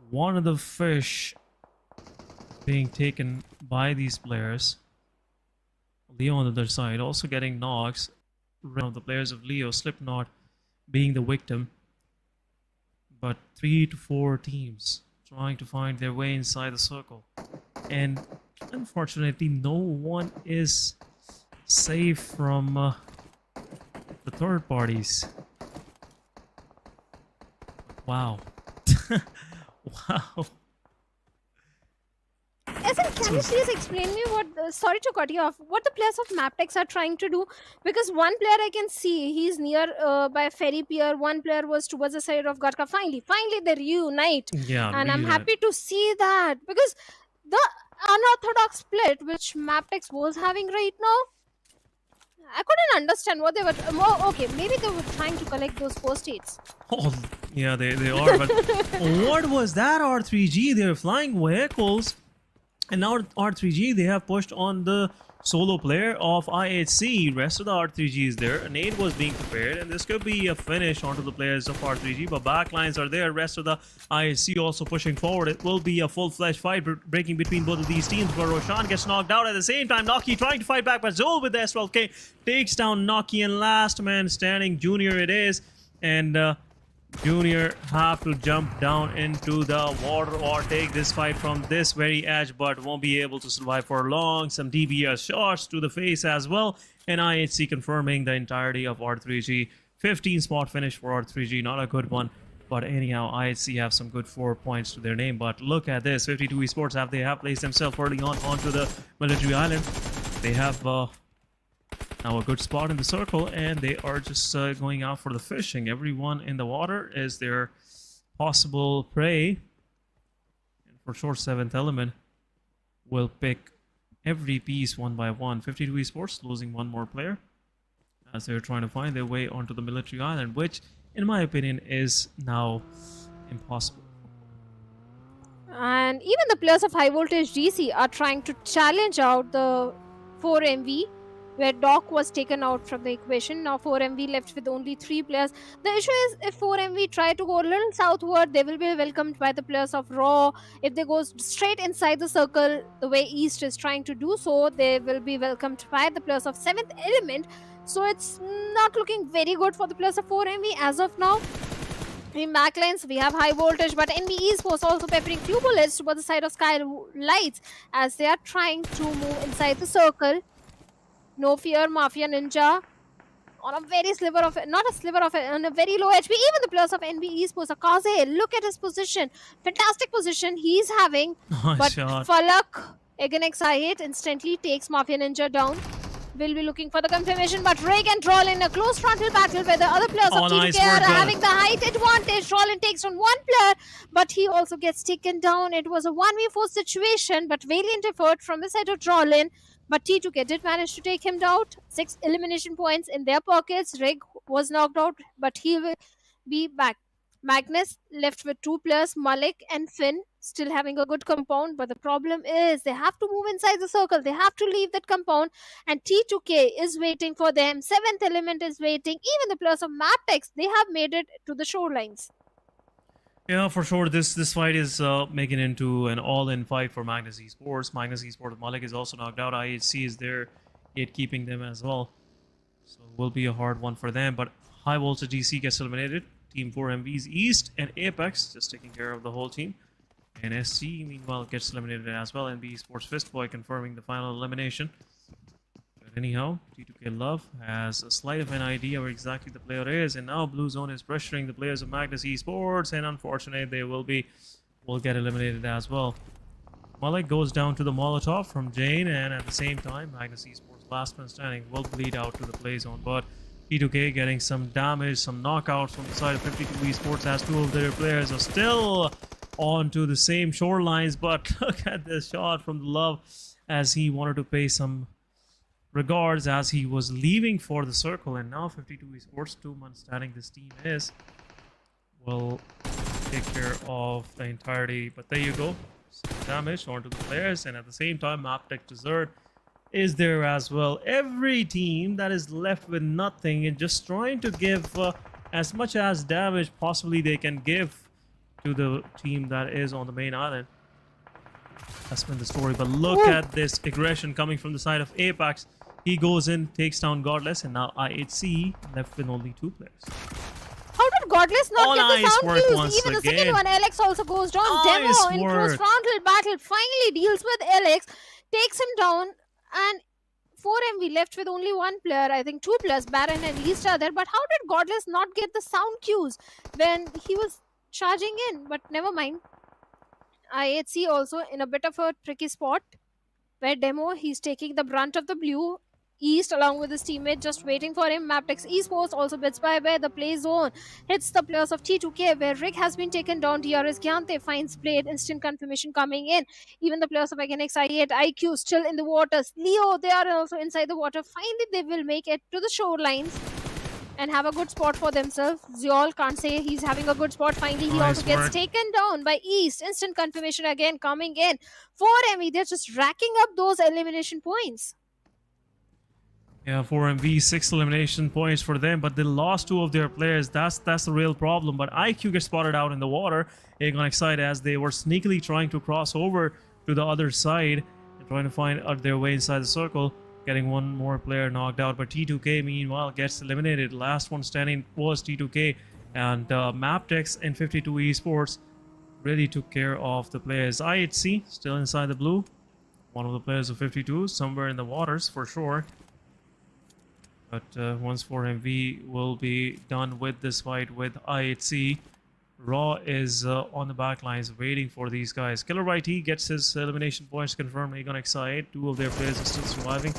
Speaker 1: one of the fish being taken by these players. Leo on the other side also getting knocks. One of the players of Leo, Slipknot, being the victim. But 3 to 4 teams trying to find their way inside the circle. And unfortunately, no one is safe from the third parties. Wow. Wow.
Speaker 2: Can you please explain me what, sorry to cut you off, what the players of Mabetex are trying to do? Because one player I can see, he's near by ferry pier, one player was towards the side of Gatka. Finally they reunite.
Speaker 1: Yeah,
Speaker 2: and I'm happy to see that, because the unorthodox split which Mabetex was having right now, I couldn't understand what they were. Okay, maybe they were trying to collect those post-its.
Speaker 1: Oh, yeah, they are. But what was that R3G? They're flying vehicles. And now R3G, they have pushed on the solo player of IHC. Rest of the R3G is there. An aid was being prepared, and this could be a finish onto the players of R3G. But backlines are there. Rest of the IHC also pushing forward. It will be a full-fledged fight breaking between both of these teams. But Roshan gets knocked out at the same time. Noki trying to fight back, but Zol with the S12K takes down Noki, and last man standing, Junior it is. And Junior have to jump down into the water or take this fight from this very edge, but won't be able to survive for long. Some DBS shots to the face as well, and IHC confirming the entirety of R3G. 15 spot finish for R3G, not a good one, but anyhow, IHC have some good 4 points to their name. But look at this, 52 Esports they have placed themselves early on onto the military island. They have now a good spot in the circle, and they are just going out for the fishing. Everyone in the water is their possible prey. And for sure, 7th Element will pick every piece one by one. 52 Esports losing one more player as they're trying to find their way onto the military island, which, in my opinion, is now impossible.
Speaker 2: And even the players of High Voltage DC are trying to challenge out the 4MV. where Doc was taken out from the equation. Now 4MV left with only 3 players. The issue is if 4MV try to go a little southward, they will be welcomed by the players of Raw. If they go straight inside the circle, the way East is trying to do so, they will be welcomed by the players of 7th Element. So it's not looking very good for the players of 4MV as of now. In backlines, we have high voltage, but NBeSports also peppering few bullets toward the side of SKYLIGHTZ as they are trying to move inside the circle. No fear, Mafia Ninja on a very sliver of, not a sliver of, on a very low HP. Even the players of NBeSports, Akaze, look at his position. Fantastic position he's having. But
Speaker 1: Shot.
Speaker 2: Falak, again XI8, instantly takes Mafia Ninja down. Will be looking for the confirmation, but Rig and Trollin, a close frontal battle where the other players of
Speaker 1: Nice
Speaker 2: T2K
Speaker 1: work,
Speaker 2: are having the height advantage. Trollin takes on one player, but he also gets taken down. It was a 1v4 situation, but valiant effort from the side of Trollin. But T2K did manage to take him out. 6 elimination points in their pockets. Rig was knocked out, but he will be back. Magnus left with 2 players, Malik and Finn, still having a good compound. But the problem is they have to move inside the circle. They have to leave that compound. And T2K is waiting for them. 7th Element is waiting. Even the players of Mabetex, they have made it to the shorelines.
Speaker 1: Yeah, for sure. This fight is making into an all-in fight for Magnus Esports. Magnus Esports Malik is also knocked out. IHC is there, gatekeeping them as well. So it will be a hard one for them. But High Voltage DC gets eliminated. Team 4MV's East and Apex just taking care of the whole team. And SC, meanwhile, gets eliminated as well. NBeSports Fistboy confirming the final elimination. But anyhow, T2K Love has a slight of an idea where exactly the player is. And now Blue Zone is pressuring the players of Magnus Esports. And unfortunately, they will get eliminated as well. Malik goes down to the Molotov from Jane. And at the same time, Magnus Esports last man standing will bleed out to the play zone. But T2K getting some damage, some knockouts from the side of 52 Esports as 2 of their players are still onto the same shorelines. But look at this shot from the Love as he wanted to pay some regards as he was leaving for the circle. And now 52 Esports, 2 man standing this team is, will take care of the entirety. But there you go, some damage onto the players. And at the same time, Mabetex Desert is there as well. Every team that is left with nothing and just trying to give as much as damage possibly they can give to the team that is on the main island. That's been the story. But look at this aggression coming from the side of Apex. He goes in, takes down Godless, and now IHC left with only 2 players.
Speaker 2: How did Godless not get the sound cues? Even the second one, Alex also goes down. Demo in close frontal battle finally deals with Alex, takes him down. And 4MV left with only 1 player. I think 2 players, Baron and East are there. But how did Godless not get the sound cues when he was charging in? But never mind. IHC also in a bit of a tricky spot where Demo, he's taking the brunt of the blue. East along with his teammate just waiting for him. Mabetex Esports also bits by where the play zone hits the players of T2K where Rick has been taken down. DRS Gaming finds played, instant confirmation coming in. Even the players of again XI8 IQ still in the waters. Leo, they are also inside the water. Finally they will make it to the shorelines and have a good spot for themselves. Ziol can't say he's having a good spot. Finally he also gets taken down by East. Instant confirmation again coming in. 4ME, they're just racking up those elimination points.
Speaker 1: Yeah, 4MV, 6 elimination points for them, but they lost 2 of their players. That's the real problem. But IQ gets spotted out in the water. Aegon Excite as they were sneakily trying to cross over to the other side and trying to find their way inside the circle, getting 1 more player knocked out. But T2K meanwhile gets eliminated. Last one standing was T2K, and Mabetex and 52 Esports really took care of the players. IHC still inside the blue. One of the players of 52 somewhere in the waters for sure. But once 4MV will be done with this fight with IHC, Raw is on the back lines waiting for these guys. Killer YT gets his elimination points confirmed. Aegon XI8, 2 of their players are still surviving.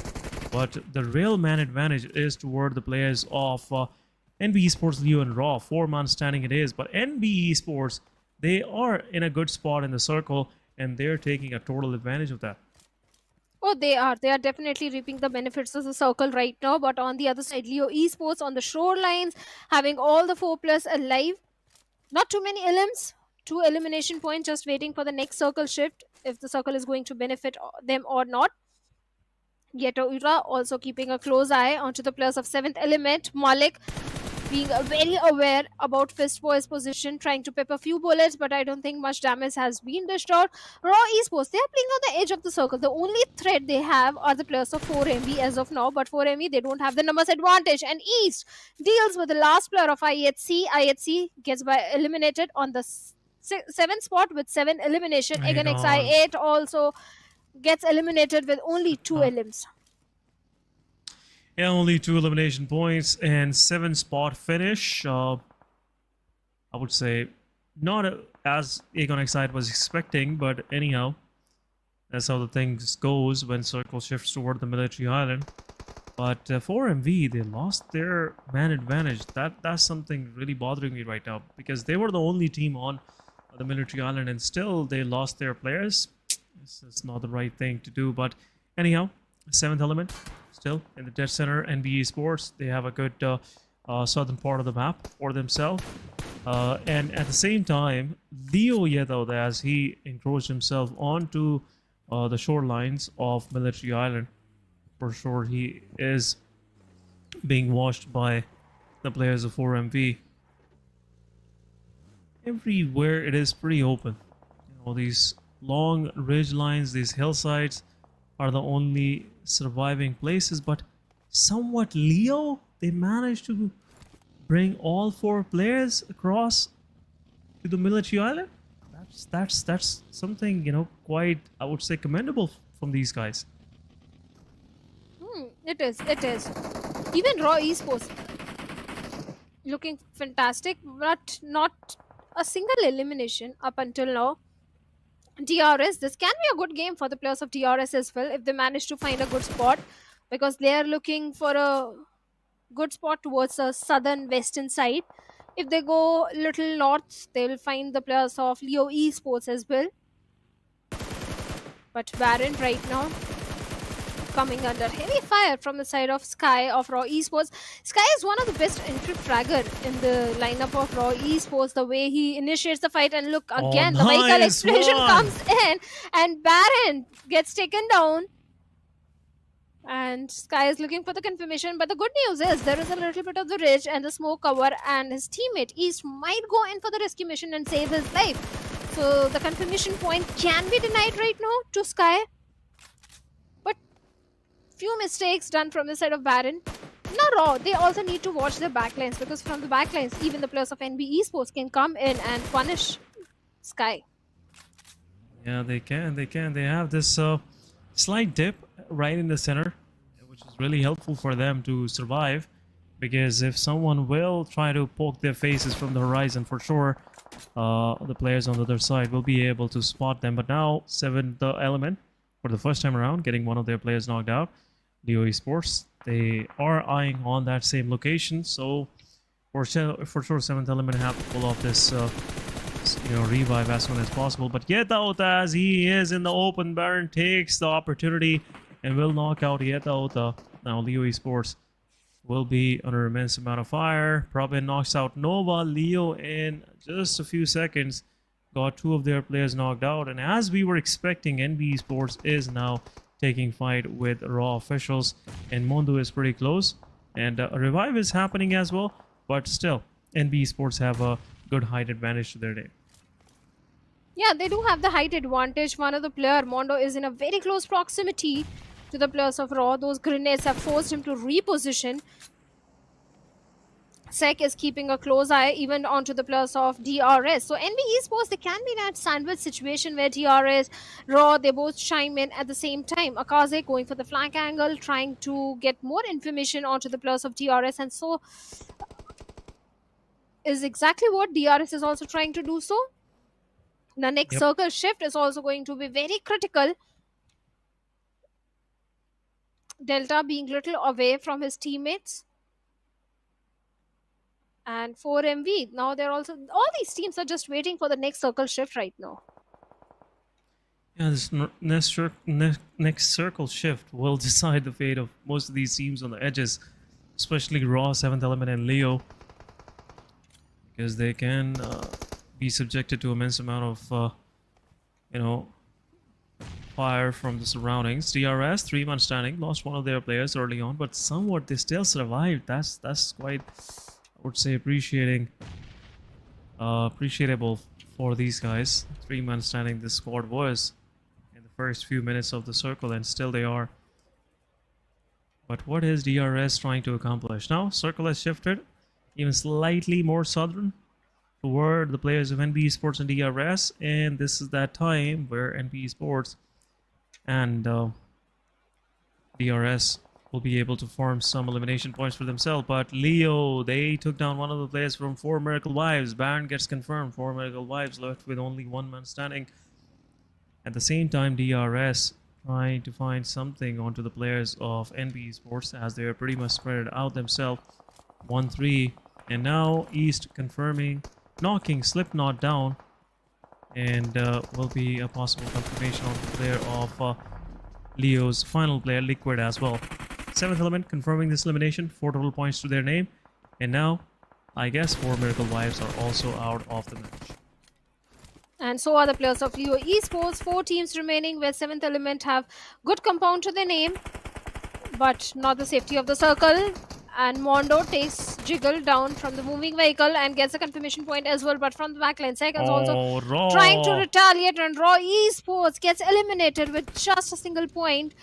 Speaker 1: But the real man advantage is toward the players of NBeSports, Leo, and Raw. 4-man standing it is. But NBeSports, they are in a good spot in the circle, and they're taking a total advantage of that.
Speaker 2: Oh, they are. They are definitely reaping the benefits of the circle right now. But on the other side, Leo Esports on the shorelines, having all the 4 players alive. Not too many elims. 2 elimination points, just waiting for the next circle shift, if the circle is going to benefit them or not. Yetoura also keeping a close eye onto the players of 7th Element. Malik being very aware about Fistboy's position, trying to pep a few bullets, but I don't think much damage has been dished out. Raw Esports, they are playing on the edge of the circle. The only threat they have are the players of 4MV as of now, but 4MV, they don't have the numbers advantage. And East deals with the last player of IHC. IHC gets eliminated on the 7th spot with 7 elimination.
Speaker 1: Right
Speaker 2: Again,
Speaker 1: on.
Speaker 2: XI8 also gets eliminated with only 2 elims.
Speaker 1: Yeah, only 2 elimination points and 7 spot finish. I would say not as Aegon Excite was expecting, but anyhow, that's how the things goes when circle shifts toward the military island. But for MV, they lost their man advantage. That's something really bothering me right now, because they were the only team on the military island and still they lost their players. This is not the right thing to do, but anyhow, 7th Element still in the dead center. NBeSports, they have a good southern part of the map for themselves, and at the same time, Leo Yeto, as he encroached himself onto the shorelines of military island, for sure he is being watched by the players of 4MV. Everywhere it is pretty open. You know, these long ridge lines, these hillsides are the only surviving places, but somewhat Leo, they managed to bring all 4 players across to the military island. That's something, you know, quite, I would say, commendable from these guys.
Speaker 2: It is. Even Raw Esports looking fantastic, but not a single elimination up until now. DRS, this can be a good game for the players of DRS as well if they manage to find a good spot, because they are looking for a good spot towards the southern western side. If they go little north, they will find the players of Leo Esports as well. But Baron right now coming under heavy fire from the side of Sky of Raw Esports. Sky is one of the best entry fragger in the lineup of Raw Esports. The way he initiates the fight, and look again, the vehicle
Speaker 1: nice
Speaker 2: explosion
Speaker 1: one.
Speaker 2: comes in and Baron gets taken down. And Sky is looking for the confirmation, but the good news is there is a little bit of the ridge and the smoke cover, and his teammate East might go in for the rescue mission and save his life. So the confirmation point can be denied right now to Sky. But few mistakes done from the side of Baron. Not Raw, they also need to watch their backlines, because from the backlines, even the players of NBeSports can come in and punish Sky.
Speaker 1: Yeah, they can. They have this slight dip right in the center, which is really helpful for them to survive, because if someone will try to poke their faces from the horizon, for sure the players on the other side will be able to spot them. But now 7th Element, for the first time around, getting one of their players knocked out. Leo Esports, they are eyeing on that same location, so for sure 7th Element have to pull off this revive as soon as possible. But Yetaota, as he is in the open, Baron takes the opportunity and will knock out Yetaota. Now Leo Esports will be under immense amount of fire. Probin knocks out Nova. Leo, in just a few seconds, got 2 of their players knocked out, and as we were expecting, NBeSports is now taking fight with Raw officials, and Mondo is pretty close, and a revive is happening as well, but still NBeSports have a good height advantage to their name.
Speaker 2: Yeah, they do have the height advantage. One of the player, Mondo, is in a very close proximity to the players of Raw. Those grenades have forced him to reposition. Sec is keeping a close eye even onto the players of DRS. So NBeSports, they can be in that sandwich situation where DRS, Raw, they both chime in at the same time. Akaze going for the flank angle, trying to get more information onto the players of DRS, and so is exactly what DRS is also trying to do so. The next circle shift is also going to be very critical. Delta being little away from his teammates. And 4MV, now they're also, all these teams are just waiting for the next circle shift right now.
Speaker 1: Yeah, this next circle shift will decide the fate of most of these teams on the edges, especially Raw, 7th Element, and Leo, because they can be subjected to immense amount of fire from the surroundings. DRS, 3-man standing, lost one of their players early on, but somewhat they still survived. That's quite, I would say, appreciable for these guys. 3-man standing this squad was in the first few minutes of the circle, and still they are. But what is DRS trying to accomplish? Now, circle has shifted even slightly more southern toward the players of NBeSports and DRS, and this is that time where NBeSports and DRS will be able to form some elimination points for themselves. But Leo, they took down one of the players from 4 Miracle Wives. Baron gets confirmed. 4 Miracle Wives left with only 1 man standing. At the same time, DRS trying to find something onto the players of NBeSports as they are pretty much spread out themselves. 1-3, and now East confirming, knocking Slipknot down, and will be a possible confirmation on the player of Leo's final player, Liquid, as well. 7th Element confirming this elimination, 4 total points to their name, and now I guess 4 Miracle Wives are also out of the match.
Speaker 2: And so are the players of Leo Esports. 4 teams remaining where 7th Element have good compound to their name, but not the safety of the circle. And Mondo takes Jiggle down from the moving vehicle and gets a confirmation point as well, but from the backline. Seconds also
Speaker 1: Raw
Speaker 2: trying to retaliate, and Raw Esports gets eliminated with just a single point.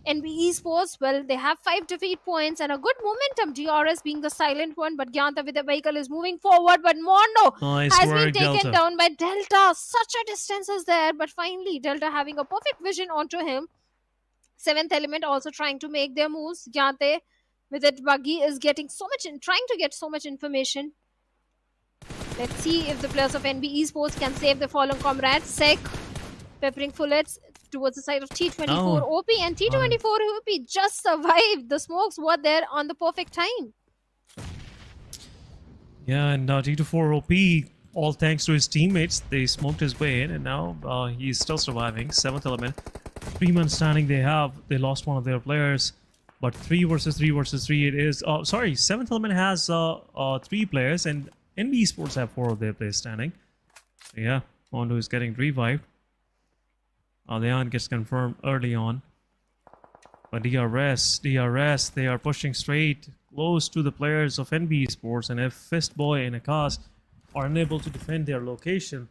Speaker 2: NBeSports, well, they have 5 defeat points and a good momentum. DRS being the silent one, but Gyanta with the vehicle is moving forward, but Mondo has been taken down by Delta. Such a distance is there, but finally Delta having a perfect vision onto him. 7th Element also trying to make their moves. Gyante with it buggy is getting so much trying to get so much information. Let's see if the players of NBeSports can save the fallen comrades. Sek peppering bullets towards the side of T24 OP, and T24 OP just survived. The smokes were there on the perfect time.
Speaker 1: Yeah, and T24 OP, all thanks to his teammates, they smoked his way in, and now he's still surviving. 7th Element, 3-man standing they lost one of their players. But 3 versus 3 versus 3 it is. Sorry, 7th Element has 3 players, and NBeSports have 4 of their players standing. So yeah, Mondo is getting revived. Leon gets confirmed early on. But DRS, they are pushing straight close to the players of NBeSports, and if Fistboy and Akas are unable to defend their location,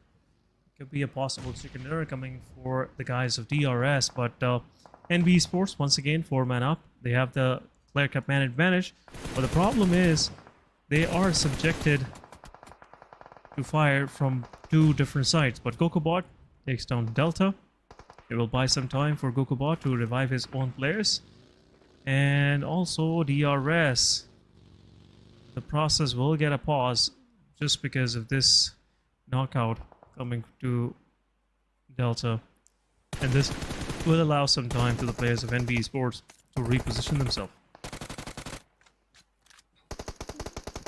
Speaker 1: it could be a possible chicken dinner coming for the guys of DRS. But NBeSports, once again, 4-man up. They have the player cap man advantage, but the problem is they are subjected to fire from 2 different sides. But GokuBot takes down Delta. It will buy some time for GokuBot to revive his own players. And also DRS. The process will get a pause just because of this knockout coming to Delta. And this will allow some time to the players of NBeSports to reposition themselves.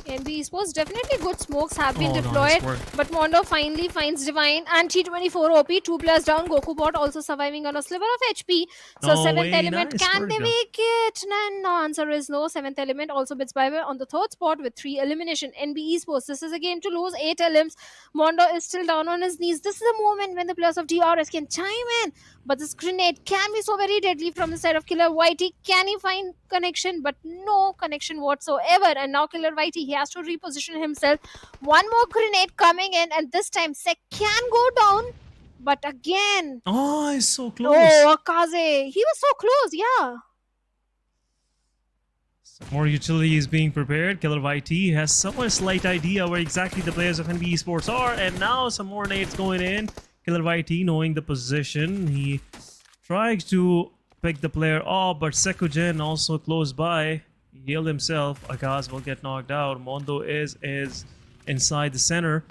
Speaker 2: NBeSports, definitely good smokes have been deployed, but Mondo finally finds Divine and T24 OP, 2 players down. GokuBot also surviving on a sliver of HP. So 7th Element, can they make it? No, answer is no. 7th Element also bits by way on the 3rd spot with 3 elimination. NBeSports, this is a game to lose. 8 elims. Mondo is still down on his knees. This is a moment when the players of DRS can chime in, but this grenade can be so very deadly from the side of Killer Whitey. Can he find connection? But no connection whatsoever. And now Killer Whitey, he has to reposition himself. One more grenade coming in, and this time Sek can go down, but again,
Speaker 1: he's so close.
Speaker 2: Oh, Akaze, he was so close. Yeah,
Speaker 1: some more utility is being prepared. Killer YT has somewhat slight idea where exactly the players of NBeSports are, and now some more nades going in. Killer YT knowing the position, he tries to pick the player off, but Sekujen also close by. He healed himself. Akaz will get knocked out. Mondo is inside the center.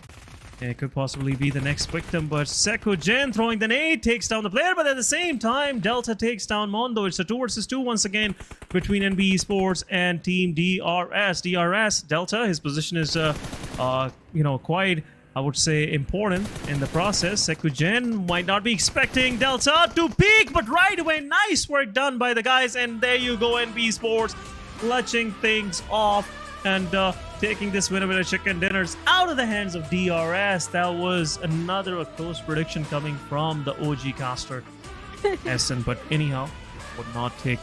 Speaker 1: And it could possibly be the next victim, but Sekujen throwing the nade takes down the player, but at the same time, Delta takes down Mondo. It's a 2 versus 2 once again between NBeSports and Team DRS. Delta, his position is, quite, I would say, important in the process. Sekujen might not be expecting Delta to peak, but right away, nice work done by the guys, and there you go, NBeSports clutching things off and taking this winner chicken dinners out of the hands of DRS. That was another close prediction coming from the OG caster. SN, but anyhow, would not take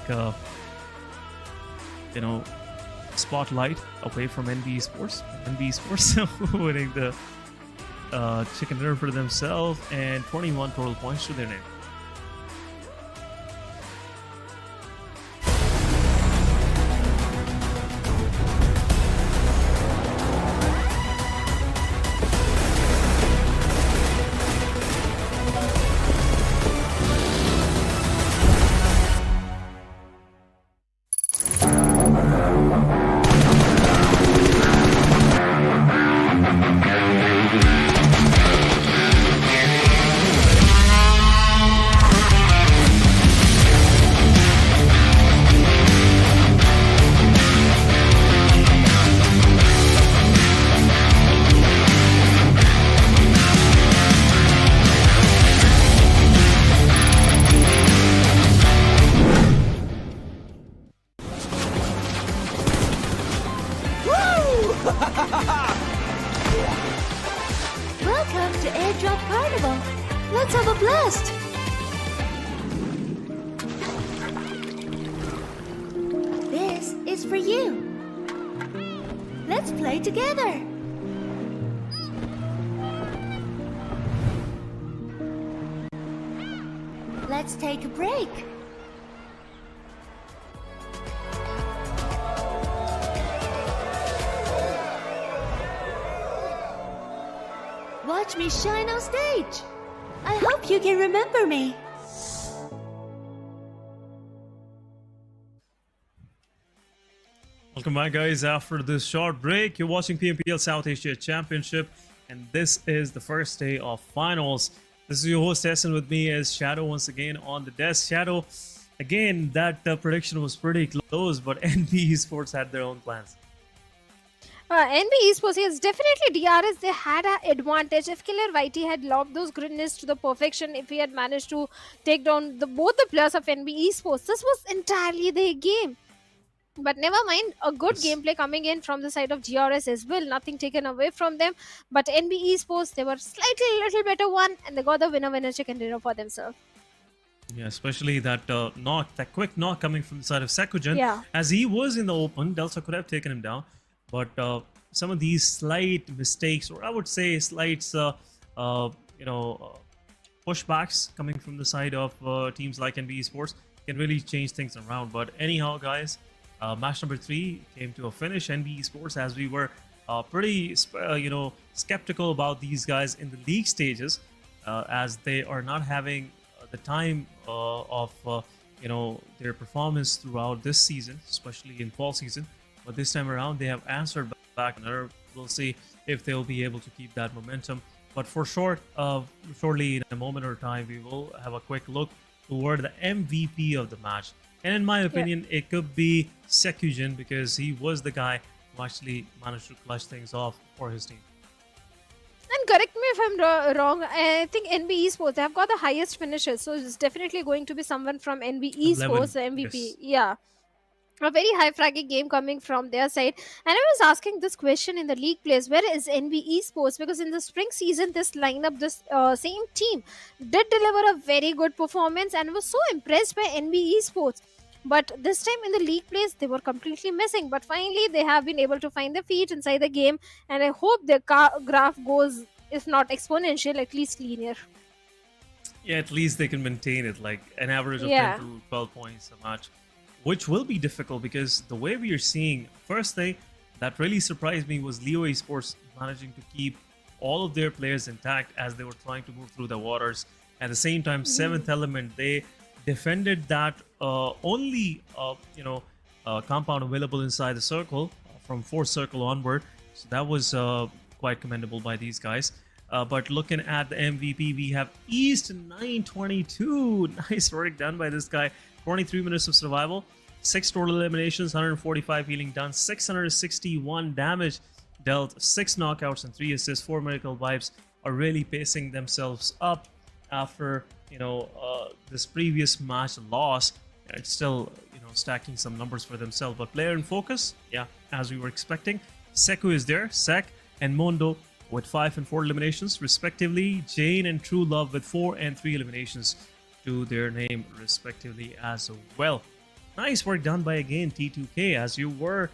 Speaker 1: spotlight away from NBeSports. NBeSports winning the chicken dinner for themselves and 21 total points to their name.
Speaker 4: Welcome to Airdrop Carnival. Let's have a blast. This is for you. Let's play together. Let's take a break. Watch me shine on stage. I hope you can remember me.
Speaker 1: Welcome back, guys. After this short break, you're watching PMPL South Asia Championship, and this is the first day of finals. This is your host Essen. With me is Shadow once again on the desk. Shadow, again, that prediction was pretty close, but NBeSports had their own plans.
Speaker 2: NBeSports, yes, definitely DRS, they had an advantage. If Killer Whitey had lobbed those grenades to the perfection, if he had managed to take down both the players of NBeSports, this was entirely their game. But never mind, a good gameplay coming in from the side of DRS as well. Nothing taken away from them. But NBeSports, they were slightly a little better one, and they got the winner chicken dinner for themselves.
Speaker 1: Yeah, especially that knock, that quick knock coming from the side of Sekujan.
Speaker 2: Yeah.
Speaker 1: As he was in the open, Delta could have taken him down. But some of these slight mistakes, or I would say slight, pushbacks coming from the side of teams like NBeSports can really change things around. But anyhow, guys, match number 3 came to a finish. NBeSports, as we were pretty, skeptical about these guys in the league stages, as they are not having the time of their performance throughout this season, especially in fall season. But this time around, they have answered back, and we'll see if they'll be able to keep that momentum. But for shortly in a moment or time, we will have a quick look toward the MVP of the match. And in my opinion, it could be Sekujan, because he was the guy who actually managed to clutch things off for his team.
Speaker 2: And correct me if I'm wrong, I think NBeSports, they have got the highest finishes. So it's definitely going to be someone from NBeSports, the MVP.
Speaker 1: Yes.
Speaker 2: Yeah. A very high fragging game coming from their side. And I was asking this question in the league plays, where is NBeSports? Because in the spring season, this lineup, this same team did deliver a very good performance, and was so impressed by NBeSports. But this time in the league plays, they were completely missing. But finally, they have been able to find their feet inside the game, and I hope their graph goes, if not exponential, at least linear.
Speaker 1: Yeah, at least they can maintain it, like an average of 10 to 12 points a match, which will be difficult, because the way we are seeing, first thing that really surprised me was Leo Esports managing to keep all of their players intact as they were trying to move through the waters. At the same time, Seventh Element, they defended that only compound available inside the circle from 4th circle onward. So that was quite commendable by these guys. But looking at the MVP, we have East 922. Nice work done by this guy. 23 minutes of survival, 6 total eliminations, 145 healing done, 661 damage dealt, 6 knockouts and 3 assists. 4 medical vibes are really pacing themselves up after this previous match loss. It's still stacking some numbers for themselves. But player in focus, yeah, as we were expecting, Seku is there, Sek and Mondo with 5 and 4 eliminations respectively, Jane and True Love with 4 and 3 eliminations. to their name respectively as well. Nice work done by again T2K, as you were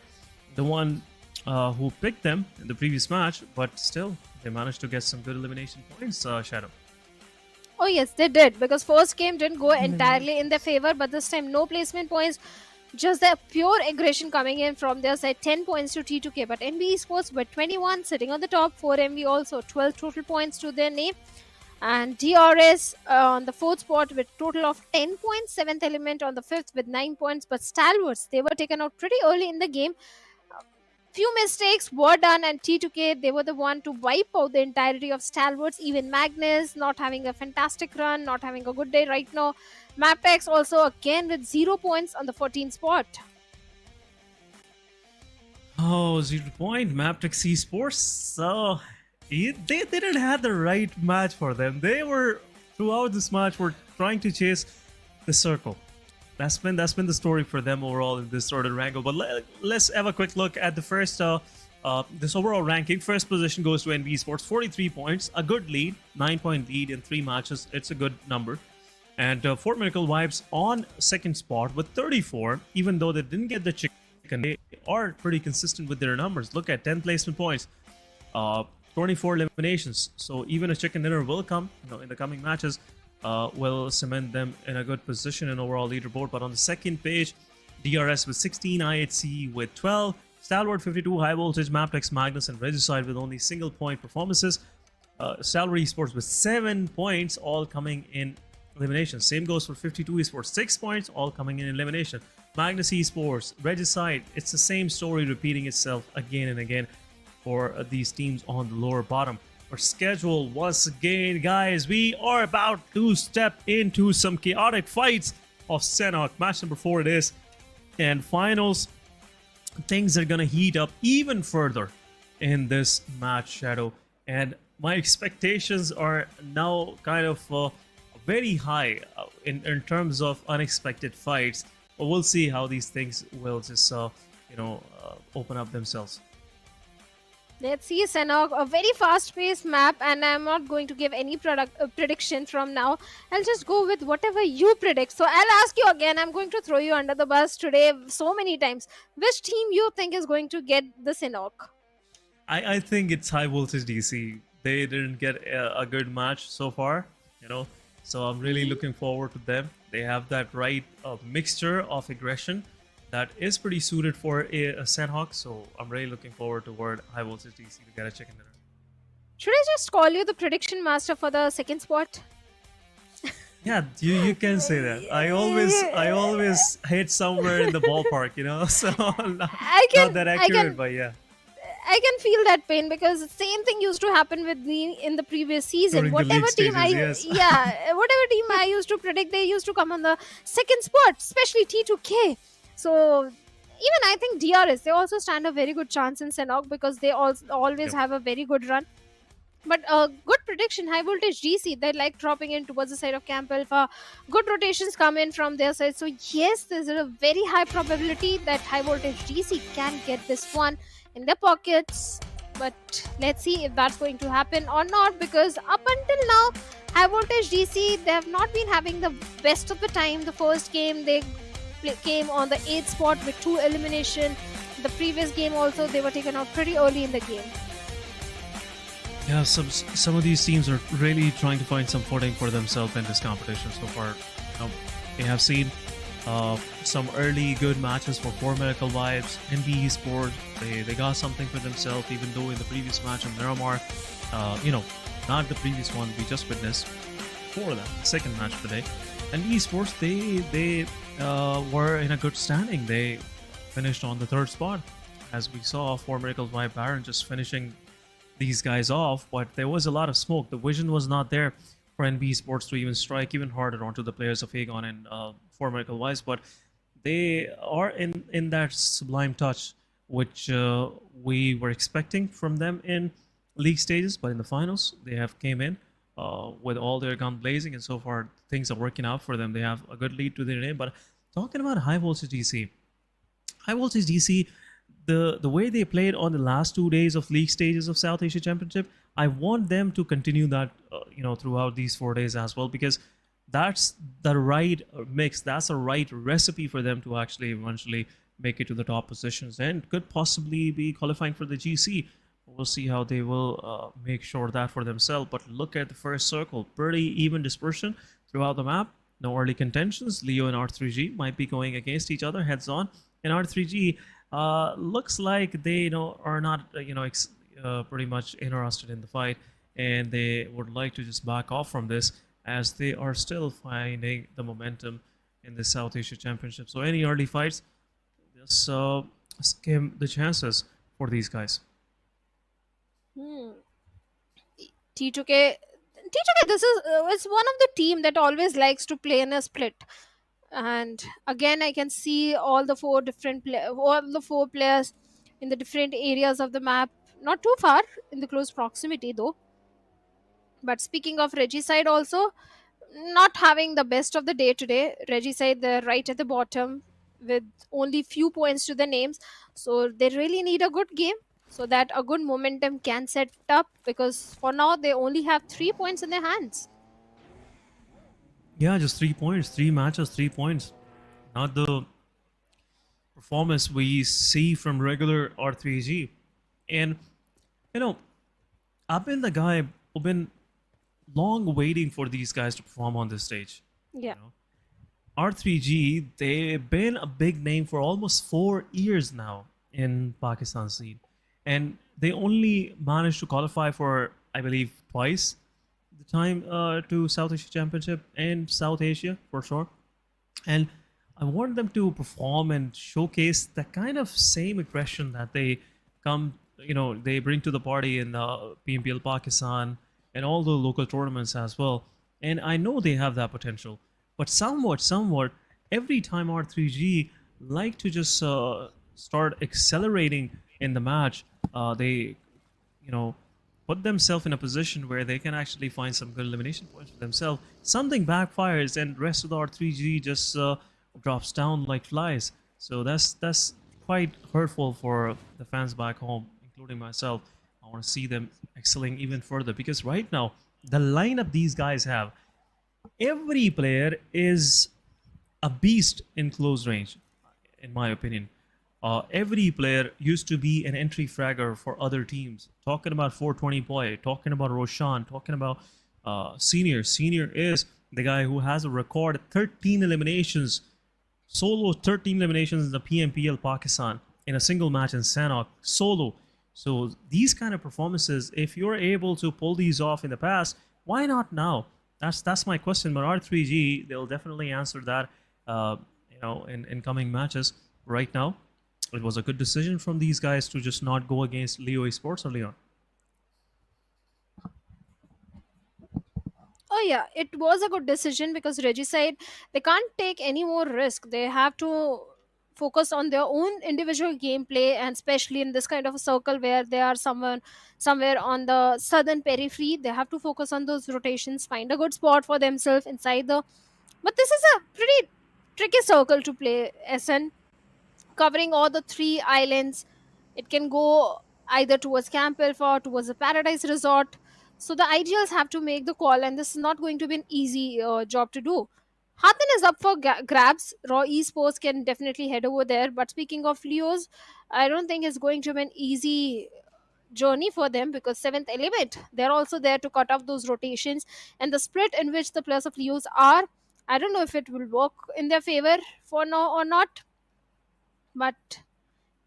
Speaker 1: the one who picked them in the previous match, but still they managed to get some good elimination points. Shadow.
Speaker 2: Oh yes, they did, because first game didn't go entirely in their favor, but this time no placement points, just the pure aggression coming in from their side. 10 points to T2K, but NBeSports with 21 sitting on the top, 4MV also 12 total points to their name, and DRS on the 4th spot with total of 10 points, 7th Element on the 5th with 9 points. But Stalwarts, they were taken out pretty early in the game. Few mistakes were done, and T2K, they were the one to wipe out the entirety of Stalwarts. Even Magnus not having a fantastic run, not having a good day right now. Mabetex also again with 0 points on the 14th spot.
Speaker 1: Oh, 0 point. Magnus Esports. So they didn't have the right match for them. They were throughout this match were trying to chase the circle. That's been the story for them overall in this sort of Erangel. But let's have a quick look at the first this overall ranking. First position goes to NBeSports, 43 points, a good lead, 9-point lead in 3 matches. It's a good number. And Fort Miracle Vibes on second spot with 34. Even though they didn't get the chicken, they are pretty consistent with their numbers. Look at 10 placement points, 24 eliminations. So even a chicken dinner will come, in the coming matches. Will cement them in a good position in overall leaderboard. But on the second page, DRS with 16, IHC with 12, Stalwart 52, High Voltage, Mabetex, Magnus, and Regicide with only single point performances. Stalwart Esports with 7 points, all coming in elimination. Same goes for 52 Esports, 6 points, all coming in elimination. Magnus Esports, Regicide, it's the same story repeating itself again and again for these teams on the lower bottom. Our schedule once again, guys, we are about to step into some chaotic fights of Sanhok. Match number 4 it is, and finals. Things are gonna heat up even further in this match, Shadow, and my expectations are now kind of very high in terms of unexpected fights. But we'll see how these things will just open up themselves.
Speaker 2: Let's see, Sanhok, a very fast-paced map, and I'm not going to give any prediction from now. I'll just go with whatever you predict. So I'll ask you again. I'm going to throw you under the bus today so many times. Which team you think is going to get the Sanhok?
Speaker 1: I think it's High Voltage DC. They didn't get a good match so far, So I'm really looking forward to them. They have that right mixture of aggression that is pretty suited for a Sanhok, so I'm really looking forward toward High Voltage DC to get a chicken dinner.
Speaker 2: Should I just call you the prediction master for the second spot?
Speaker 1: Yeah, you can say that. I always hit somewhere in the ballpark, so not that accurate, but yeah.
Speaker 2: I can feel that pain, because the same thing used to happen with me in the previous season.
Speaker 1: During whatever team
Speaker 2: whatever team I used to predict, they used to come on the second spot, especially T2K. So even I think DRS, they also stand a very good chance in Sanhok, because they always have a very good run. But a good prediction, High Voltage DC, they like dropping in towards the side of Camp Alpha. Good rotations come in from their side. So yes, there's a very high probability that High Voltage DC can get this one in their pockets. But let's see if that's going to happen or not, because up until now, High Voltage DC, they have not been having the best of the time. The first game, they came on the 8th spot with 2 elimination. The previous game also, they were taken out pretty early in the game.
Speaker 1: Yeah, some of these teams are really trying to find some footing for themselves in this competition so far. They have seen some early good matches for Fort Miracle Vibes, NBeSports. They got something for themselves, even though in the previous match in Miramar, not the previous one we just witnessed, for the second match today. NBeSports, they were in a good standing. They finished on the 3rd spot, as we saw Fort Miracle Vibe Baron just finishing these guys off, but there was a lot of smoke. The vision was not there for NBeSports to even strike even harder onto the players of Aegon and Fort Miracle Wise, but they are in that sublime touch which we were expecting from them in league stages, but in the finals they have came in with all their gun blazing, and so far things are working out for them. They have a good lead to their name. But talking about High Voltage DC, the way they played on the last 2 days of league stages of South Asia Championship, I want them to continue that throughout these 4 days as well, because that's the right mix. That's the right recipe for them to actually eventually make it to the top positions and could possibly be qualifying for the GC. We'll see how they will make sure that for themselves. But look at the first circle, pretty even dispersion throughout the map. No early contentions. Leo and R3G might be going against each other heads on, and R3G looks like they are not pretty much interested in the fight, and they would like to just back off from this as they are still finding the momentum in the South Asia Championship. So any early fights, just skim the chances for these guys.
Speaker 2: T2K, this is it's one of the team that always likes to play in a split. And again, I can see all the four players in the different areas of the map, not too far in the close proximity though. But speaking of Regicide also, not having the best of the day today. Regicide, they're right at the bottom with only few points to the names. So they really need a good game so that a good momentum can set up, because for now they only have 3 points in their hands.
Speaker 1: Yeah, just 3 points, 3 matches, 3 points. Not the performance we see from regular R3G. And, I've been the guy who've been long waiting for these guys to perform on this stage.
Speaker 2: Yeah.
Speaker 1: R3G, they've been a big name for almost 4 years now in Pakistan scene. And they only managed to qualify for, I believe, twice the time to South Asia Championship and South Asia for sure. And I want them to perform and showcase the kind of same aggression that they they bring to the party in PMPL Pakistan and all the local tournaments as well. And I know they have that potential, but somewhat, every time R3G like to just start accelerating in the match, they, put themselves in a position where they can actually find some good elimination points for themselves. Something backfires and rest of the R3G just drops down like flies. So that's quite hurtful for the fans back home, including myself. I want to see them excelling even further, because right now the lineup these guys have, every player is a beast in close range, in my opinion. Every player used to be an entry fragger for other teams. Talking about 420 Boy, talking about Roshan, talking about Senior. Senior is the guy who has a record 13 eliminations, solo 13 eliminations in the PMPL Pakistan in a single match in Sanhok, solo. So these kind of performances, if you're able to pull these off in the past, why not now? That's my question. But R3G, they'll definitely answer that, in coming matches. Right now, it was a good decision from these guys to just not go against Leo Esports or Leon.
Speaker 2: Oh yeah, it was a good decision, because Regicide, they can't take any more risk. They have to focus on their own individual gameplay, and especially in this kind of a circle where they are somewhere on the southern periphery, they have to focus on those rotations, find a good spot for themselves inside the. But this is a pretty tricky circle to play, SN, covering all the 3 islands. It can go either towards Camp Alpha, towards the Paradise Resort. So the ideals have to make the call, and this is not going to be an easy job to do. Hathan is up for grabs. Raw Esports can definitely head over there. But speaking of Leos, I don't think it's going to be an easy journey for them, because 7th element, they're also there to cut off those rotations. And the split in which the players of Leos are, I don't know if it will work in their favor for now or not. But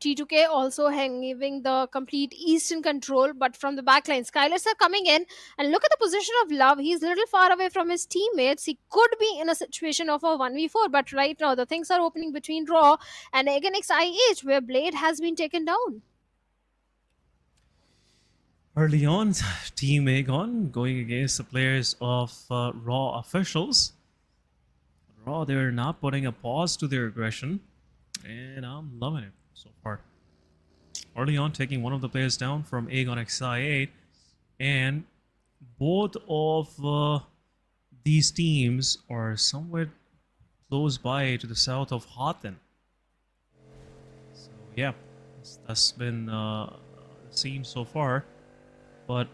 Speaker 2: T2K also having the complete eastern control, but from the backline, SKYLIGHTZ are coming in, and look at the position of Love. He's a little far away from his teammates. He could be in a situation of a 1v4, but right now the things are opening between Raw and Agonix IH, where Blade has been taken down.
Speaker 1: Early on, Team Aegon going against the players of Raw officials. Raw, they're not putting a pause to their aggression, and I'm loving it so far. Early on, taking one of the players down from Aegon XI8, and both of these teams are somewhat close by to the south of Hathan. So yeah, that's been the scene so far. But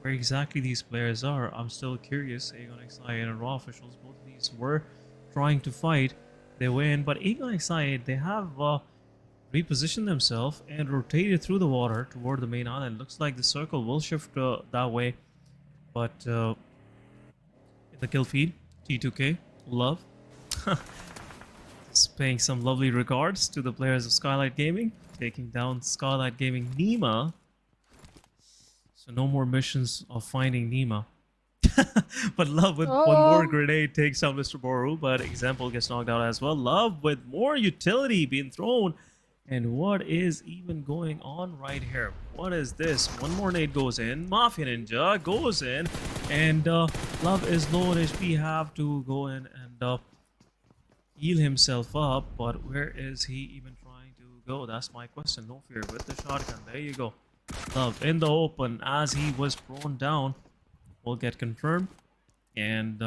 Speaker 1: where exactly these players are. I'm still curious. Aegon XI and Raw officials, both of these were trying to fight their way in, but Aegon XI, they have repositioned themselves and rotated through the water toward the main island. Looks like the circle will shift that way, but in the kill feed, T2K, love. Just paying some lovely regards to the players of Skylight Gaming, taking down Skylight Gaming Nima. So no more missions of finding Nima. But Love with one more grenade takes out Mr. Boru, but Example gets knocked out as well. Love with more utility being thrown. And what is even going on right here? What is this? One more nade goes in. Mafia Ninja goes in. And Love is low on HP. Have to go in and heal himself up. But where is he even trying to go? That's my question. No fear with the shotgun. There you go. Love in the open as he was prone down. Will get confirmed. And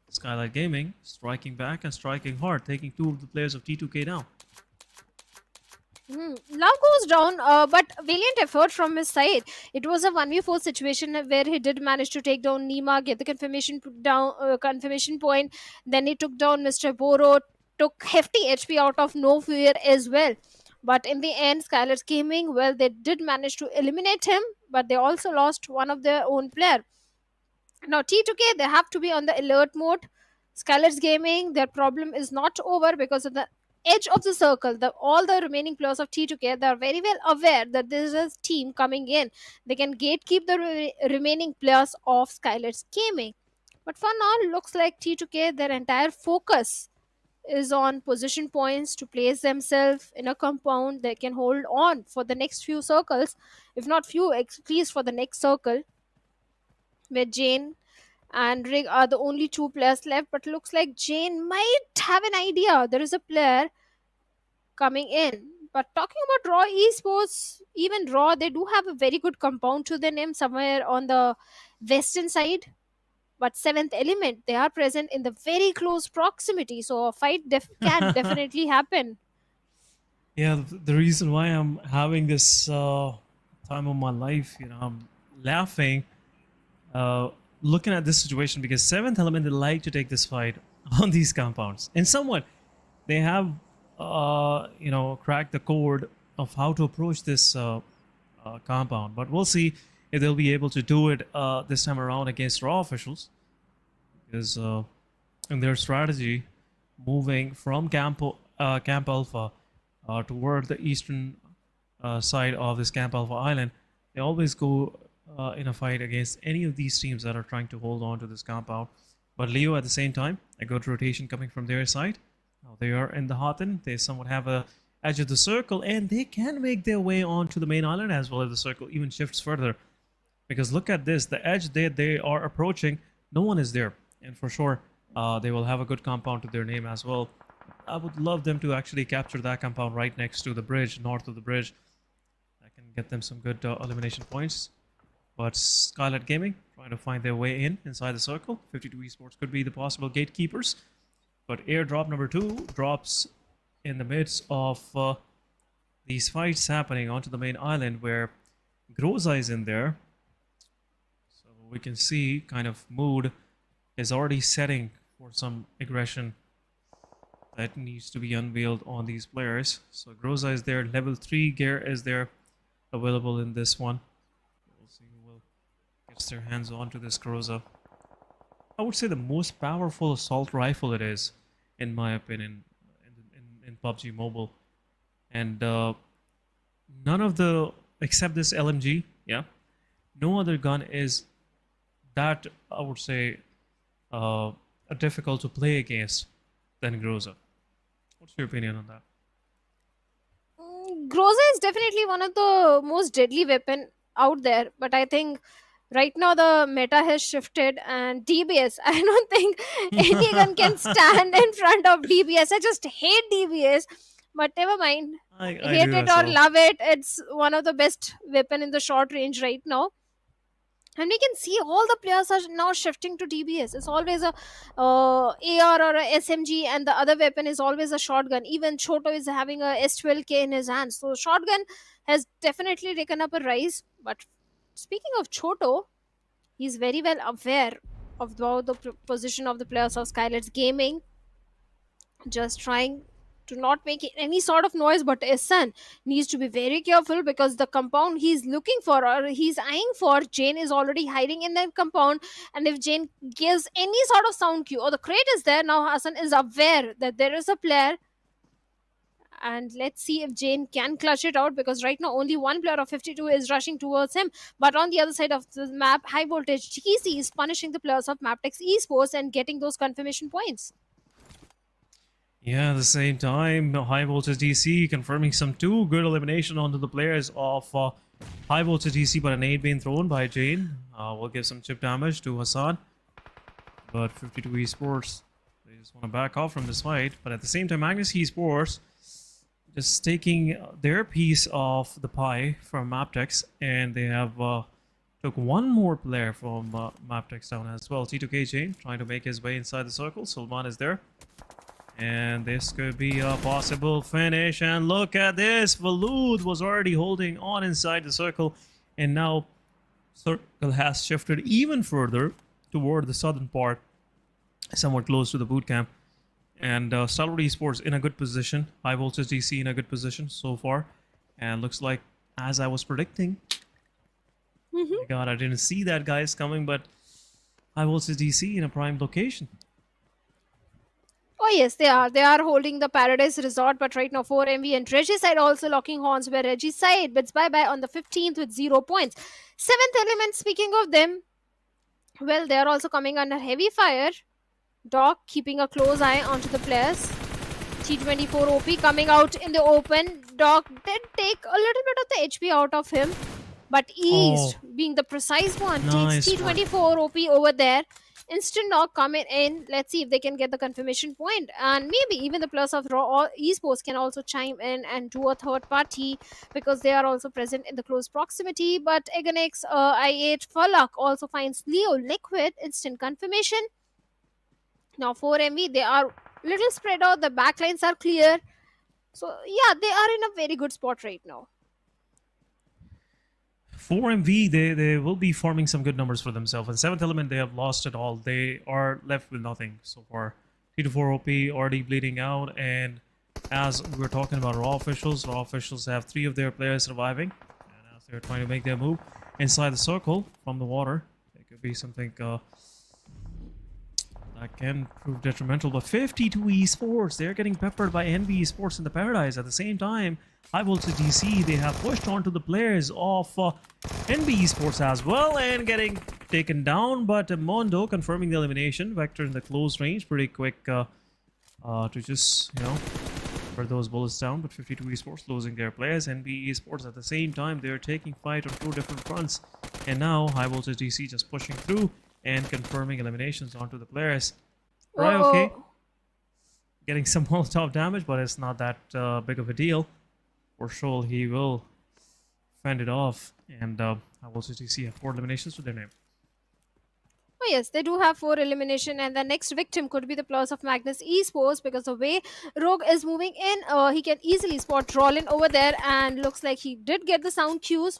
Speaker 1: Skylight Gaming striking back and striking hard. Taking two of the players of T2K down.
Speaker 2: Love goes down, but valiant effort from his side. It was a 1v4 situation where he did manage to take down Nima, get the confirmation point. Then he took down Mr. Boro, took hefty HP out of No Fear as well. But in the end, SKYLIGHTZ Gaming, well, they did manage to eliminate him, but they also lost one of their own player. Now T2K, they have to be on the alert mode. SKYLIGHTZ Gaming, their problem is not over because of the edge of the circle. All the remaining players of T2K, they are very well aware that there is a team coming in. They can gatekeep the remaining players of SKYLIGHTZ Gaming. But for now, looks like T2K, their entire focus is on position points to place themselves in a compound. They can hold on for the next few circles, if not few, at least for the next circle, where Jane and Rig are the only two players left. But looks like Jane might have an idea. There is a player coming in. But talking about Raw Esports, even Raw, they do have a very good compound to their name somewhere on the western side. But Seventh Element, they are present in the very close proximity, so a fight can definitely happen.
Speaker 1: Yeah, the reason why I'm having this time of my life, I'm laughing looking at this situation, because Seventh Element, they like to take this fight on these compounds. And somewhat, they have, cracked the code of how to approach this compound. But we'll see if they'll be able to do it this time around against Raw officials. Because in their strategy, moving from Camp Alpha toward the eastern side of this Camp Alpha island, they always go in a fight against any of these teams that are trying to hold on to this compound. But Leo, at the same time, a good rotation coming from their side. Now they are in the hot end. They somewhat have a edge of the circle, and they can make their way onto the main island as well if the circle even shifts further. Because look at this, the edge they are approaching, no one is there. And for sure, they will have a good compound to their name as well. I would love them to actually capture that compound right next to the bridge, north of the bridge. That can get them some good elimination points. But Skylight Gaming trying to find their way inside the circle. 52 Esports could be the possible gatekeepers. But airdrop number 2 drops in the midst of these fights happening onto the main island, where Groza is in there. So we can see kind of mood is already setting for some aggression that needs to be unveiled on these players. So Groza is there, level 3 gear is there available in this one. We'll see who will get their hands onto this Groza. I would say the most powerful assault rifle it is, in my opinion, in PUBG Mobile. And none of the, except this LMG, yeah, no other gun is that, I would say, difficult to play against than Groza. What's your opinion on that?
Speaker 2: Groza is definitely one of the most deadly weapon out there, but I think right now the meta has shifted, and DBS, I don't think any gun can stand in front of DBS. I just hate DBS, but never mind.
Speaker 1: I
Speaker 2: Hate it or love it, it's one of the best weapon in the short range right now. And we can see all the players are now shifting to DBS. It's always a AR or a SMG, and the other weapon is always a shotgun. Even Choto is having a S12K in his hands. So shotgun has definitely taken up a rise. But speaking of Choto, He's very well aware of the position of the players of SKYLIGHTZ Gaming, just trying to not make any sort of noise. But his son needs to be very careful because the compound he's looking for or he's eyeing for, Jane is already hiding in that compound. And if Jane gives any sort of sound cue or the crate is there, now Hassan is aware that there is a player. And let's see if Jane can clutch it out, because right now only one player of 52 is rushing towards him. But on the other side of the map, High Voltage GC is punishing the players of Mabetex Esports and getting those confirmation points.
Speaker 1: Yeah, at the same time, High Voltage DC confirming some 2 good elimination onto the players of High Voltage DC, but a nade being thrown by Jane will give some chip damage to Hassan. But 52 Esports, they just want to back off from this fight. But at the same time, Magnus Esports just taking their piece of the pie from Mabetex, and they have took one more player from Mabetex down as well. T2K Jane trying to make his way inside the circle. Sulman is there. And this could be a possible finish. And look at this. Valood was already holding on inside the circle. And now circle has shifted even further toward the southern part, somewhat close to the boot camp. And Stalwart Esports in a good position. High Voltage DC in a good position so far. And looks like, as I was predicting. Oh my God, I didn't see that guys coming, but High Voltage DC in a prime location.
Speaker 2: Oh yes, they are. They are holding the Paradise Resort, but right now 4MV and Regicide also locking horns, where Regicide bids bye-bye on the 15th with 0 points. 7th Element, speaking of them, well, they are also coming under heavy fire. Doc keeping a close eye onto the players. T24 OP coming out in the open. Doc did take a little bit of the HP out of him, but East, being the precise one, takes T24 OP over there. Instant knock coming in. Let's see if they can get the confirmation point. And maybe even the players of Raw Esports can also chime in and do a third party, because they are also present in the close proximity. But Eganix, I8, Falak also finds Leo Liquid instant confirmation. Now 4MV, they are little spread out. The backlines are clear. So yeah, they are in a very good spot right now.
Speaker 1: 4MV, they will be forming some good numbers for themselves. And 7th Element, they have lost it all. They are left with nothing so far. T24 OP already bleeding out. And as we were talking about Raw officials have 3 of their players surviving. And as they're trying to make their move inside the circle from the water, it could be something that can prove detrimental. But 52 Esports, they're getting peppered by NBeSports in the Paradise. At the same time, High Voltage DC, they have pushed onto the players of NBeSports as well and getting taken down. But Mondo confirming the elimination. Vector in the close range, pretty quick to just, put those bullets down. But 52 Esports losing their players. NBeSports at the same time, they're taking fight on 2 different fronts. And now High Voltage DC just pushing through and confirming eliminations onto the players. Right, okay. Getting some Molotov damage, but it's not that big of a deal. For sure, he will fend it off. And I will see have 4 eliminations to their name.
Speaker 2: Oh yes, they do have 4 elimination, and the next victim could be the players of Magnus Esports, because the way Rogue is moving in, he can easily spot Rollin over there, and looks like he did get the sound cues.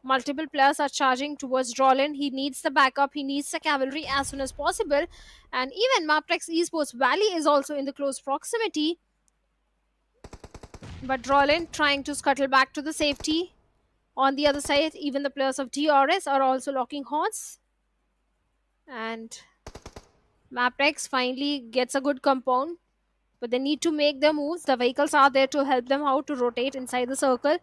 Speaker 2: Multiple players are charging towards Rollin. He needs the backup. He needs the cavalry as soon as possible. And even Mabetex Esports Valley is also in the close proximity. But Rollin trying to scuttle back to the safety. On the other side, even the players of DRS are also locking horns. And Mabetex finally gets a good compound. But they need to make their moves. The vehicles are there to help them out to rotate inside the circle.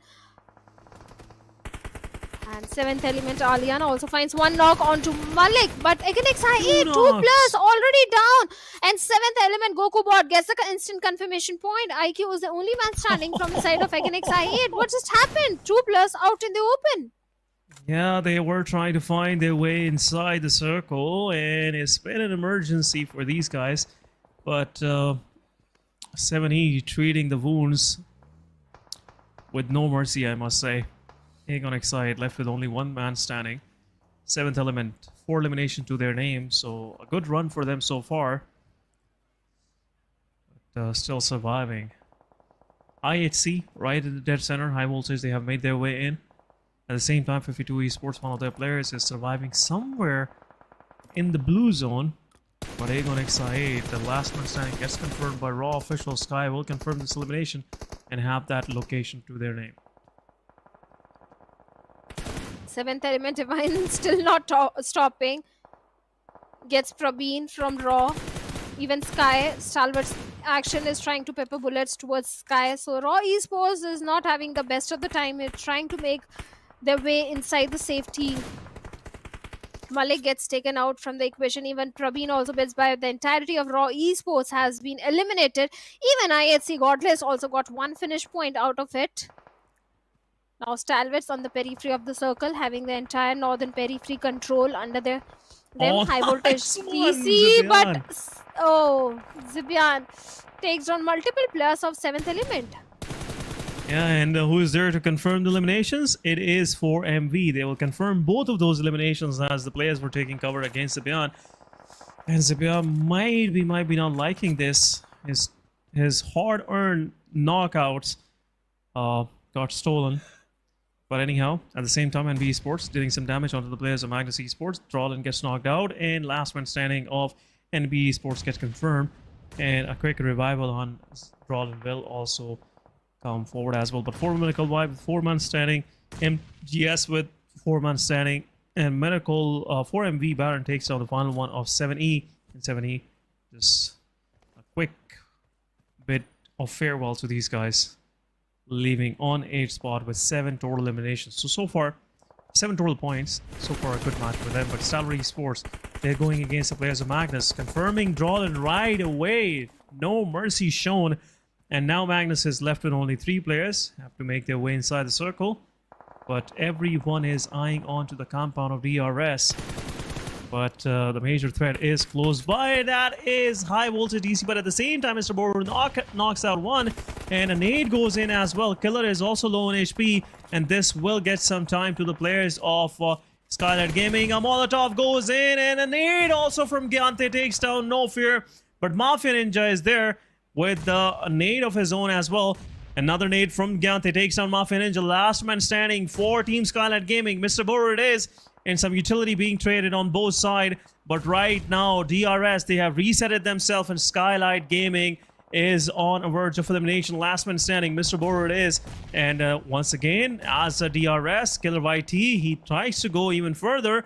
Speaker 2: And 7th Element Alian also finds 1 knock onto Malik. But Eganix IE, 2 players already down. And 7th Element Goku Bot gets the instant confirmation point. IQ is the only man standing from the side of Eganix IE. What just happened? 2 players out in the open.
Speaker 1: Yeah, they were trying to find their way inside the circle. And it's been an emergency for these guys. But 7E treating the wounds with no mercy, I must say. Eganix side left with only 1 man standing. 7th Element, 4 elimination to their name, so a good run for them so far. But still surviving. IHC right in the dead center. High Voltage, they have made their way in. At the same time, 52 Esports, one of their players, is surviving somewhere in the blue zone. But Aegon XI8, the last man standing, gets confirmed by Raw official. Sky will confirm this elimination and have that location to their name.
Speaker 2: Seventh element Divine still not stopping. Gets Prabeen from Raw. Even Sky, Stalwart's action is trying to pepper bullets towards Sky. So Raw Esports is not having the best of the time. It's trying to make their way inside the safety. Malik gets taken out from the equation. Even Prabeen also bids by. The entirety of Raw Esports has been eliminated. Even IHC Godless also got one finish point out of it. Now Stalwart's on the periphery of the circle, having the entire northern periphery control under them. High voltage DC, but Zibian takes down multiple players of 7th element.
Speaker 1: Yeah, and who is there to confirm the eliminations? It is for MV. They will confirm both of those eliminations as the players were taking cover against Zibian. And Zibian might be not liking this. His hard-earned knockouts got stolen. But anyhow, at the same time, NBeSports dealing some damage onto the players of Magnus Esports. Drawlin gets knocked out, and last man standing of NBeSports gets confirmed. And a quick revival on Drawlin will also come forward as well. But 4 Miracle Vibe with 4 man standing, MGS with 4 man standing, and Miracle 4MV Baron takes down the final one of 7E. And 7E, just a quick bit of farewell to these guys, leaving on 8th spot with 7 total eliminations. So far, 7 total points. So far, a good match for them. But Stalwart Esports, they're going against the players of Magnus, confirming Drawlin right away. No mercy shown. And now Magnus is left with only 3 players. Have to make their way inside the circle. But everyone is eyeing onto the compound of DRS. But the major threat is close by. That is high voltage DC. But at the same time, Mr. Boru knocks out one. And a nade goes in as well. Killer is also low on HP. And this will get some time to the players of SKYLIGHTZ Gaming. A Molotov goes in. And a nade also from Gyante takes down No Fear. But Mafia Ninja is there with a nade of his own as well. Another nade from Gyante takes down Mafia Ninja. Last man standing for Team SKYLIGHTZ Gaming. Mr. Boru it is. And some utility being traded on both sides. But right now, DRS, they have resetted themselves, and SKYLIGHTZ Gaming is on a verge of elimination. Last man standing, Mr. Boru it is. And once again, as a DRS, Killer YT, he tries to go even further.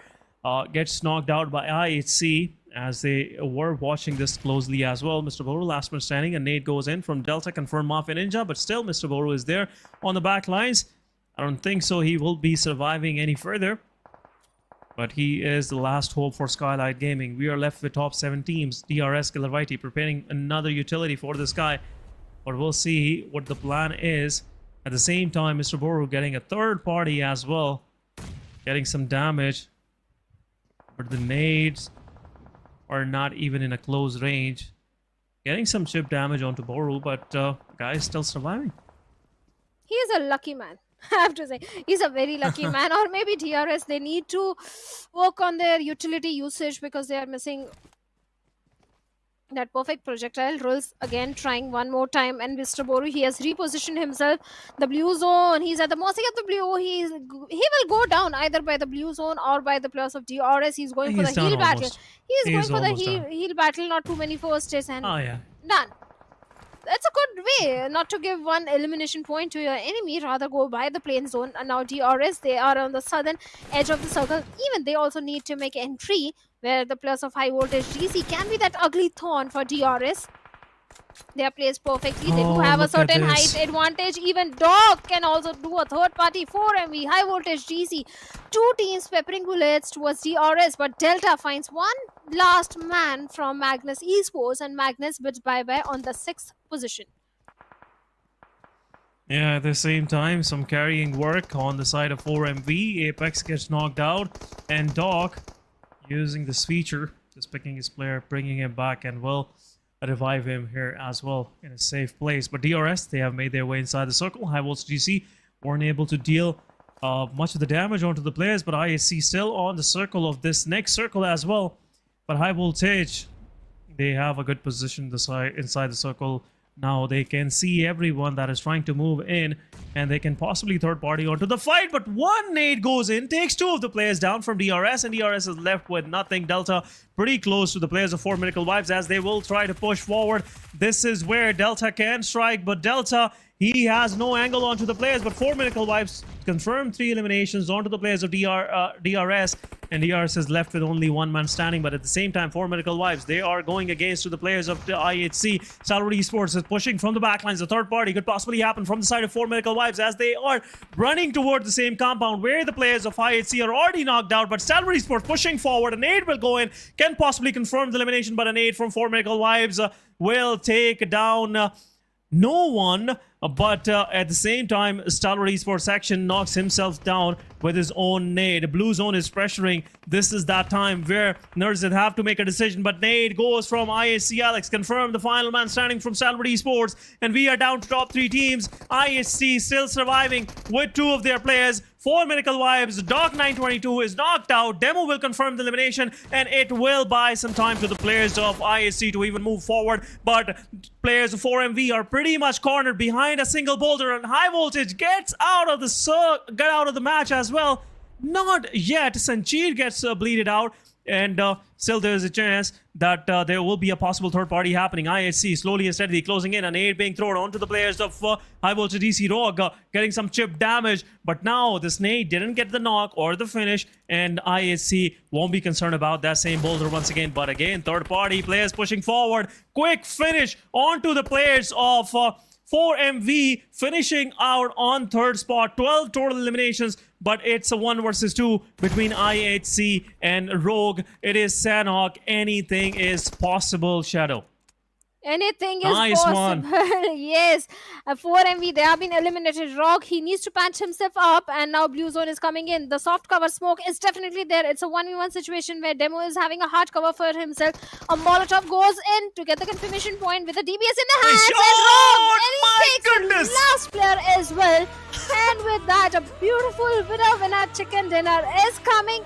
Speaker 1: Gets knocked out by IHC as they were watching this closely as well. Mr. Boru, last man standing. A nade goes in from Delta, confirmed Mafia Ninja. But still, Mr. Boru is there on the back lines. I don't think so he will be surviving any further. But he is the last hope for SKYLIGHTZ Gaming. We are left with top 7 teams. DRS, Killer YT preparing another utility for this guy. But we'll see what the plan is. At the same time, Mr. Boru getting a third party as well. Getting some damage. But the nades are not even in a close range. Getting some chip damage onto Boru, but guy is still surviving.
Speaker 2: He is a lucky man. I have to say, he's a very lucky man. Or maybe DRS, they need to work on their utility usage because they are missing that perfect projectile. Rules again trying one more time, and Mr. Boru, he has repositioned himself. The blue zone, he's at the mercy of the blue. He will go down either by the blue zone or by the players of DRS. He's going for the heal battle. He's going for the heal battle, not too many first hits, and done. That's a good way not to give one elimination point to your enemy, rather go by the plane zone. And now DRS, they are on the southern edge of the circle. Even they also need to make entry where the plus of high voltage DC can be that ugly thorn for DRS. They are placed perfectly. They do have a certain height advantage. Even Dog can also do a third party 4MV high voltage DC. 2 teams peppering bullets towards DRS, but Delta finds one last man from Magnus Esports, and Magnus bids bye-bye on the 6th position.
Speaker 1: Yeah, at the same time, some carrying work on the side of 4MV. Apex gets knocked out, and Dog, using this feature, just picking his player, bringing him back, and will revive him here as well in a safe place. But DRS, they have made their way inside the circle. High voltage DC weren't able to deal much of the damage onto the players, but ISC still on the circle of this next circle as well. But high voltage, they have a good position inside the circle. Now they can see everyone that is trying to move in, and they can possibly third party onto the fight. But one nade goes in, takes two of the players down from DRS, and DRS is left with nothing. Delta pretty close to the players of 4 Miracle Wives as they will try to push forward. This is where Delta can strike, but Delta, he has no angle onto the players. But 4 Miracle Wives confirmed 3 eliminations onto the players of DRS, and DRS is left with only one man standing. But at the same time, 4 Miracle Wives, they are going against to the players of the IHC. Stalwart Esports is pushing from the backlines. The third party could possibly happen from the side of 4 Miracle Wives as they are running toward the same compound where the players of IHC are already knocked out. But Stalwart Esports pushing forward. An aid will go in, can possibly confirm the elimination, but an aid from 4 Miracle Wives will take down no one. But at the same time, Stalwart Esports section knocks himself down with his own nade. Blue zone is pressuring. This is that time where Nerds have to make a decision, but nade goes from IHC. Alex confirmed the final man standing from Stalwart Esports, and we are down to top 3 teams. IHC still surviving with 2 of their players. 4 Miracle Wives, Doc 922 is knocked out. Demo will confirm the elimination, and it will buy some time to the players of IHC to even move forward. But players of 4MV are pretty much cornered behind a single boulder, and High Voltage gets out of the match as well. Not yet. Sancheer gets bleeded out, and still there's a chance that there will be a possible third party happening. IHC slowly and steadily closing in, an aid being thrown onto the players of High Voltage DC Rogue, getting some chip damage. But now this nade didn't get the knock or the finish, and IHC won't be concerned about that same boulder once again. But again, third party players pushing forward. Quick finish onto the players of 4MV, finishing out on third spot. 12 total eliminations, but it's a 1 versus 2 between IHC and Rogue. It is Sanhok. Anything is possible, Shadow.
Speaker 2: Anything is
Speaker 1: Nice
Speaker 2: possible. Yes. 4MV, they have been eliminated. Rogue, he needs to patch himself up, and now Blue Zone is coming in. The soft cover smoke is definitely there. It's a 1v1 situation where Demo is having a hard cover for himself. A Molotov goes in to get the confirmation point with the DBS in the hands. And Rogue, and he takes the last player as well. And with that, a beautiful winner chicken dinner is coming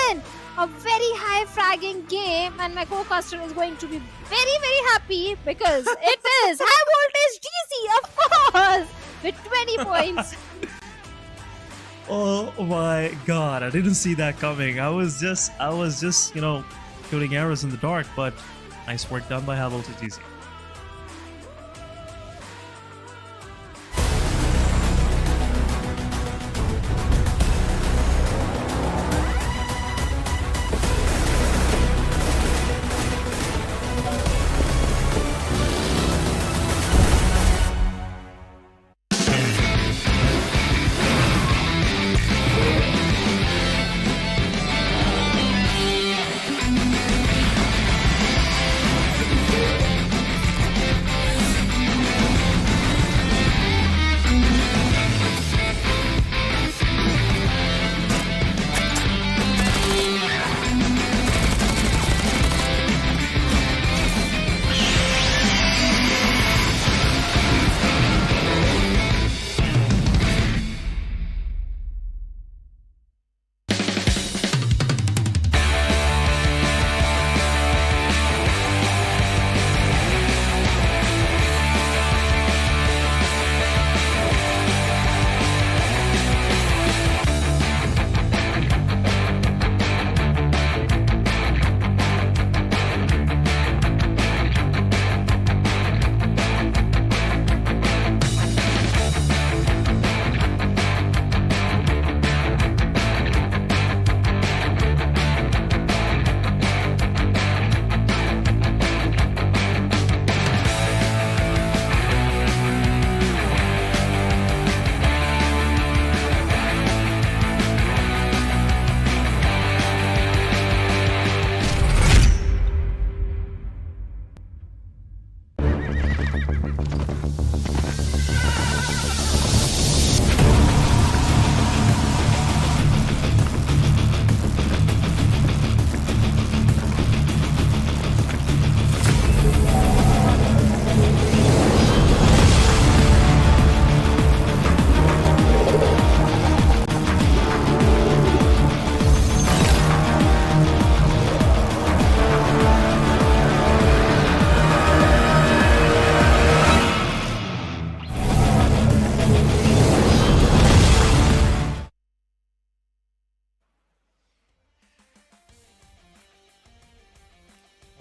Speaker 2: in. A very high fragging game, and my co-caster is going to be very, very happy because it is High Voltage DC, of course, with 20 points.
Speaker 1: Oh my god, I didn't see that coming. I was just, shooting arrows in the dark, but nice work done by High Voltage DC.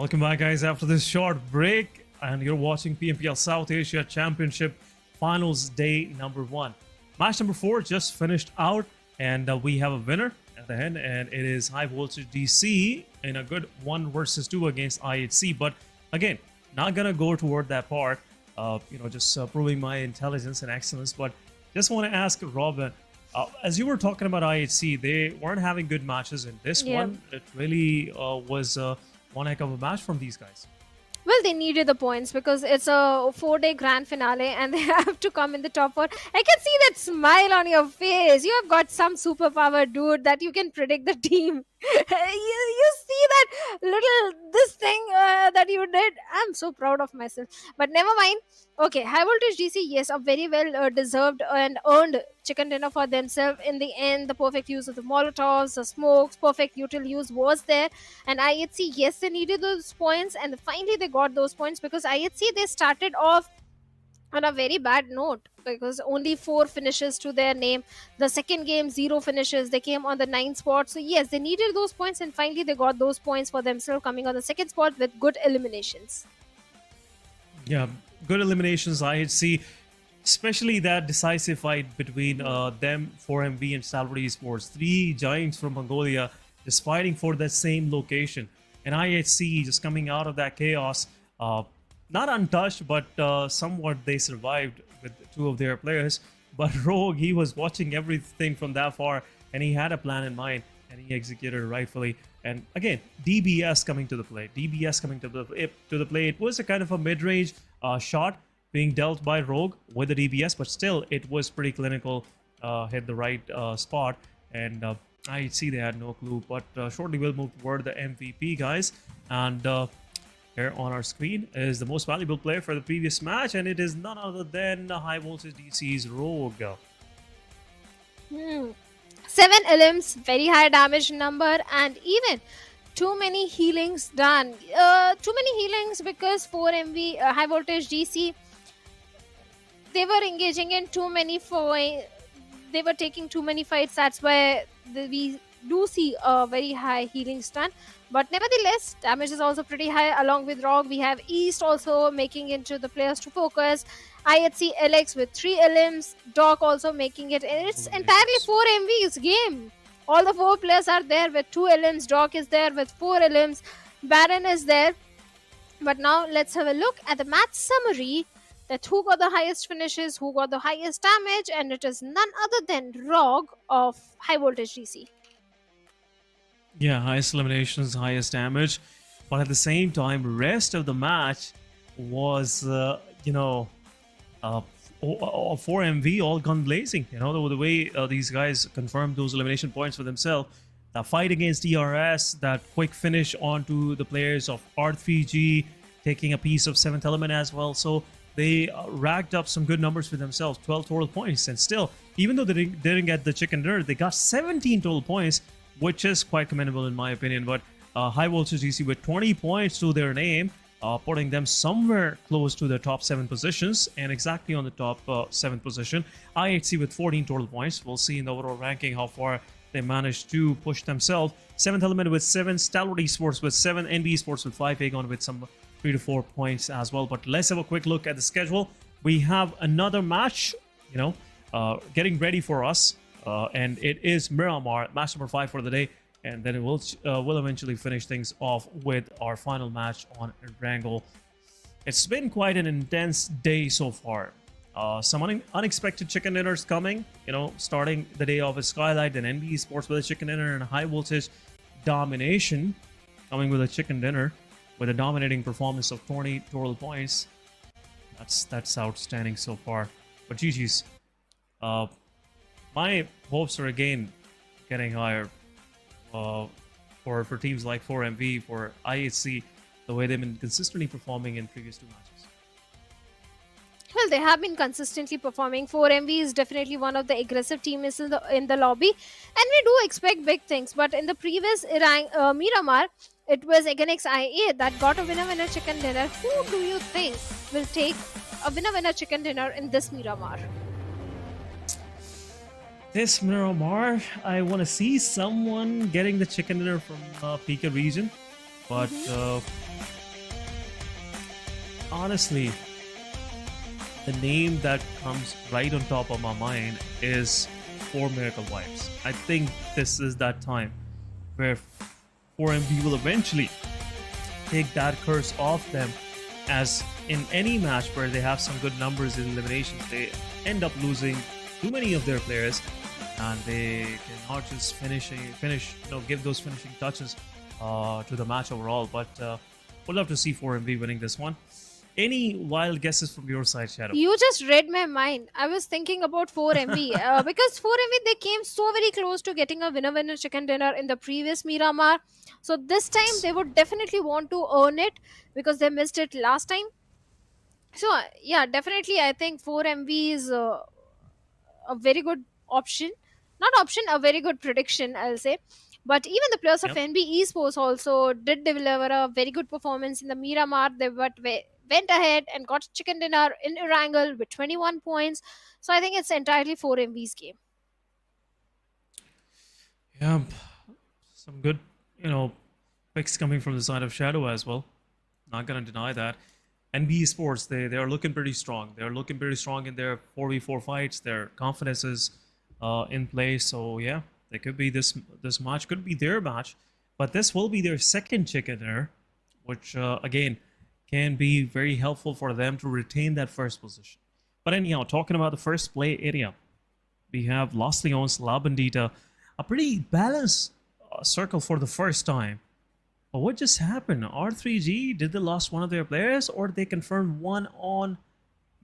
Speaker 1: Welcome back, guys, after this short break, and you're watching PMPL South Asia Championship Finals Day number 1. Match number 4 just finished out, and we have a winner at the end, and it is High Voltage DC in a good 1 versus 2 against IHC. But again, not gonna go toward that part, just proving my intelligence and excellence. But just want to ask Robin, as you were talking about IHC, they weren't having good matches in this one. It really was one heck of a match from these guys.
Speaker 2: Well, they needed the points because it's a 4-day grand finale and they have to come in the top 4. I can see that smile on your face. You have got some superpower, dude, that you can predict the team. you see that this thing that you did. I'm so proud of myself. But never mind. Okay, High Voltage DC, yes, a very well deserved and earned chicken dinner for themselves. In the end, the perfect use of the Molotovs, the smokes, perfect util use was there. And IHC, yes, they needed those points, and finally they got those points because IHC, they started off on a very bad note because only 4 finishes to their name. The second game, 0 finishes. They came on the 9th spot. So yes, they needed those points, and finally they got those points for themselves, coming on the 2nd spot with good eliminations.
Speaker 1: Yeah, good eliminations, IHC, especially that decisive fight between them, 4MV and Stalwart Esports. 3 giants from Mongolia just fighting for that same location. And IHC just coming out of that chaos, not untouched, but somewhat they survived with 2 of their players. But Rogue, he was watching everything from that far, and he had a plan in mind, and he executed rightfully. And again, DBS coming to the play. It was a kind of a mid-range shot being dealt by Rogue with the DBS, but still, it was pretty clinical, hit the right spot. And I see they had no clue. But shortly, we'll move toward the MVP, guys. And here on our screen is the most valuable player for the previous match, and it is none other than High Voltage DC's Rogue.
Speaker 2: 7 elims, very high damage number, and even too many healings done. Too many healings because 4MV, High Voltage DC, they were engaging in too many they were taking too many fights. That's why we do see a very high healing stun. But nevertheless, damage is also pretty high. Along with Rogue, we have East also making into the players to focus. IHC LX with 3 elims. Doc also making it. It's entirely 4MV's game. All the 4 players are there with 2 elims. Doc is there with 4 elims. Baron is there. But now let's have a look at the match summary. That who got the highest finishes, who got the highest damage, and it is none other than Rogue of High Voltage DC.
Speaker 1: Yeah, highest eliminations, highest damage, but at the same time, rest of the match was, 4MV all gun blazing. The way these guys confirmed those elimination points for themselves. The fight against DRS, that quick finish onto the players of R3G, taking a piece of 7th element as well. So they racked up some good numbers for themselves, 12 total points. And still, even though they didn't get the chicken dinner, they got 17 total points, which is quite commendable in my opinion. But High Voltage DC with 20 points to their name, putting them somewhere close to the top 7 positions and exactly on the top 7th position. IHC with 14 total points. We'll see in the overall ranking how far they managed to push themselves. 7th element with 7, Stalwart Esports with 7, NBeSports with 5, Aegon with some 3 to 4 points as well. But let's have a quick look at the schedule. We have another match, getting ready for us. And it is Miramar, match number 5 for the day, and then it will eventually finish things off with our final match on Erangel. It's been quite an intense day so far. Some unexpected chicken dinners coming, starting the day off with SKYLIGHTZ and NBeSports with a chicken dinner, and High Voltage domination coming with a chicken dinner with a dominating performance of 20 total points. That's outstanding so far. But GG's. My hopes are again getting higher for teams like 4MV, for IHC, the way they've been consistently performing in previous 2 matches.
Speaker 2: Well, they have been consistently performing. 4MV is definitely one of the aggressive teams in the lobby, and we do expect big things. But in the previous Miramar, it was against IA that got a winner-winner chicken dinner. Who do you think will take a winner-winner chicken dinner in this Miramar?
Speaker 1: This Miramar, I want to see someone getting the chicken dinner from Pika region, but honestly, the name that comes right on top of my mind is 4 Miracle Vibes. I think this is that time where 4MB will eventually take that curse off them, as in any match where they have some good numbers in eliminations, they end up losing too many of their players, and they cannot just give those finishing touches to the match overall. But would love to see 4MB winning this one. Any wild guesses from your side, Shadow?
Speaker 2: You just read my mind. I was thinking about 4MB because 4MB, they came so very close to getting a winner chicken dinner in the previous Miramar. So this time they would definitely want to earn it because they missed it last time. So yeah, definitely I think 4MB is a very good option. Not option, a very good prediction, I'll say. But even the players of NBeSports also did deliver a very good performance in the Miramar. They went ahead and got chicken dinner in Erangel with 21 points. So I think it's entirely 4MB's game.
Speaker 1: Yeah, some good, picks coming from the side of Shadow as well. Not gonna deny that. NBeSports, they are looking pretty strong. They're looking pretty strong in their 4v4 fights. Their confidence is in place. So yeah, they could be this match could be their match, but this will be their second chicken dinner, which again can be very helpful for them to retain that first position. But anyhow, talking about the first play area, we have Los Leones, La Bandita, a pretty balanced circle for the first time. But what just happened? R3G, did they lost one of their players, or did they confirmed one on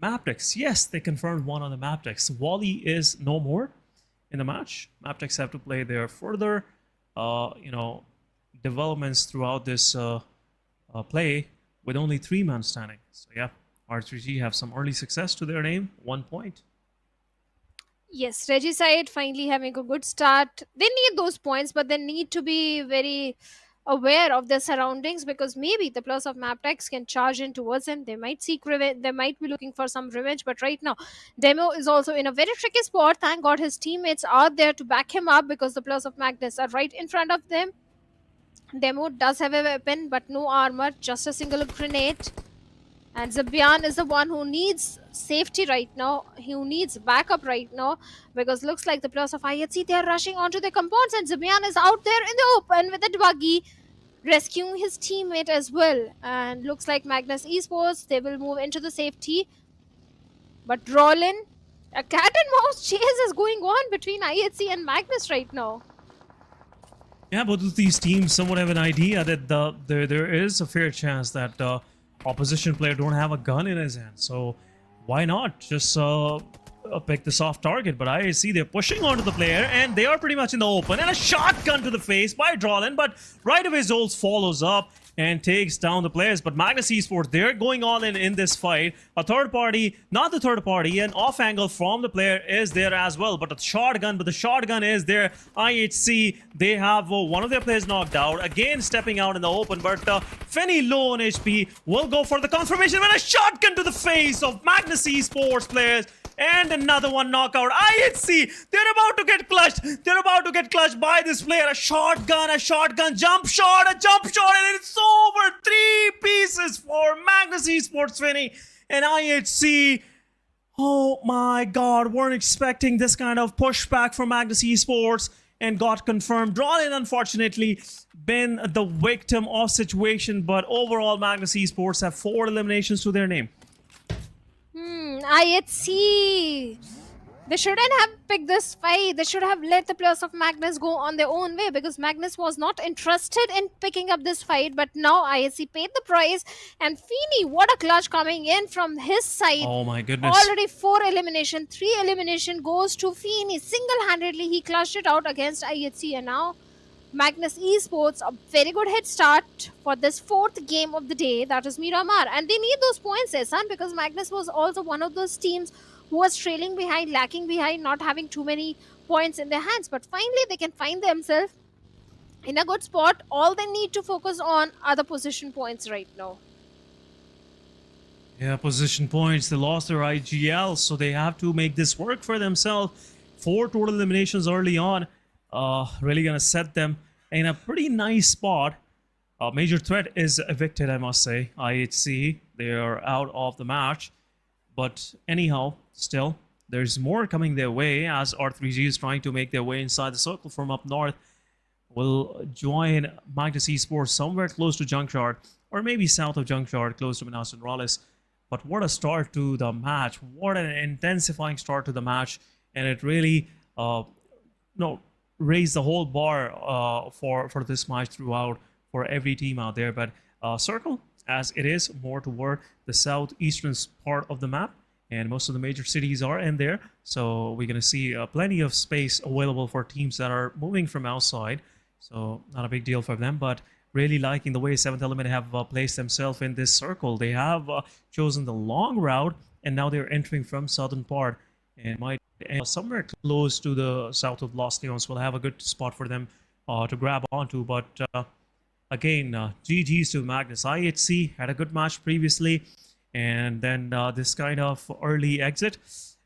Speaker 1: Mabetex? Yes, they confirmed one on the Mabetex. Wally is no more in the match. Mabetex have to play their further, developments throughout this play with only 3 men standing. So yeah, R3G have some early success to their name, 1 point.
Speaker 2: Yes, Regicide finally having a good start. They need those points, but they need to be very aware of their surroundings, because maybe the players of Mabetex can charge in towards them. They might seek revenge. They might be looking for some revenge. But right now, Demo is also in a very tricky spot. Thank God his teammates are there to back him up, because the players of Magnus are right in front of them. Demo does have a weapon, but no armor, just a single grenade. And Zabian is the one who needs safety right now. Who needs backup right now, because looks like the players of IHC, they are rushing onto the compounds, and Zabian is out there in the open with a buggy, rescuing his teammate as well. And looks like Magnus Esports, they will move into the safety. But Rollin, a cat and mouse chase is going on between IHC and Magnus right now.
Speaker 1: Yeah, both of these teams somewhat have an idea that there is a fair chance that opposition player don't have a gun in his hand. So why not just pick the soft target? But I see they're pushing onto the player, and they are pretty much in the open, and a shotgun to the face by Drolin, but right away Zols follows up and takes down the players. But Magnus Esports, they're going all in this fight. A third party, not the third party, an off angle from the player is there as well. But the shotgun is there. IHC, they have one of their players knocked out. Again, stepping out in the open, but Fenny low on HP will go for the confirmation with a shotgun to the face of Magnus Esports players. And another one knockout. IHC, they're about to get clutched. They're about to get clutched by this player. A shotgun, jump shot, and it's over. 3 pieces for Magnus Esports, Finny. And IHC, oh my god, weren't expecting this kind of pushback from Magnus Esports, and got confirmed. Drawn, unfortunately, been the victim of situation, but overall Magnus Esports have 4 eliminations to their name.
Speaker 2: IHC, they shouldn't have picked this fight. They should have let the players of Magnus go on their own way, because Magnus was not interested in picking up this fight. But now IHC paid the price, and Feeny, what a clutch coming in from his side.
Speaker 1: Oh my goodness.
Speaker 2: Already 4 elimination, 3 elimination goes to Feeny. Single-handedly, he clutched it out against IHC, and now Magnus Esports, a very good head start for this 4th game of the day, that is Miramar. And they need those points, Ehsan, because Magnus was also one of those teams who was trailing behind, lacking behind, not having too many points in their hands. But finally, they can find themselves in a good spot. All they need to focus on are the position points right now.
Speaker 1: Yeah, position points. They lost their IGL, so they have to make this work for themselves. 4 total eliminations early on. Really gonna set them in a pretty nice spot. Major threat is evicted, I must say. IHC, They are out of the match. But anyhow, still, there's more coming their way as R3G is trying to make their way inside the circle from up north. Will join Magnus Esports somewhere close to Junkyard, or maybe south of Junkyard, close to Minas and Raleigh. But what a start to the match. What an intensifying start to the match. And it really raised the whole bar for this match throughout for every team out there. But Circle, as it is more toward the southeastern part of the map, and most of the major cities are in there. So we're going to see plenty of space available for teams that are moving from outside. So not a big deal for them, but really liking the way Seventh Element have placed themselves in this circle. They have chosen the long route, and now they're entering from southern part and might somewhere close to the south of Los Leones. Will have a good spot for them to grab onto. But again, GG's to Magnus. IHC had a good match previously, and then this kind of early exit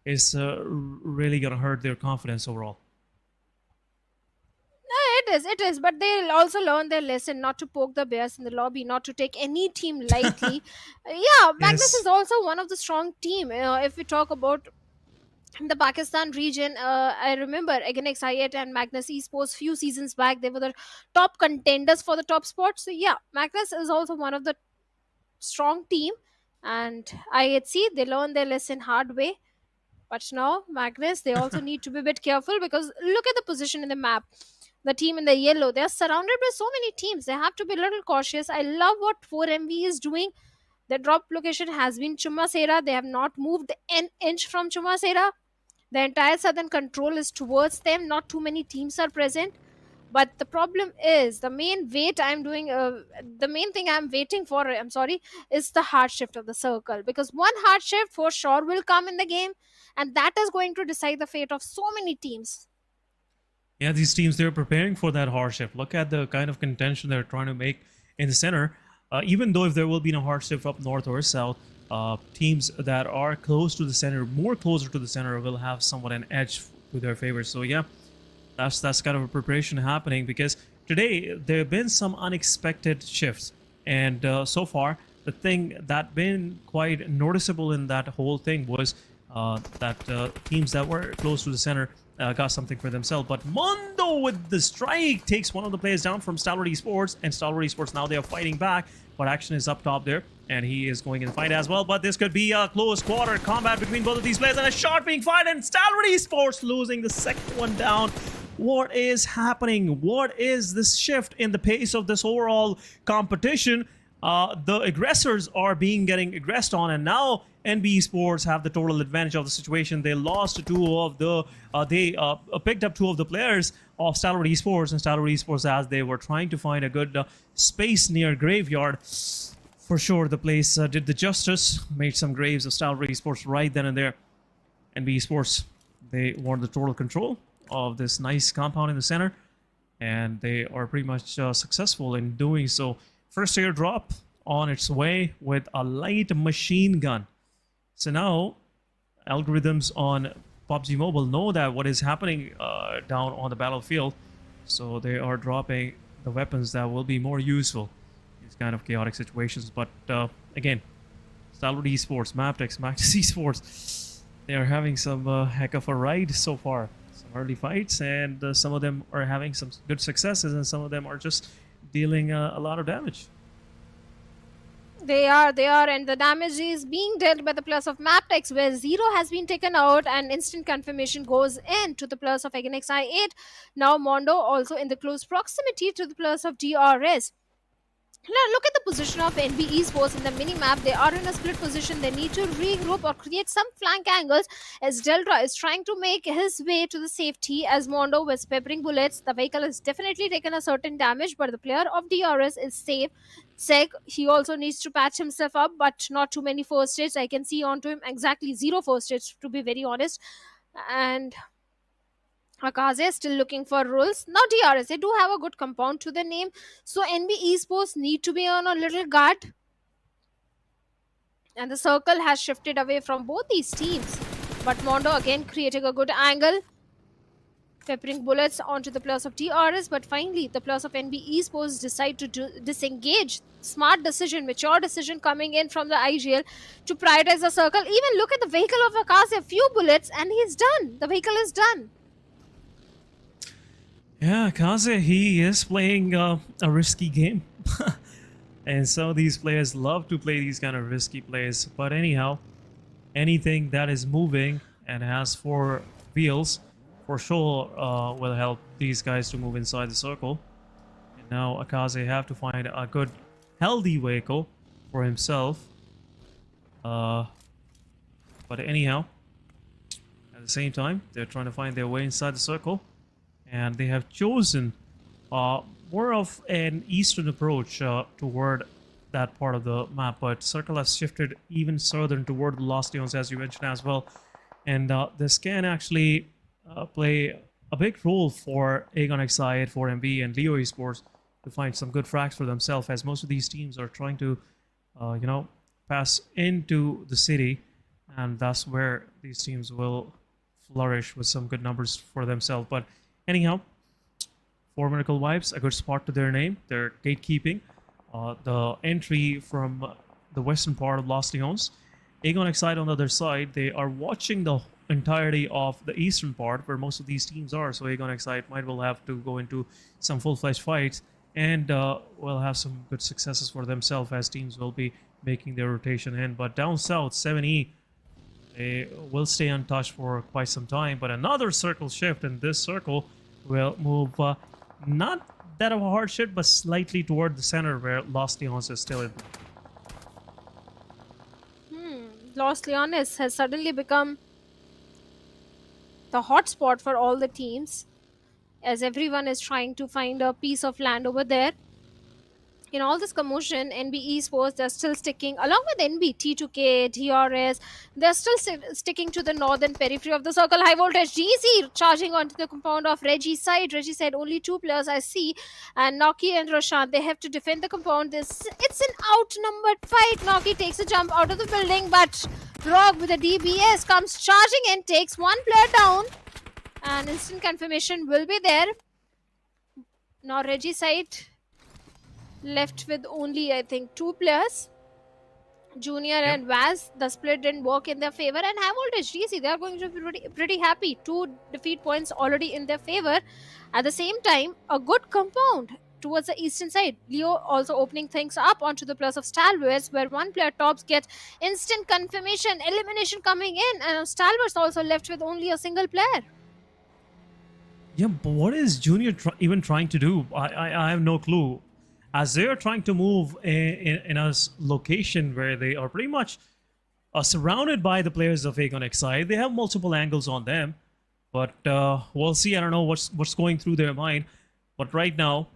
Speaker 1: is really going to hurt their confidence overall.
Speaker 2: It is, but they'll also learn their lesson not to poke the bears in the lobby, not to take any team lightly. Yeah, Magnus is also one of the strong team. If we talk about the Pakistan region, I remember against XI8 and Magnus Esports few seasons back, they were the top contenders for the top spot. So yeah, Magnus is also one of the strong team, and IHC, they learned their lesson hard way. But now Magnus, they also need to be a bit careful, because look at the position in the map. The team in the yellow, they're surrounded by so many teams. They have to be a little cautious. I love what 4MV is doing. The drop location has been Chumasera. They have not moved an inch from Chumasera. The entire southern control is towards them. Not too many teams are present. But the problem is, the main thing I'm waiting for, is the hard shift of the circle. Because one hard shift for sure will come in the game, and that is going to decide the fate of so many teams.
Speaker 1: Yeah, these teams, they're preparing for that hard shift. Look at the kind of contention they're trying to make in the center. Even though if there will be no hard shift up north or south, teams that are close to the center, more closer to the center, will have somewhat an edge to their favor. So yeah, that's kind of a preparation happening, because today there have been some unexpected shifts. And so far, the thing that been quite noticeable in that whole thing was that teams that were close to the center got something for themselves. But Mondo with the strike takes one of the players down from Stalwart Esports, and Stalwart Esports now they are fighting back, but action is up top there, and he is going in the fight as well. But this could be a close quarter combat between both of these players, and a shot being fired, and Stalwart Esports losing the second one down. What is happening? What is this shift in the pace of this overall competition? The aggressors are getting aggressed on, and now NBeSports have the total advantage of the situation. They lost two of the picked up two of the players of Stalwart Esports, and Stalwart Esports, as they were trying to find a good space near graveyard. For sure, the place did the justice, made some graves of Stalwart Esports right then and there. NBeSports, they want the total control of this nice compound in the center, and they are pretty much successful in doing so. First airdrop on its way with a light machine gun. So now, algorithms on PUBG Mobile know that what is happening down on the battlefield. So they are dropping the weapons that will be more useful in these kind of chaotic situations. But again, Stalwart Esports, Mabetex, Magnus Esports, they are having some heck of a ride so far. Some early fights, and some of them are having some good successes, and some of them are just dealing a lot of damage.
Speaker 2: They are, and the damage is being dealt by the plus of Mabetex, where 0 has been taken out, and instant confirmation goes in to the plus of Again XI8. Now Mondo also in the close proximity to the plus of DRS. Now look at the position of NBeSports in the mini-map. They are in a split position. They need to regroup or create some flank angles, as Delta is trying to make his way to the safety, as Mondo was peppering bullets. The vehicle has definitely taken a certain damage, but the player of DRS is safe. Sek, he also needs to patch himself up, but not too many first aids. I can see onto him exactly 0 first aids, to be very honest. And Akaze is still looking for rules. Now DRS, they do have a good compound to the name, so NBeSports need to be on a little guard. And the circle has shifted away from both these teams. But Mondo again creating a good angle. peppering bullets onto the players of DRS, but finally the players of NBeSports decide to disengage. Smart decision, mature decision coming in from the IGL to prioritize the circle. Even look at the vehicle of Akash, a few bullets and he's done. The vehicle is done.
Speaker 1: Yeah, Kaze, he is playing a risky game. And some of these players love to play these kind of risky plays. But anyhow, anything that is moving and has 4 wheels for sure will help these guys to move inside the circle. And now Akaze have to find a good, healthy vehicle for himself. But anyhow, at the same time, they're trying to find their way inside the circle. And they have chosen more of an eastern approach toward that part of the map, but Circle has shifted even southern toward the Lost Eons, as you mentioned as well. And this can actually play a big role for Aegon Excited, for MB, and Leo Esports to find some good frags for themselves, as most of these teams are trying to, you know, pass into the city, and that's where these teams will flourish with some good numbers for themselves. But anyhow, 4 Miracle Vibes, a good spot to their name. They're gatekeeping the entry from the western part of Lost Eons. Aegon Excited on the other side, they are watching the entirety of the eastern part where most of these teams are. So Aegon Excited might well have to go into some full-fledged fights and will have some good successes for themselves as teams will be making their rotation in. But down south, 7E, they will stay untouched for quite some time. But another circle shift, and this circle will move not that of a hard shift, but slightly toward the center where Lost Eons is still in.
Speaker 2: Lost Leonis has suddenly become the hotspot for all the teams, as everyone is trying to find a piece of land over there. In all this commotion, NBeSports, they're still sticking, along with NB, T2K, DRS, they're still sticking to the northern periphery of the circle. High voltage GC charging onto the compound of Reggie's side. Reggie said only 2 players I see, and Noki and Roshan, they have to defend the compound. It's an outnumbered fight. Noki takes a jump out of the building, but Rogue with a DBS comes charging in, takes 1 player down, and instant confirmation will be there. Now Reggie's side left with only, I think, 2 players, Junior and Vaz. The split didn't work in their favor, and High Voltage GC, they are going to be pretty happy. 2 defeat points already in their favor. At the same time, a good compound towards the eastern side. Leo also opening things up onto the plus of Stalwart, where 1 player tops gets instant confirmation, elimination coming in, and Stalwart's also left with only a single player.
Speaker 1: Yeah, but what is Junior even trying to do? I have no clue. As they are trying to move in a location where they are pretty much surrounded by the players of Aegon Excited. They have multiple angles on them, but we'll see. I don't know what's going through their mind. But right now,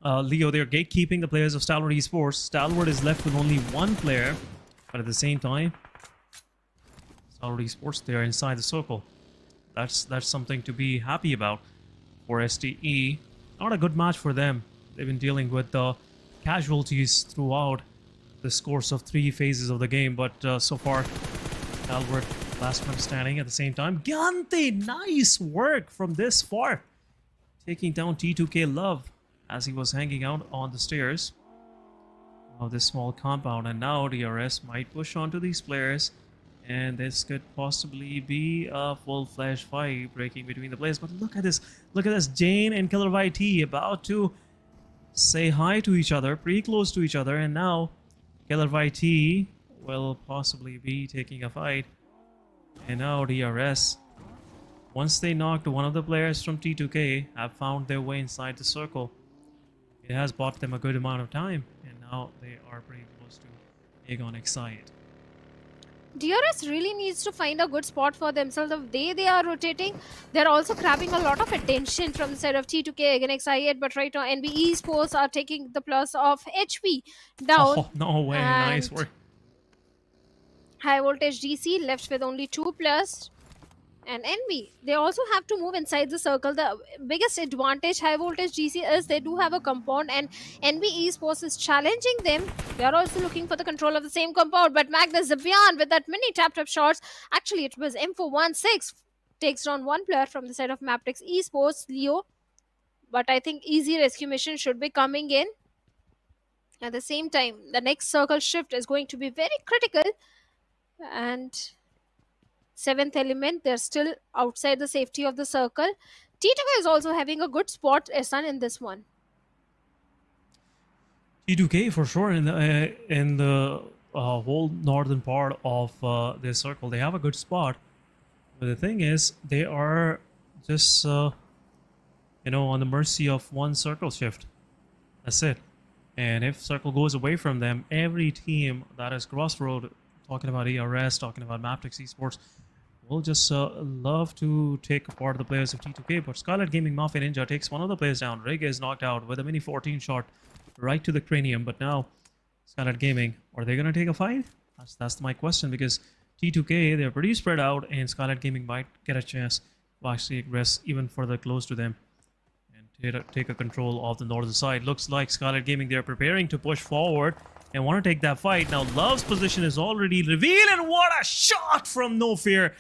Speaker 1: Leo, they're gatekeeping the players of Stalwart Esports. Stalwart is left with only 1 player, but at the same time, Stalwart Esports, they are inside the circle. That's something to be happy about for STE. Not a good match for them. They've been dealing with the casualties throughout this course of 3 phases of the game, but so far, Albert, last man standing at the same time. Gante, nice work from this far, taking down T2K Love as he was hanging out on the stairs of this small compound. And now DRS might push onto these players, and this could possibly be a full-fledged fight breaking between the players. But look at this, Jane and Killer YT about to say hi to each other, pretty close to each other, and now Killer YT will possibly be taking a fight. And now DRS, once they knocked one of the players from T2K, have found their way inside the circle. It has bought them a good amount of time, and now they are pretty close to Aegon Excited.
Speaker 2: DRS really needs to find a good spot for themselves. The way they are rotating, they're also grabbing a lot of attention from the side of T2K against XIAT, but right now NBeSports are taking the plus of HP down.
Speaker 1: Oh, no way, nice work.
Speaker 2: High Voltage DC left with only 2 players. And NB, they also have to move inside the circle. The biggest advantage High Voltage GC is they do have a compound, and NBeSports is challenging them. They are also looking for the control of the same compound, but Magnus Esports with that mini tap shots. Actually, it was M416 takes down one player from the side of Mabetex Esports, Leo. But I think easy rescue mission should be coming in. At the same time, the next circle shift is going to be very critical. And 7th element, they're still outside the safety of the circle. T2K is also having a good spot, Ehsan, in this one.
Speaker 1: T2K for sure in the whole northern part of this circle, they have a good spot. But the thing is, they are just on the mercy of one circle shift. That's it. And if circle goes away from them, every team that is crossroad, talking about ERS, talking about Mabetex Esports, will just love to take apart the players of T2K. But Skylight Gaming Mafia Ninja takes one of the players down. Rig is knocked out with a mini 14 shot right to the cranium. But now, Skylight Gaming, are they going to take a fight? That's my question, because T2K, they're pretty spread out, and Skylight Gaming might get a chance to actually aggress even further close to them and take a control of the northern side. Looks like Skylight Gaming, they're preparing to push forward and want to take that fight. Now, Love's position is already revealed, and what a shot from No Fear.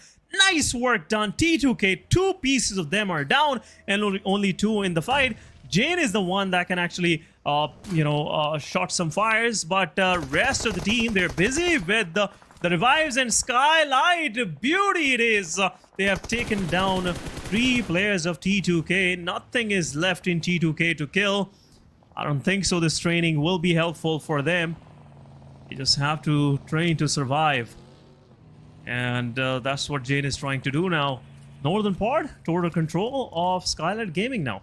Speaker 1: Nice work done. T2K, 2 pieces of them are down, and only 2 in the fight. Jane is the one that can actually, shot some fires, but rest of the team, they're busy with the revives, and Skylight, beauty it is. They have taken down 3 players of T2K. Nothing is left in T2K to kill. I don't think so. This training will be helpful for them. You just have to train to survive. And that's what Jane is trying to do now. Northern part, total control of Skylight Gaming now.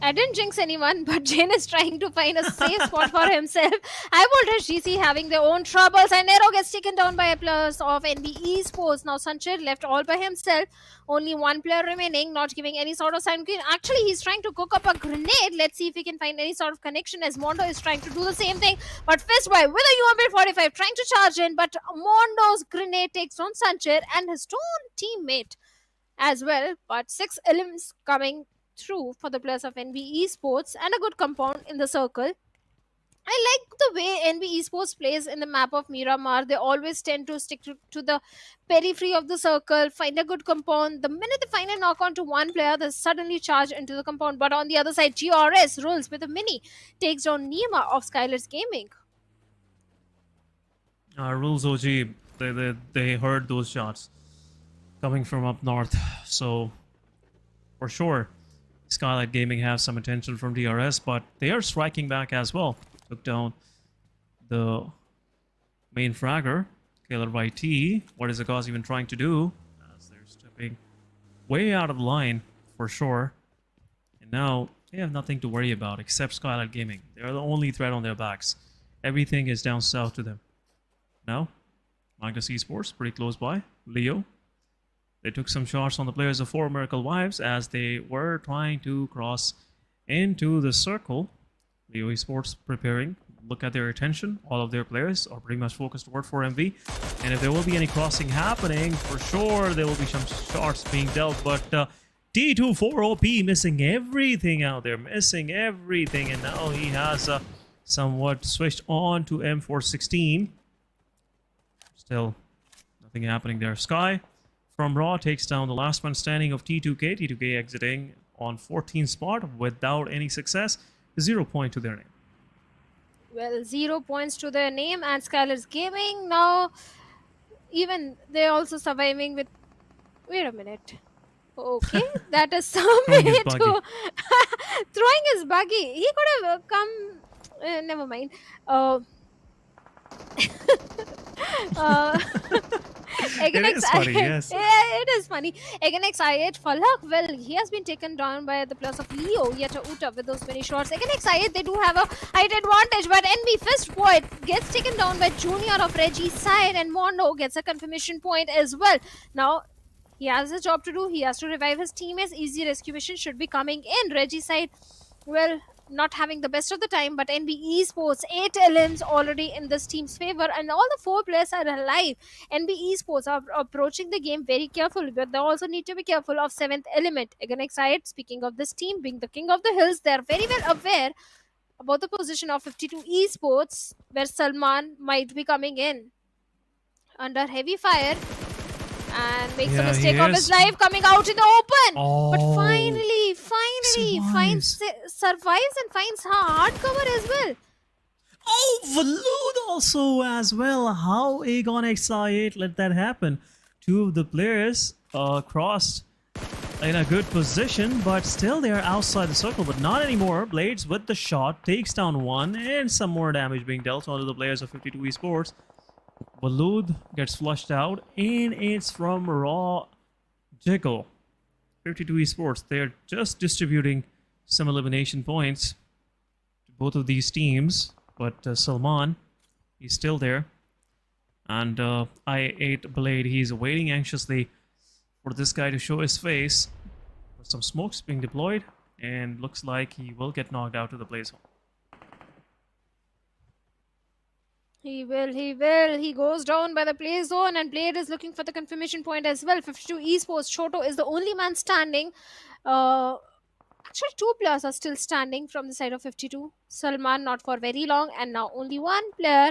Speaker 2: I didn't jinx anyone, but Jane is trying to find a safe spot for himself. HIGHVOLTAGE GC having their own troubles, and Nero gets taken down by a player of NBeSports. Now Sanchit left all by himself. Only 1 player remaining, not giving any sort of sign. Actually, he's trying to cook up a grenade. Let's see if he can find any sort of connection, as Mondo is trying to do the same thing. But Fistboy with a UMP 45 trying to charge in, but Mondo's grenade takes on Sanchit and his own teammate as well. But 6 elements coming through for the players of NBeSports, and a good compound in the circle. I like the way NBeSports plays in the map of Miramar. They always tend to stick to the periphery of the circle, find a good compound. The minute they find a knock on to one player, they suddenly charge into the compound. But on the other side, DRS rolls with a mini, takes down Nima of SKYLIGHTZ Gaming.
Speaker 1: Rules OG, they heard those shots coming from up north. So, for sure, Skylight Gaming has some attention from DRS, but they are striking back as well. Took down the main fragger, Killer YT. What is the cause even trying to do? As they're stepping way out of the line, for sure. And now, they have nothing to worry about except Skylight Gaming. They're the only threat on their backs. Everything is down south to them. Now, Magnus Esports, pretty close by. Leo. They took some shots on the players of 4 Miracle Wives as they were trying to cross into the circle. Leo Esports preparing. Look at their attention. All of their players are pretty much focused toward 4MV. And if there will be any crossing happening, for sure there will be some shots being dealt. But T24OP missing everything out there. Missing everything. And now he has somewhat switched on to M416. Still nothing happening there. Sky from Raw takes down the last one standing of T2K. T2K exiting on 14th spot without any success. 0 point to their name.
Speaker 2: Well, 0 points to their name, and SKYLIGHTZ Gaming now, even they're also surviving with. Wait a minute. Okay, that is some way to. Throwing his buggy. He could have come. Never mind.
Speaker 1: It is funny, yes.
Speaker 2: Yeah, it is funny. Against I8 Falak, well, he has been taken down by the plus of Leo Yeta Uta with those many shots. Against I8, they do have a height advantage, but NB Fistboy gets taken down by Junior of Reggie's side, and Mondo gets a confirmation point as well. Now, he has a job to do. He has to revive his teammates. Easy rescue mission should be coming in. Reggie's side, well, not having the best of the time, but NBeSports 8 LMs already in this team's favor, and all the 4 players are alive. NBeSports are approaching the game very carefully, but they also need to be careful of 7th element. Against side, speaking of this team being the king of the hills, they are very well aware about the position of 52 Esports, where Salman might be coming in under heavy fire. and makes a
Speaker 1: Yeah,
Speaker 2: mistake
Speaker 1: he
Speaker 2: of
Speaker 1: is.
Speaker 2: his life coming out in the open. But
Speaker 1: Oh,
Speaker 2: finally
Speaker 1: survives.
Speaker 2: survives and finds hard cover as well.
Speaker 1: Oh, Valood also as well. How Aegon XI8 let that happen? Two of the players crossed in a good position, but still they are outside the circle, but not anymore. Blades with the shot takes down one, and some more damage being dealt onto the players of 52 Esports. Valood gets flushed out, and it's from Raw Jiggle. 52 Esports, they're just distributing some elimination points to both of these teams. But Salman, he's still there. And I8 Blade, he's waiting anxiously for this guy to show his face. There's some smokes being deployed, and looks like he will get knocked out to the play zone.
Speaker 2: He will. He goes down by the play zone, and Blade is looking for the confirmation point as well. 52 Esports, Choto is the only man standing. Actually, two players are still standing from the side of 52. Salman not for very long, and now only one player.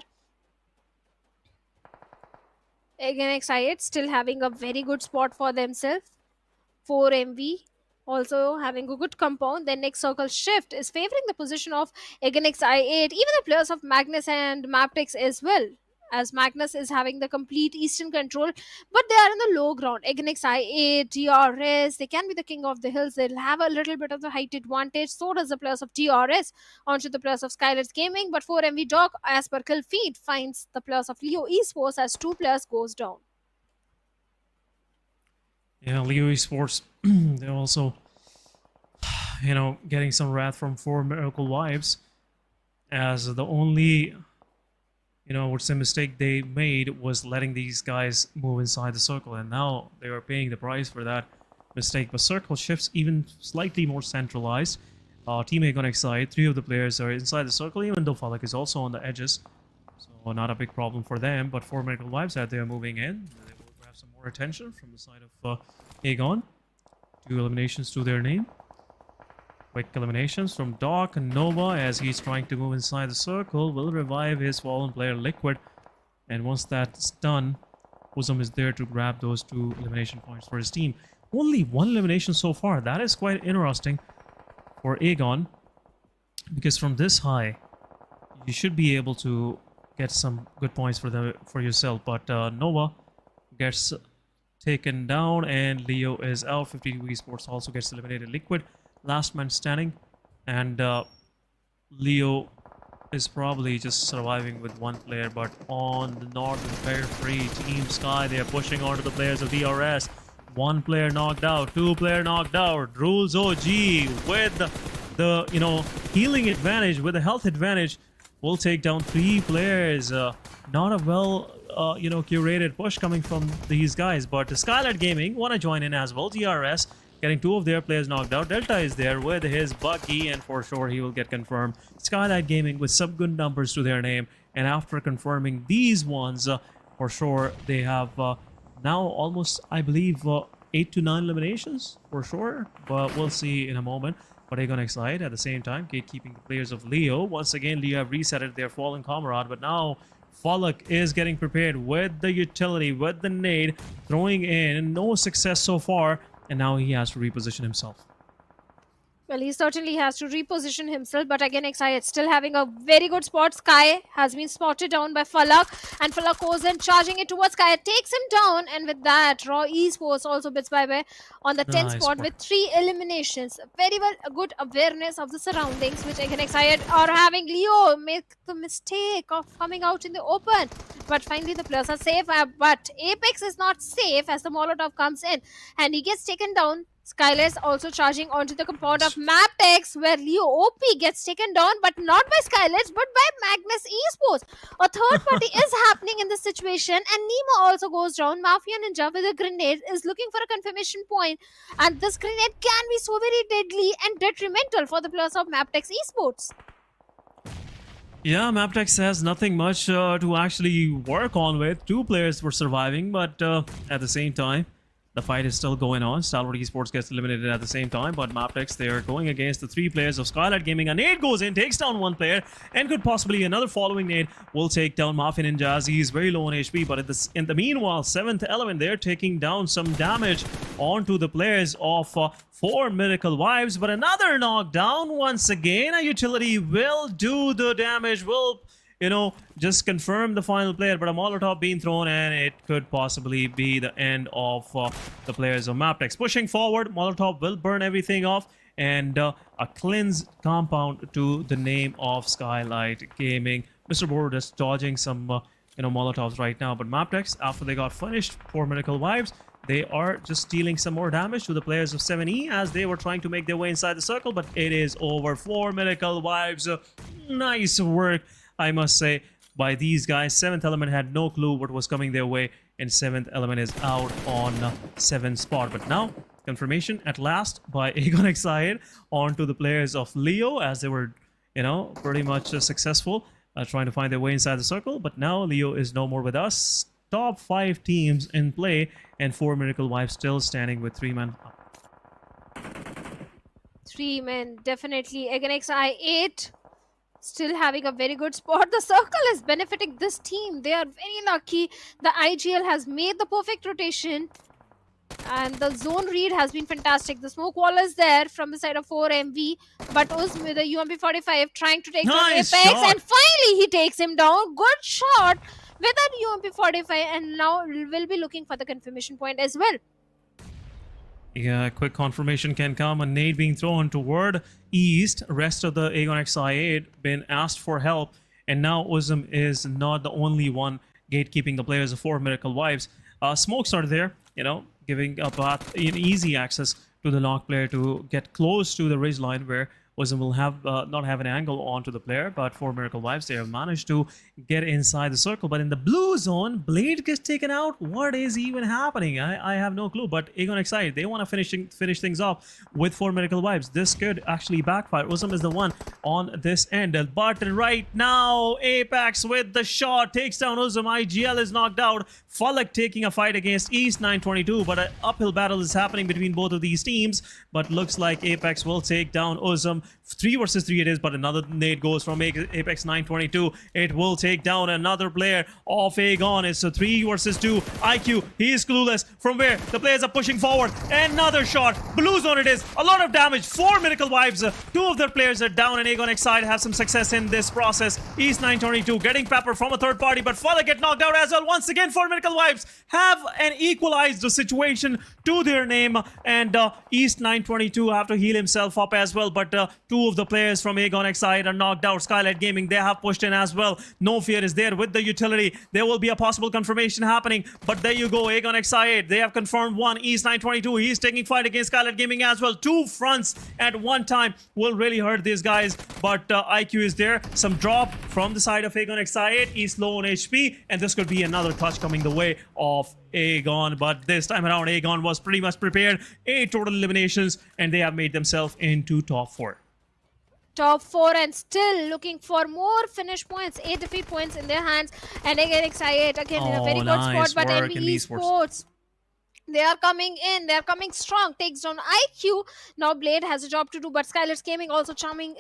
Speaker 2: Again, XI8 still having a very good spot for themselves. 4 MV also having a good compound. Then next circle shift is favoring the position of again XI8. Even the players of Magnus and Mabetex as well, as Magnus is having the complete eastern control, but they are in the low ground. Again XI8, DRS, they can be the king of the hills. They'll have a little bit of the height advantage. So does the players of DRS onto the players of SKYLIGHTZ Gaming. But 4 MV Dog, as per kill feed, finds the players of Leo Esports as 2 players goes down.
Speaker 1: Yeah, Leo Esports, they're also, getting some wrath from 4 Miracle Wives, as the only, what's the mistake they made was letting these guys move inside the circle, and now they are paying the price for that mistake. But circle shifts even slightly more centralized. Team Aegon XI, 3 of the players are inside the circle, even though Falak is also on the edges, so not a big problem for them. But 4 Miracle Wives, that they are moving in, they will grab some more attention from the side of Aegon. 2 eliminations to their name. Quick eliminations from Doc and Nova as he's trying to move inside the circle. Will revive his fallen player Liquid. And once that's done, Uzum is there to grab those 2 elimination points for his team. Only 1 elimination so far. That is quite interesting for Aegon, because from this high, you should be able to get some good points for yourself. But Nova gets taken down, and Leo is out. 52 Esports also gets eliminated. Liquid, last man standing, and Leo is probably just surviving with 1 player. But on the northern periphery, Team Sky, they are pushing onto the players of DRS. 1 player knocked out, 2 player knocked out. Rules OG with the healing advantage, with the health advantage, will take down 3 players. Not a well curated push coming from these guys, but SKYLIGHTZ Gaming want to join in as well. DRS getting 2 of their players knocked out. Delta is there with his Bucky, and for sure he will get confirmed. SKYLIGHTZ Gaming with some good numbers to their name, and after confirming these ones, for sure they have now almost, I believe, 8 to 9 eliminations for sure, but we'll see in a moment. But Aegon XI at the same time gatekeeping the players of Leo. Once again, Leo have resetted their fallen comrade, but now Falak is getting prepared with the utility, with the nade, throwing in. No success so far, and now he has to reposition himself.
Speaker 2: Well, he certainly has to reposition himself, but again, XI8 still having a very good spot. Sky has been spotted down by Falak, and Falak goes in, charging it towards Sky, takes him down, and with that, Raw Esports also bits bye-bye on the 10th spot with 3 eliminations. Very well, a good awareness of the surroundings, which again, XI8 are having. Leo make the mistake of coming out in the open, but finally the players are safe, but Apex is not safe as the Molotov comes in, and he gets taken down. SKYLIGHTZ also charging onto the compound of Mabetex, where Leo OP gets taken down, but not by SKYLIGHTZ, but by Magnus Esports. A third party is happening in this situation, and Nemo also goes down. Mafia Ninja with a grenade is looking for a confirmation point, and this grenade can be so very deadly and detrimental for the players of Mabetex Esports.
Speaker 1: Yeah, Mabetex has nothing much to actually work on with. 2 players were surviving, but at the same time, The fight is still going on. Stalwart Esports gets eliminated at the same time, but Mabetex, they are going against the 3 players of SKYLIGHTZ Gaming. A nade goes in, takes down 1 player, and could possibly another following nade will take down Mafia Ninja. He is very low on HP, but in the meanwhile, 7th Element, they're taking down some damage onto the players of 4 Miracle Wives, but another knockdown once again. A utility will do the damage, will just confirm the final player, but a Molotov being thrown, and it could possibly be the end of the players of Mabetex. Pushing forward, Molotov will burn everything off, and a cleansed compound to the name of SKYLIGHTZ Gaming. Mr. Board just dodging some Molotovs right now, but Mabetex, after they got finished, 4 Miracle Wives, they are just dealing some more damage to the players of 7E as they were trying to make their way inside the circle, but it is over. 4 Miracle Wives. Nice work, I must say, by these guys. 7th Element had no clue what was coming their way, and 7th Element is out on 7th spot. But now, confirmation at last by AgonXID onto the players of Leo, as they were, pretty much successful trying to find their way inside the circle. But now Leo is no more with us. Top 5 teams in play, and 4 Miracle Wives still standing with 3 men.
Speaker 2: 3 men, definitely. AgonXID still having a very good spot. The circle is benefiting this team. They are very lucky. The IGL has made the perfect rotation, and the zone read has been fantastic. The smoke wall is there from the side of 4MV, but Uzm with the UMP45 trying to take down Apex, and finally he takes him down. Good shot with that UMP45, and now we'll be looking for the confirmation point as well.
Speaker 1: Yeah, quick confirmation can come. A nade being thrown toward east. Rest of the AgonXID been asked for help, and now Uzm is not the only one gatekeeping the players of 4 Miracle Wives. Smokes are there, giving a path in easy access to the knock player to get close to the ridge line where Uzm will have not have an angle onto the player, but 4 Miracle Wives, they have managed to get inside the circle. But in the blue zone, Blade gets taken out. What is even happening? I have no clue. But AgonXID, they want to finish things off with 4 Miracle Wives. This could actually backfire. Uzm is the one on this end. But right now, Apex with the shot takes down Uzm. IGL is knocked out. Falak taking a fight against East 922, but an uphill battle is happening between both of these teams. But looks like Apex will take down Uzm. 3 versus 3 it is, but another nade goes from Apex 922. It will take down another player of Agon. It's a 3 versus 2. IQ, he is clueless from where the players are pushing forward. Another shot. Blue zone it is. A lot of damage. 4 Miracle Wives. 2 of their players are down, and AgonXID have some success in this process. East 922 getting pepper from a third party, but Falak get knocked out as well. Once again, 4 Miracle Wives have an equalized situation to their name, and East 922 have to heal himself up as well. But 2 of the players from AgonXID are knocked out. SKYLIGHTZ Gaming, they have pushed in as well. No Fear is there with the utility. There will be a possible confirmation happening, but there you go. AgonXID, they have confirmed 1. East 922, he is taking fight against SKYLIGHTZ Gaming as well. 2 fronts at one time will really hurt these guys, but IQ is there. Some drop from the side of AgonXID. East low on HP, and this could be another touch coming the way of Agon, but this time around Agon was pretty much prepared. 8 total eliminations, and they have made themselves into top 4.
Speaker 2: Top 4, and still looking for more finish points. 8 defeat points in their hands, and AgonXID again in a very good spot. But NBeSports, they are coming in. They are coming strong. Takes down IQ. Now Blade has a job to do, but SKYLIGHTZ Gaming also chiming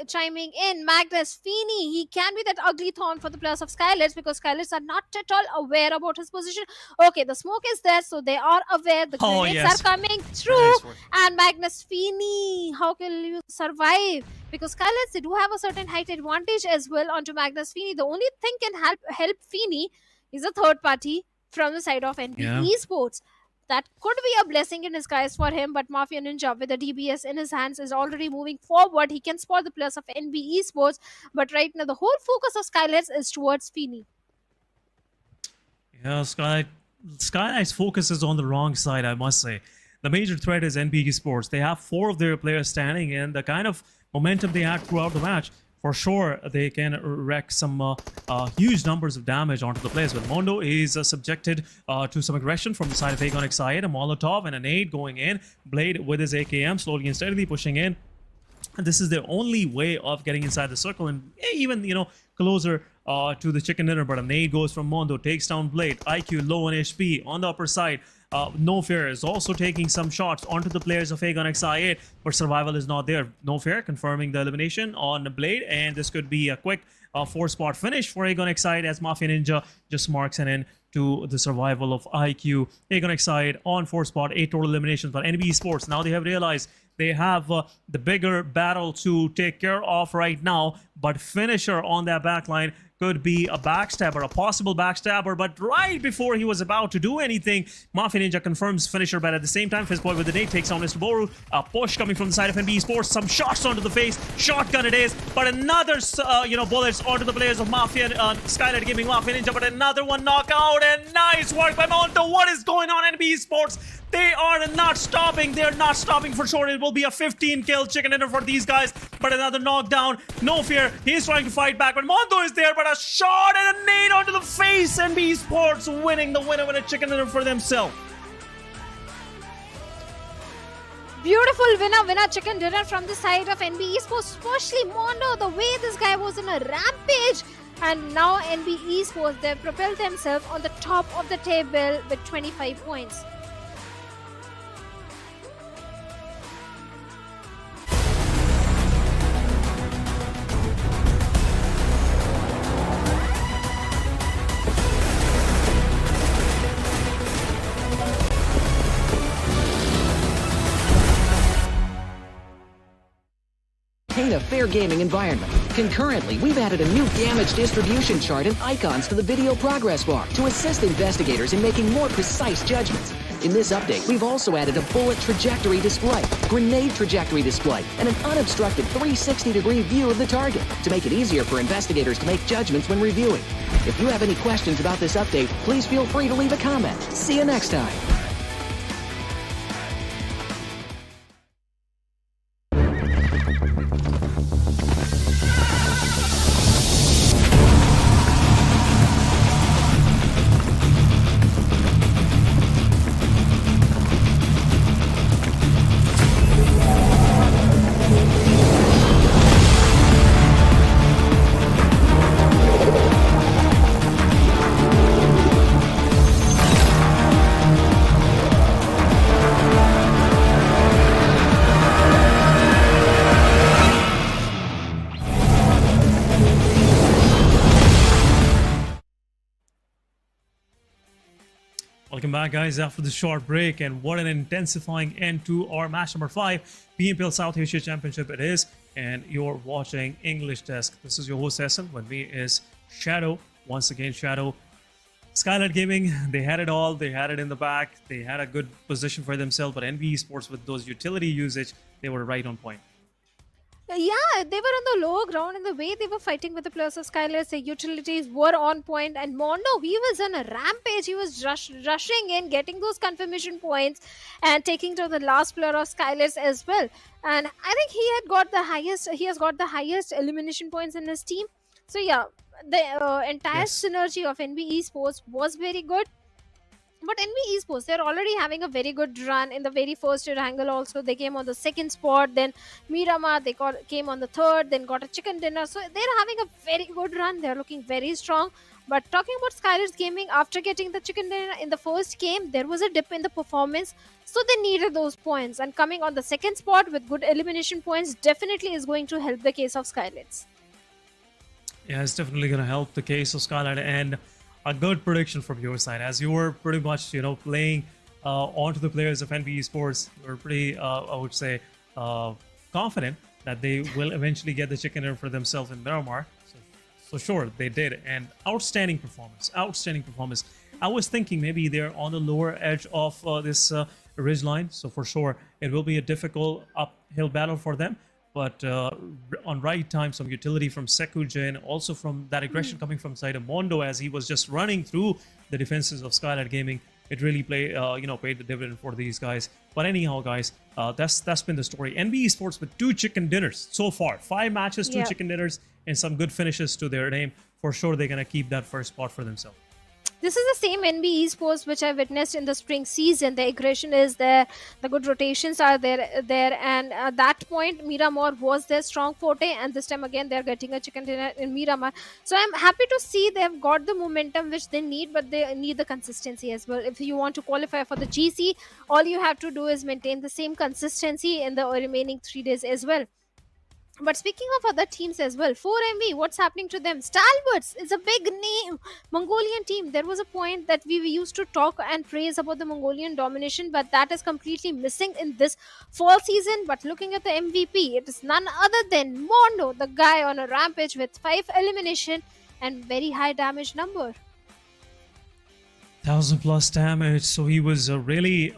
Speaker 2: in. Magnus Feeney, he can be that ugly thorn for the players of SKYLIGHTZ, because SKYLIGHTZ are not at all aware about his position. Okay, the smoke is there, so they are aware. The grenades are coming through. And Magnus Feeney, how can you survive? Because SKYLIGHTZ, they do have a certain height advantage as well onto Magnus Feeney. The only thing can help Feeney is a third party from the side of NBeSports. That could be a blessing in disguise for him, but Mafia Ninja with the DBS in his hands is already moving forward. He can spot the players of NBeSports, but right now the whole focus of SKYLIGHTZ is towards Feeney.
Speaker 1: Yeah, SKYLIGHTZ's focus is on the wrong side, I must say. The major threat is NBeSports. They have 4 of their players standing, and the kind of momentum they had throughout the match, for sure, they can wreak some huge numbers of damage onto the players. But Mondo is subjected to some aggression from the side of AgonXID. A Molotov and a nade going in. Blade with his AKM slowly and steadily pushing in. And this is their only way of getting inside the circle and even, closer to the chicken dinner. But a nade goes from Mondo, takes down Blade. IQ low on HP on the upper side. No Fear is also taking some shots onto the players of Aegon XI8, but survival is not there. No Fear confirming the elimination on Blade, and this could be a quick 4-spot finish for Aegon XI8 as Mafia Ninja just marks an end to the survival of IQ. Aegon XI8 on 4-spot, 8 total eliminations, but NBeSports, now they have realized they have the bigger battle to take care of right now, but finisher on that backline could be a backstabber, a possible backstabber, but right before he was about to do anything, Mafia Ninja confirms finisher, but at the same time, Fizzboy with the nade takes on Mr. Boru. A push coming from the side of NBeSports, some shots onto the face, shotgun it is, but another, bullets onto the players of Mafia, SKYLIGHTZ Gaming, Mafia Ninja, but another one knockout, and nice work by Monto. What is going on, NBeSports? They are not stopping. They're not stopping for sure. It will be a 15-kill chicken dinner for these guys. But another knockdown. No Fear. He's trying to fight back. But Mondo is there. But a shot and a nade onto the face. NBeSports winning the winner with a chicken dinner for themselves.
Speaker 2: Beautiful winner chicken dinner from the side of NBeSports, especially Mondo, the way this guy was in a rampage. And now NBeSports, they've propelled themselves on the top of the table with 25 points.
Speaker 3: Maintain a fair gaming environment. Concurrently, we've added a new damage distribution chart and icons to the video progress bar to assist investigators in making more precise judgments. In this update, we've also added a bullet trajectory display, grenade trajectory display, and an unobstructed 360-degree view of the target to make it easier for investigators to make judgments when reviewing. If you have any questions about this update, please feel free to leave a comment. See you next time.
Speaker 1: Welcome back, guys, after the short break, and what an intensifying end to our match number 5 PMPL South Asia Championship it is. And you're watching English Desk. This is your host Essen. With me is Shadow. Once again, Shadow. SKYLIGHTZ Gaming, they had it all. They had it in the back. They had a good position for themselves, but NBeSports, with those utility usage, they were right on point.
Speaker 2: Yeah, they were on the lower ground, and the way they were fighting with the players of SKYLIGHTZ, the utilities were on point, and Mondo, he was on a rampage. He was rushing in, getting those confirmation points and taking to the last player of SKYLIGHTZ as well. And I think he has got the highest elimination points in his team. So yeah, the entire synergy of NBeSports was very good. But NBeSports, they're already having a very good run in the very first Erangel also. They came on the second spot, then Miramar, they came on the third, then got a chicken dinner. So they're having a very good run. They're looking very strong. But talking about SKYLIGHTZ Gaming, after getting the chicken dinner in the first game, there was a dip in the performance. So they needed those points. And coming on the second spot with good elimination points definitely is going to help the case of SKYLIGHTZ.
Speaker 1: Yeah, it's definitely going to help the case of SKYLIGHTZ. And a good prediction from your side, as you were pretty much, playing onto the players of NBeSports. You were pretty, I would say, confident that they will eventually get the chicken dinner for themselves in Miramar. So sure, they did. And outstanding performance. I was thinking maybe they're on the lower edge of this ridge line. So for sure, it will be a difficult uphill battle for them. But on right time, some utility from Sekujin, also from that aggression coming from side of Mondo as he was just running through the defenses of SKYLIGHTZ Gaming. It really paid the dividend for these guys. But anyhow, guys, that's been the story. NBeSports with 2 chicken dinners so far. 5 matches, 2 chicken dinners, and some good finishes to their name. For sure, they're going to keep that first spot for themselves.
Speaker 2: This is the same NBeSports which I witnessed in the spring season. The aggression is there, the good rotations are there, and at that point, Miramar was their strong forte, and this time again, they're getting a chicken dinner in Miramar. So I'm happy to see they've got the momentum which they need, but they need the consistency as well. If you want to qualify for the GC, all you have to do is maintain the same consistency in the remaining 3 days as well. But speaking of other teams as well, 4MV, what's happening to them? Stalwarts is a big name, Mongolian team. There was a point that we used to talk and praise about the Mongolian domination, but that is completely missing in this fall season. But looking at the MVP, it is none other than Mondo, the guy on a rampage with 5 elimination and very high damage number.
Speaker 1: 1000+ damage. So he was really,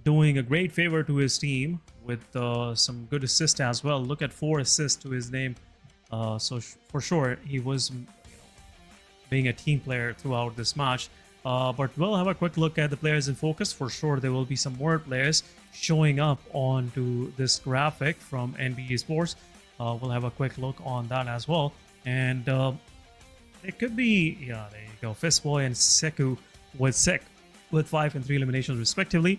Speaker 1: doing a great favor to his team with some good assists as well. Look at 4 assists to his name. So for sure, he was being a team player throughout this match. But we'll have a quick look at the players in focus. For sure, there will be some more players showing up onto this graphic from NBeSports. We'll have a quick look on that as well. And it could be, yeah, there you go, Fistboy and Seku with 5 and 3 eliminations respectively.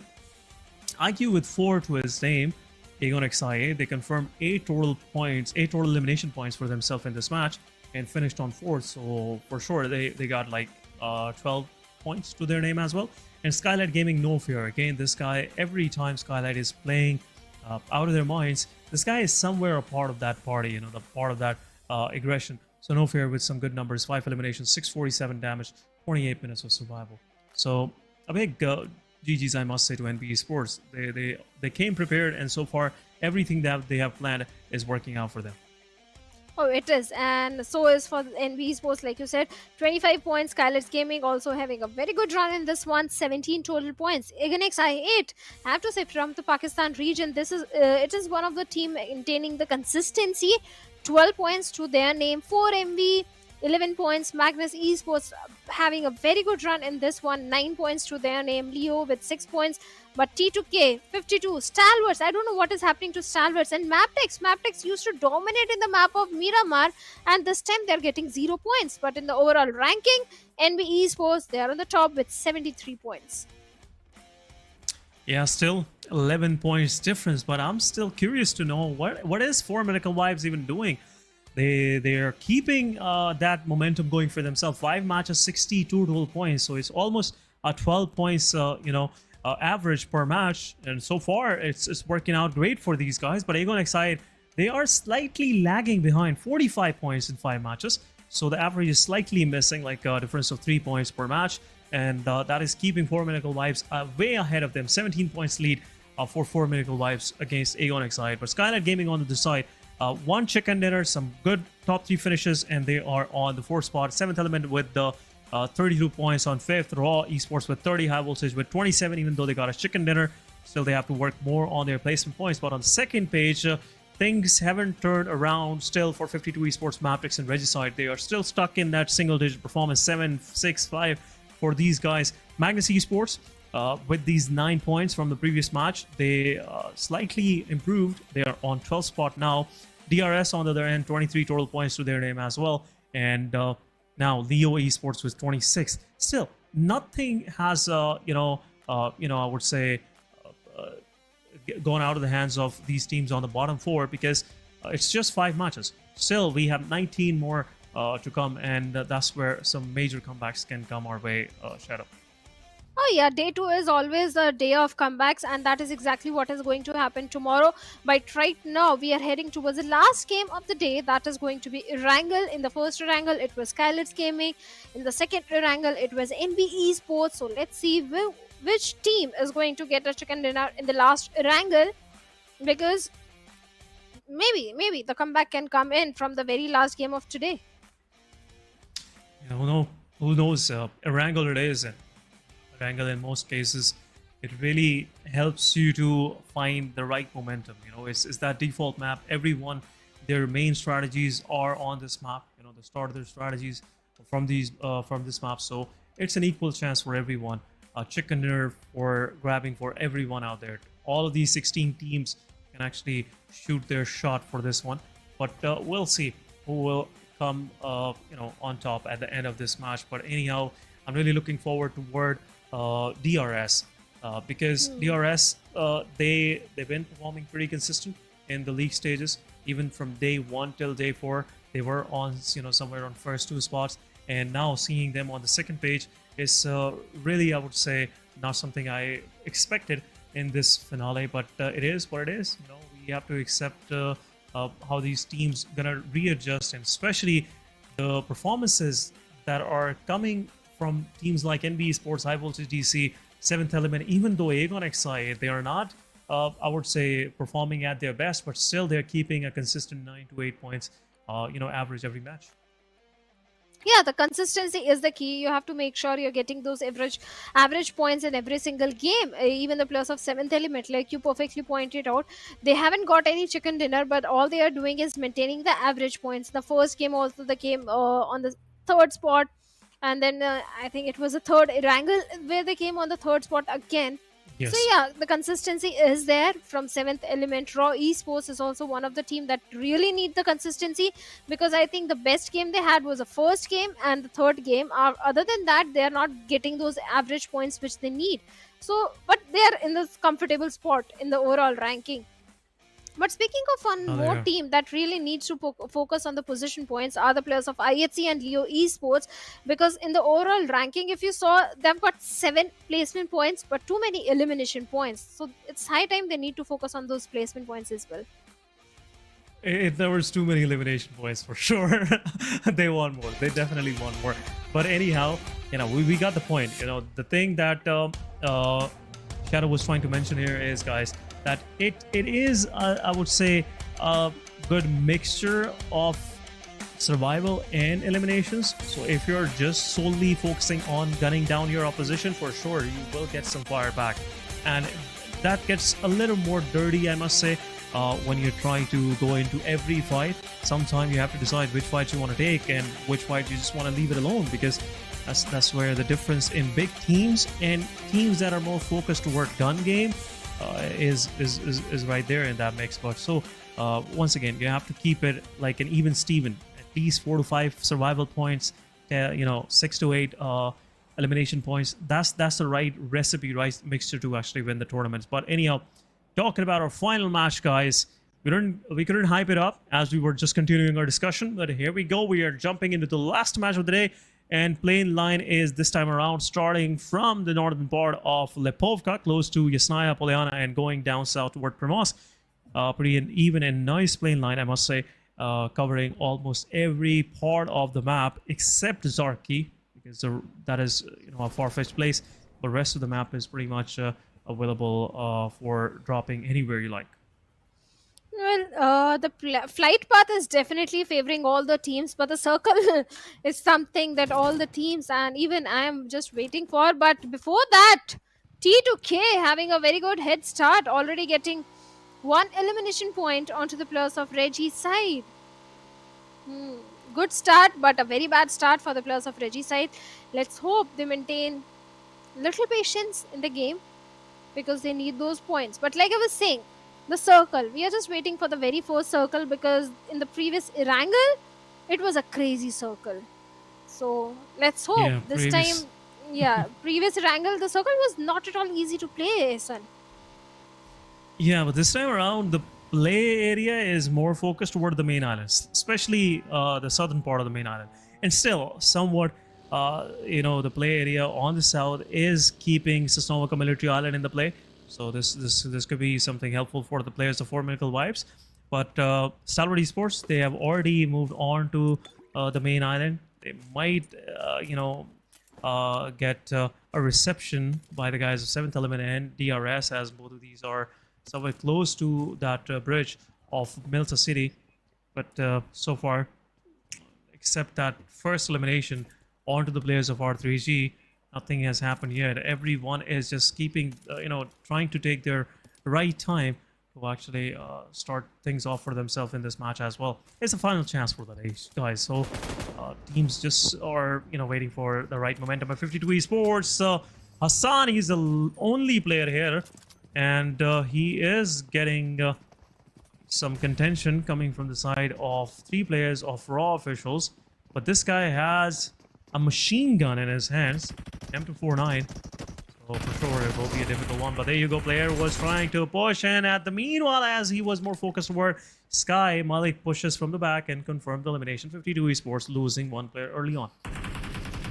Speaker 1: IQ with 4 to his name, Aegon XIA. They confirmed 8 total elimination points for themselves in this match and finished on 4th. So for sure, they got like 12 points to their name as well. And SKYLIGHTZ Gaming, no fear. Again, this guy, every time SKYLIGHTZ is playing out of their minds, this guy is somewhere a part of that party, the part of that aggression. So no fear with some good numbers, 5 eliminations, 647 damage, 28 minutes of survival. So a big GG's, I must say, to NBeSports. They came prepared, and so far everything that they have planned is working out for them.
Speaker 2: Oh, it is, and so is for NBeSports, like you said. 25 points. SKYLIGHTZ Gaming also having a very good run in this one. 17 total points. Aegon XIA 8. I have to say, from the Pakistan region, it is one of the team maintaining the consistency. 12 points to their name. 4MV. 11 points. Magnus Esports having a very good run in this one. 9 points to their name. Leo with 6 points. But T2K, 52. Stalwarts, I don't know what is happening to Stalwarts. And Mabetex. Mabetex used to dominate in the map of Miramar. And this time they're getting 0 points. But in the overall ranking, NBeSports, they are on the top with 73 points.
Speaker 1: Yeah, still 11 points difference. But I'm still curious to know what is 4 Medical Vibes even doing? They're keeping that momentum going for themselves. 5 matches, 62 total points. So it's almost 12 points, average per match. And so far, it's working out great for these guys. But Aegon XIA, they are slightly lagging behind. 45 points in 5 matches. So the average is slightly missing, like a difference of 3 points per match. And that is keeping 4 Medical Vibes way ahead of them. 17 points lead for 4 Medical Vibes against Aegon XIA. But SKYLIGHTZ Gaming on the side. 1 chicken dinner, some good top 3 finishes, and they are on the 4th spot. 7th Element with the 32 points on 5th. Raw Esports with 30. High Voltage with 27. Even though they got a chicken dinner, still they have to work more on their placement points. But on the second page, things haven't turned around still for 52 Esports, Mabetex, and Regicide. They are still stuck in that single-digit performance, 7, 6, 5 for these guys. Magnus Esports, with these 9 points from the previous match, they slightly improved. They are on 12th spot now. DRS on the other end, 23 total points to their name as well. And now Leo Esports with 26. Still, nothing has, I would say, gone out of the hands of these teams on the bottom 4, because it's just 5 matches. Still, we have 19 more to come, and that's where some major comebacks can come our way, Shadow.
Speaker 2: Oh yeah, day 2 is always a day of comebacks, and that is exactly what is going to happen tomorrow. But right now, we are heading towards the last game of the day. That is going to be Erangel. In the first Erangel, it was SKYLIGHTZ Gaming. In the second Erangel, it was NBeSports. So let's see which team is going to get a chicken dinner in the last Erangel, because maybe the comeback can come in from the very last game of today.
Speaker 1: Who knows? Erangel it is. Erangel, in most cases, it really helps you to find the right momentum. It's that default map. Everyone, their main strategies are on this map. The start of their strategies from this map. So it's an equal chance for everyone. A chicken dinner for grabbing for everyone out there. All of these 16 teams can actually shoot their shot for this one. But we'll see who will come, on top at the end of this match. But anyhow, I'm really looking forward toward DRS because DRS they've been performing pretty consistent in the league stages, even from day 1 till day 4. They were on somewhere on first 2 spots, and now seeing them on the second page is really, I would say, not something I expected in this finale, but it is what it is. We have to accept how these teams gonna readjust, and especially the performances that are coming from teams like NBeSports, High Voltage DC, 7th Element. Even though Aegon XI, they are not, I would say, performing at their best, but still they're keeping a consistent 9 to 8 points, average every match.
Speaker 2: Yeah, the consistency is the key. You have to make sure you're getting those average points in every single game. Even the players of 7th Element, like you perfectly pointed out, they haven't got any chicken dinner, but all they are doing is maintaining the average points. The first game also, they came on the 3rd spot, and then I think it was the 3rd Erangel where they came on the 3rd spot again.
Speaker 1: Yes.
Speaker 2: So yeah, the consistency is there from 7th Element. Raw Esports is also one of the team that really need the consistency, because I think the best game they had was the first game and the 3rd game. Other than that, they are not getting those average points which they need. So, but they are in this comfortable spot in the overall ranking. But speaking of one more team that really needs to focus on the position points are the players of IHC and Leo Esports, because in the overall ranking, if you saw, they've got 7 placement points but too many elimination points. So it's high time they need to focus on those placement points as well.
Speaker 1: There was too many elimination points for sure. They want more. They definitely want more. But anyhow, we got the point. The thing that Shadow was trying to mention here is, guys, that it is, I would say, a good mixture of survival and eliminations. So if you're just solely focusing on gunning down your opposition, for sure you will get some fire back, and that gets a little more dirty, I must say, when you're trying to go into every fight. Sometimes you have to decide which fight you want to take and which fight you just want to leave it alone, because that's where the difference in big teams and teams that are more focused toward gun game is right there in that mix. But so once again, you have to keep it like an even Steven, at least 4 to 5 survival points, 6 to 8 elimination points. That's the right recipe, right mixture to actually win the tournaments. But anyhow, talking about our final match, guys, we couldn't hype it up as we were just continuing our discussion, but here we go. We are jumping into the last match of the day. And playing line is this time around starting from the northern part of Lepovka, close to Yasnaya Polyana, and going down south toward Primoz. Pretty an even and nice playing line, I must say, covering almost every part of the map except Zarki, because that is a far-fetched place. But the rest of the map is pretty much available for dropping anywhere you like.
Speaker 2: Well, the flight path is definitely favoring all the teams, but the circle is something that all the teams, and even I am just waiting for. But before that, T2K having a very good head start, already getting 1 elimination point onto the players of Reggie's side. Good start, but a very bad start for the players of Reggie's side. Let's hope they maintain little patience in the game, because they need those points. But like I was saying, the circle, we are just waiting for the very first circle, because in the previous Erangel, it was a crazy circle. So let's hope this time, previous Erangel, the circle was not at all easy to play, son. Yeah,
Speaker 1: but this time around, the play area is more focused toward the main islands, especially the southern part of the main island. And still, somewhat, the play area on the south is keeping Sosnovka Military Island in the play. So this could be something helpful for the players of 4 Miracle Vibes. But Stalwart Esports, they have already moved on to the main island. They might, get a reception by the guys of 7th Element and DRS, as both of these are somewhere close to that bridge of Milta City. But so far, except that first elimination onto the players of R3G, nothing has happened yet. Everyone is just keeping, trying to take their right time to actually start things off for themselves in this match as well. It's a final chance for the day, guys. So teams just are, waiting for the right momentum. At 52 Esports, Hassan, he's the only player here, and he is getting some contention coming from the side of 3 players of Raw officials. But this guy has a machine gun in his hands, M249. So for sure it will be a difficult one. But there you go, player was trying to push, and at the meanwhile, as he was more focused toward Sky, Malik pushes from the back and confirmed the elimination. 52 Esports losing 1 player early on.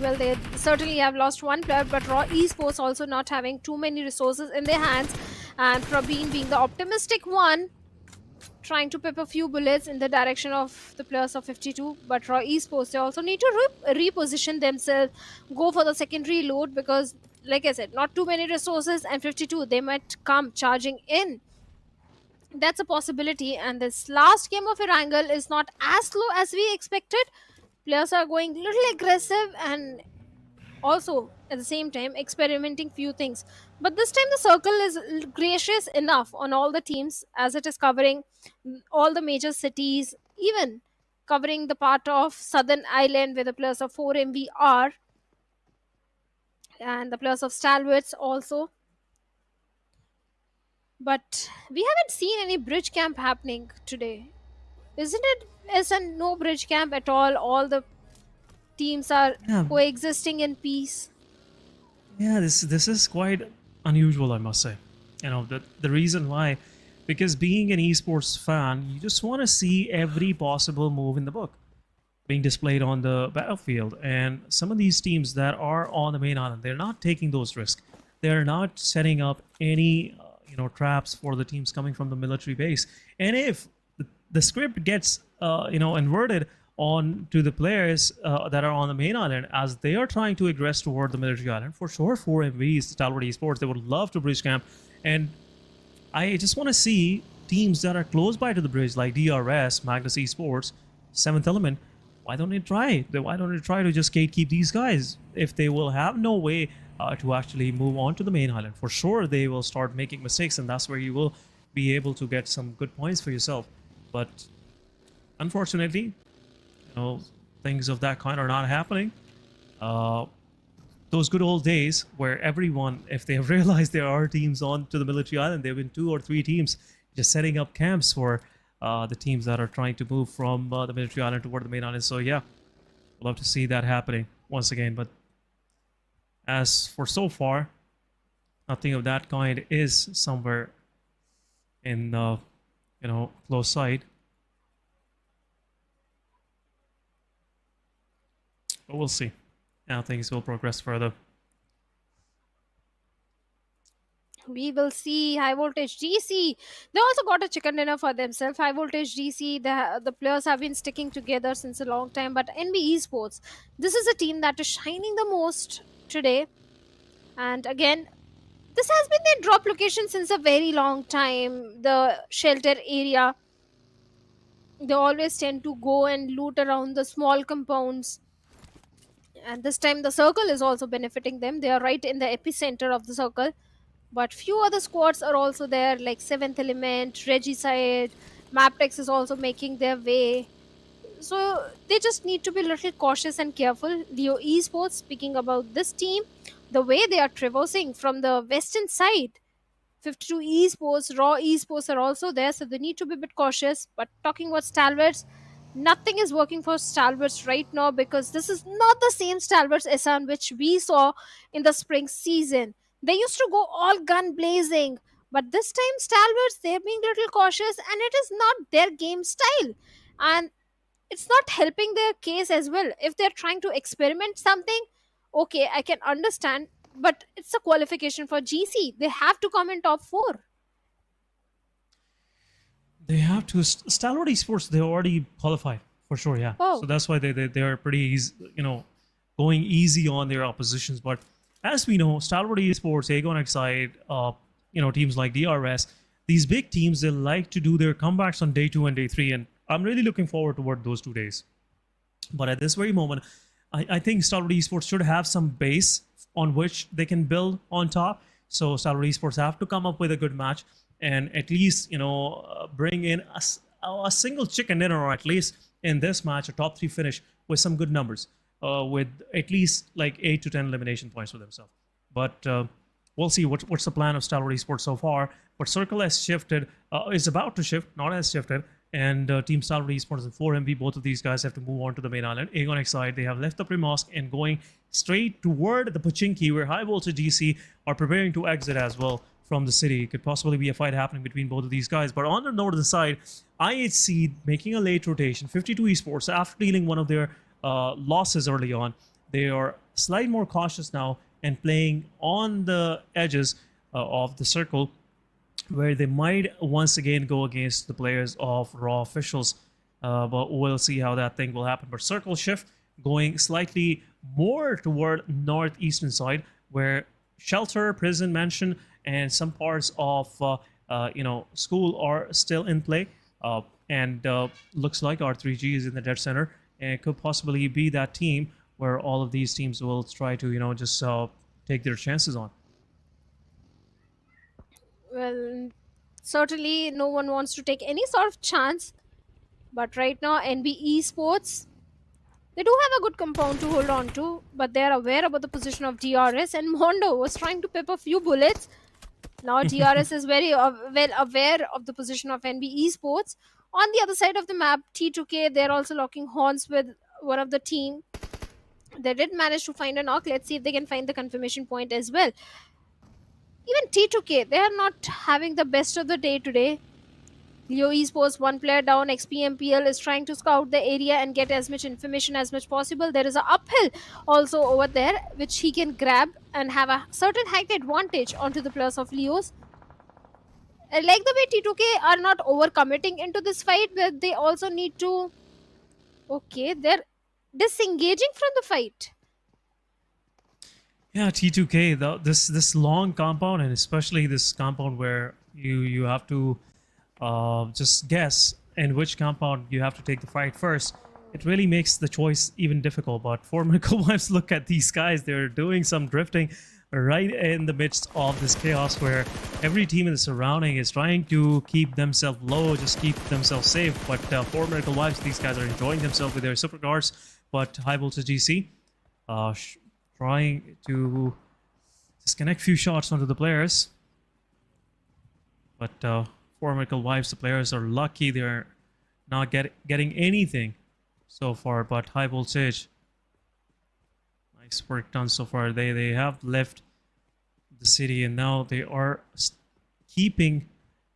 Speaker 2: Well, they certainly have lost 1 player, but Raw Esports also not having too many resources in their hands, and Praveen being the optimistic one, trying to pip a few bullets in the direction of the players of 52. But Raw Esports, they also need to reposition themselves, go for the second reload, because like I said, not too many resources, and 52, they might come charging in. That's a possibility, and this last game of Erangel is not as slow as we expected. Players are going a little aggressive and also at the same time experimenting few things. But this time the circle is gracious enough on all the teams, as it is covering all the major cities, even covering the part of Southern Island where the players of 4MV are, and the players of Stalwarts also. But we haven't seen any bridge camp happening today. Isn't it? Isn't no bridge camp at all? All the teams are coexisting in peace.
Speaker 1: Yeah, this is quite unusual, I must say. You know, the reason why, because being an esports fan, you just want to see every possible move in the book being displayed on the battlefield. And some of these teams that are on the main island, they're not taking those risks. They're not setting up any traps for the teams coming from the military base. And if the script gets inverted on to the players that are on the main island, as they are trying to aggress toward the military island, for sure 4MVs, Stalwart Esports, they would love to bridge camp. And I just want to see teams that are close by to the bridge, like DRS, Magnus Esports, 7th Element. Why don't they try? Why don't they try to just keep these guys? If they will have no way to actually move on to the main island, for sure they will start making mistakes, and that's where you will be able to get some good points for yourself. But unfortunately, things of that kind are not happening. Those good old days where everyone, if they have realized there are teams on to the military island, there have been 2 or 3 teams just setting up camps for the teams that are trying to move from the military island toward the main island. So yeah, love to see that happening once again. But as for so far, nothing of that kind is somewhere in close sight. But we'll see how things will progress further.
Speaker 2: We will see. High Voltage DC, they also got a chicken dinner for themselves. High Voltage DC, the players have been sticking together since a long time. But NBeSports, this is a team that is shining the most today. And again, this has been their drop location since a very long time. The shelter area, they always tend to go and loot around the small compounds. And this time the circle is also benefiting them. They are right in the epicenter of the circle. But few other squads are also there, like 7th Element, Regicide, Mabetex is also making their way. So they just need to be a little cautious and careful. Leo Esports, speaking about this team, the way they are traversing from the western side, 52 Esports, Raw Esports are also there, so they need to be a bit cautious. But talking about Stalwarts, nothing is working for Stalwarts right now, because this is not the same Stalwarts SN which we saw in the spring season. They used to go all gun blazing, but this time Stalwarts, they're being a little cautious, and it is not their game style. And it's not helping their case as well. If they're trying to experiment something, okay, I can understand, but it's a qualification for GC. They have to come in top 4.
Speaker 1: They have to. Stalwart Esports, they already qualified for sure, yeah.
Speaker 2: Oh.
Speaker 1: So that's why they are pretty easy, going easy on their oppositions. But as we know, Stalwart Esports, Aegon Excite, teams like DRS, these big teams, they like to do their comebacks on day 2 and day 3, and I'm really looking forward toward those 2 days. But at this very moment, I think Stalwart Esports should have some base on which they can build on top. So Stalwart Esports have to come up with a good match and at least bring in a single chicken dinner, or at least in this match a top 3 finish with some good numbers, with at least like 8 to 10 elimination points for themselves. But we'll see what's the plan of Stalwart Esports so far. But Circle has shifted, is about to shift, not has shifted. And Team Stalwart Esports and 4MV, both of these guys have to move on to the main island. Aegon side, they have left the Primorsk and going straight toward the Pochinki, where High Voltage GC are preparing to exit as well from the city. It could possibly be a fight happening between both of these guys. But on the northern side, IHC making a late rotation. 52 Esports, after dealing one of their losses early on, they are slightly more cautious now and playing on the edges of the circle, where they might once again go against the players of Raw Officials. But we'll see how that thing will happen. But Circle shift going slightly more toward northeastern side, where Shelter, Prison, Mansion, and some parts of school are still in play. And looks like R3G is in the dead center, and it could possibly be that team where all of these teams will try to just take their chances on.
Speaker 2: Well, certainly no one wants to take any sort of chance. But right now, NBeSports, they do have a good compound to hold on to, but they are aware about the position of DRS, and Mondo was trying to pip a few bullets. Now DRS is very well aware of the position of NBeSports. On the other side of the map, T2K, they're also locking horns with one of the team. They did manage to find a knock. Let's see if they can find the confirmation point as well. Even T2K, they are not having the best of the day today. Leo Esports, one player down. XPMPL is trying to scout the area and get as much information as much possible. There is an uphill also over there, which he can grab and have a certain height advantage onto the players of Leo's. I like the way T2K are not overcommitting into this fight, but they also need to... Okay, they're disengaging from the fight.
Speaker 1: Yeah, T2K, this long compound, and especially this compound where you have to just guess in which compound you have to take the fight first, it really makes the choice even difficult. But for Miracle Wives, look at these guys. They're doing some drifting right in the midst of this chaos, where every team in the surrounding is trying to keep themselves low, just keep themselves safe. But for Miracle Wives, these guys are enjoying themselves with their supercars. But High Voltage GC trying to disconnect few shots onto the players. But for Miracle Wives, the players are lucky they're not getting anything so far. But High Voltage, nice work done so far. They have left the city, and now they are keeping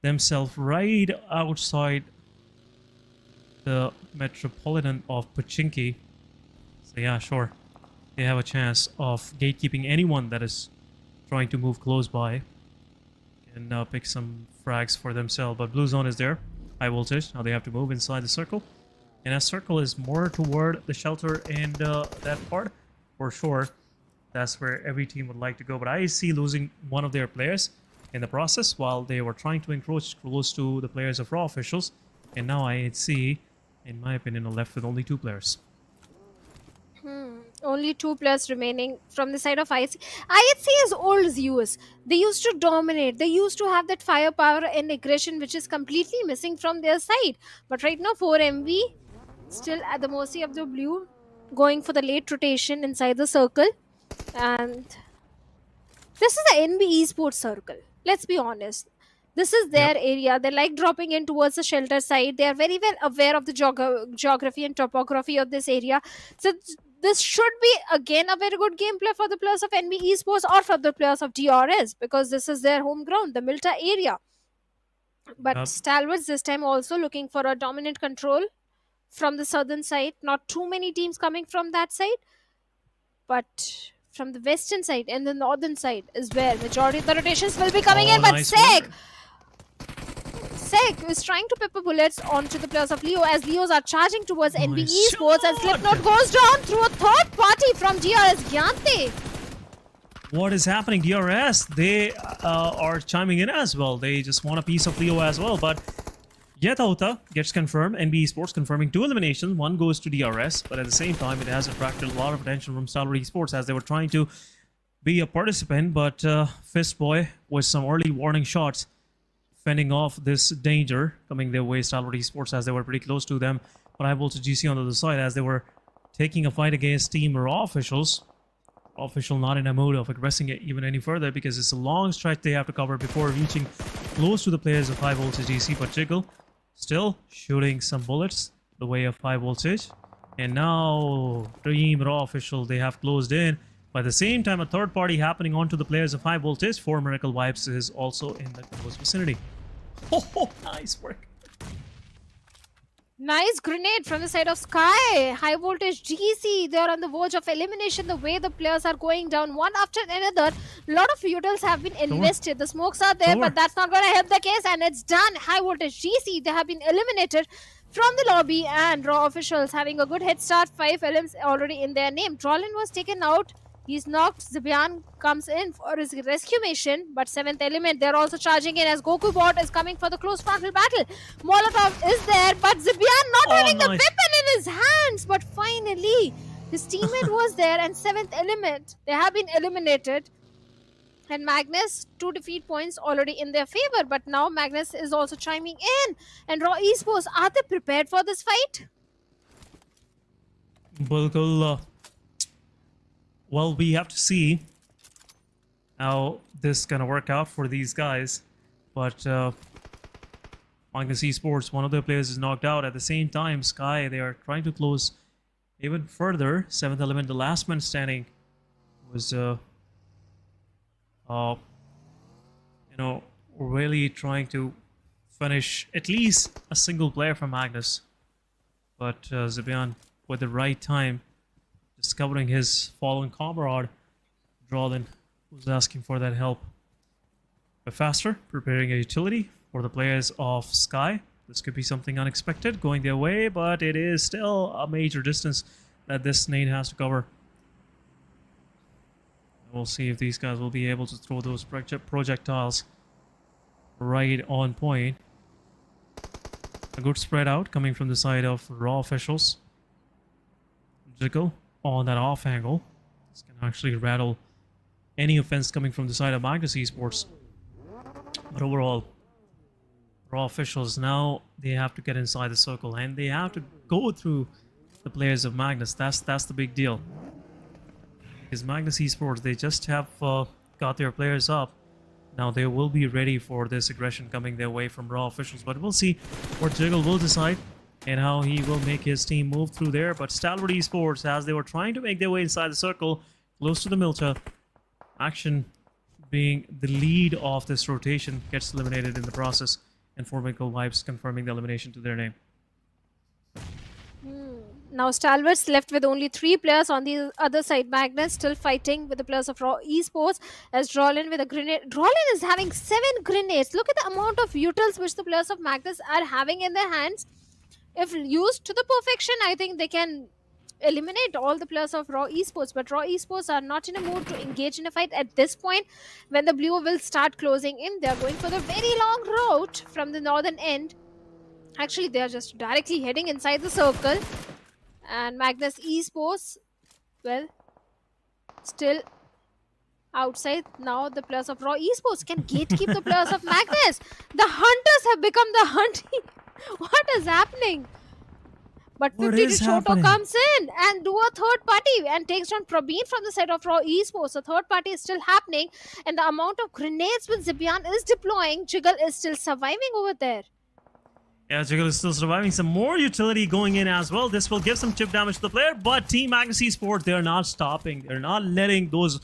Speaker 1: themselves right outside the metropolitan of Pochinki. So yeah, sure, they have a chance of gatekeeping anyone that is trying to move close by and pick some frags for themselves. But Blue Zone is there. High Voltage, now they have to move inside the circle, and that circle is more toward the Shelter and that part. For sure, that's where every team would like to go. But I see losing one of their players in the process while they were trying to encroach close to the players of Raw Officials. And now IHC, in my opinion, are left with only 2 players.
Speaker 2: Only 2 players remaining from the side of IHC. IHC is old Zeus. They used to dominate. They used to have that firepower and aggression, which is completely missing from their side. But right now, 4MV still at the mercy of the blue, going for the late rotation inside the circle. And this is the NBeSports circle. Let's be honest. This is their area. They like dropping in towards the Shelter side. They are very well aware of the geography and topography of this area. So this should be again a very good gameplay for the players of NBeSports or for the players of DRS, because this is their home ground, the Milta area. But Stalwarts this time also looking for a dominant control from the southern side. Not too many teams coming from that side, but from the western side and the northern side is where majority of the rotations will be coming in. But
Speaker 1: nice
Speaker 2: Sept is trying to pepper bullets onto the players of Leo as Leos are charging towards NBeSports, and Slipknot goes down through a third party from DRS Gyante.
Speaker 1: What is happening? DRS, they are chiming in as well. They just want a piece of Leo as well. But Yetauta gets confirmed. NBeSports confirming 2 eliminations. 1 goes to DRS, but at the same time, it has attracted a lot of attention from Stalwart Esports as they were trying to be a participant. But Fistboy with some early warning shots, fending off this danger coming their way. Stalwart Esports, as they were pretty close to them. But High Voltage GC on the other side as they were taking a fight against Team Raw Officials. Official not in a mood of aggressing it even any further, because it's a long stretch they have to cover before reaching close to the players of High Voltage GC, but Jiggle still shooting some bullets the way of High Voltage. And now Team Raw Official, they have closed in. But at the same time, a third party happening onto the players of High Voltage. 4 Miracle Vibes is also in the close vicinity. Oh, nice work.
Speaker 2: Nice grenade from the side of Sky. High Voltage GC, they're on the verge of elimination. The way the players are going down one after another. A lot of utils have been invested. The smokes are there, but that's not going to help the case. And it's done. High Voltage GC, they have been eliminated from the lobby. And Raw Officials having a good head start. 5 LMs already in their name. Drolin was taken out. He's knocked. Zibian comes in for his rescue mission, but 7th element, they're also charging in as Goku bot is coming for the close frontal battle. Molotov is there, but Zibian not having the weapon in his hands. But finally, his teammate was there, and 7th element, they have been eliminated. And Magnus, 2 defeat points already in their favor, but now Magnus is also chiming in. And Raw Esports, are they prepared for this fight?
Speaker 1: Well, we have to see how this is gonna work out for these guys. But Magnus Esports, one of their players is knocked out. At the same time, Sky, they are trying to close even further. 7th element, the last man standing, was really trying to finish at least a single player from Magnus. But Zibian, with the right time, discovering his fallen comrade, Drolin was asking for that help. But faster, preparing a utility for the players of Sky. This could be something unexpected going their way, but it is still a major distance that this nade has to cover. We'll see if these guys will be able to throw those projectiles right on point. A good spread out coming from the side of Raw Officials. Jiggle on that off angle. This can actually rattle any offense coming from the side of Magnus Esports. But overall, Raw Officials, now they have to get inside the circle and they have to go through the players of Magnus. That's the big deal. Because Magnus Esports, they just have got their players up. Now they will be ready for this aggression coming their way from Raw Officials. But we'll see what Jiggle will decide and how he will make his team move through there. But Stalwart Esports, as they were trying to make their way inside the circle, close to the Milta, Action being the lead of this rotation, gets eliminated in the process, and 4 Miracle Vibes confirming the elimination to their name.
Speaker 2: Now Stalwart's left with only 3 players on the other side. Magnus still fighting with the players of Raw Esports as Drolin with a grenade. Drolin is having 7 grenades. Look at the amount of utils which the players of Magnus are having in their hands. If used to the perfection, I think they can eliminate all the players of Raw Esports. But Raw Esports are not in a mood to engage in a fight at this point. When the blue will start closing in, they are going for the very long route from the northern end. Actually, they are just directly heading inside the circle. And Magnus Esports, well, still outside. Now the players of Raw Esports can gatekeep the players of Magnus. The hunters have become the hunting. What is happening? But 50 to Choto comes in and do a third party and takes down Prabeen from the side of Raw Esports. The third party is still happening, and the amount of grenades which Zibian is deploying, Jiggle is still surviving over there.
Speaker 1: Yeah, Jiggle is still surviving. Some more utility going in as well. This will give some chip damage to the player, but Team Magnus Esports, they're not stopping. They're not letting those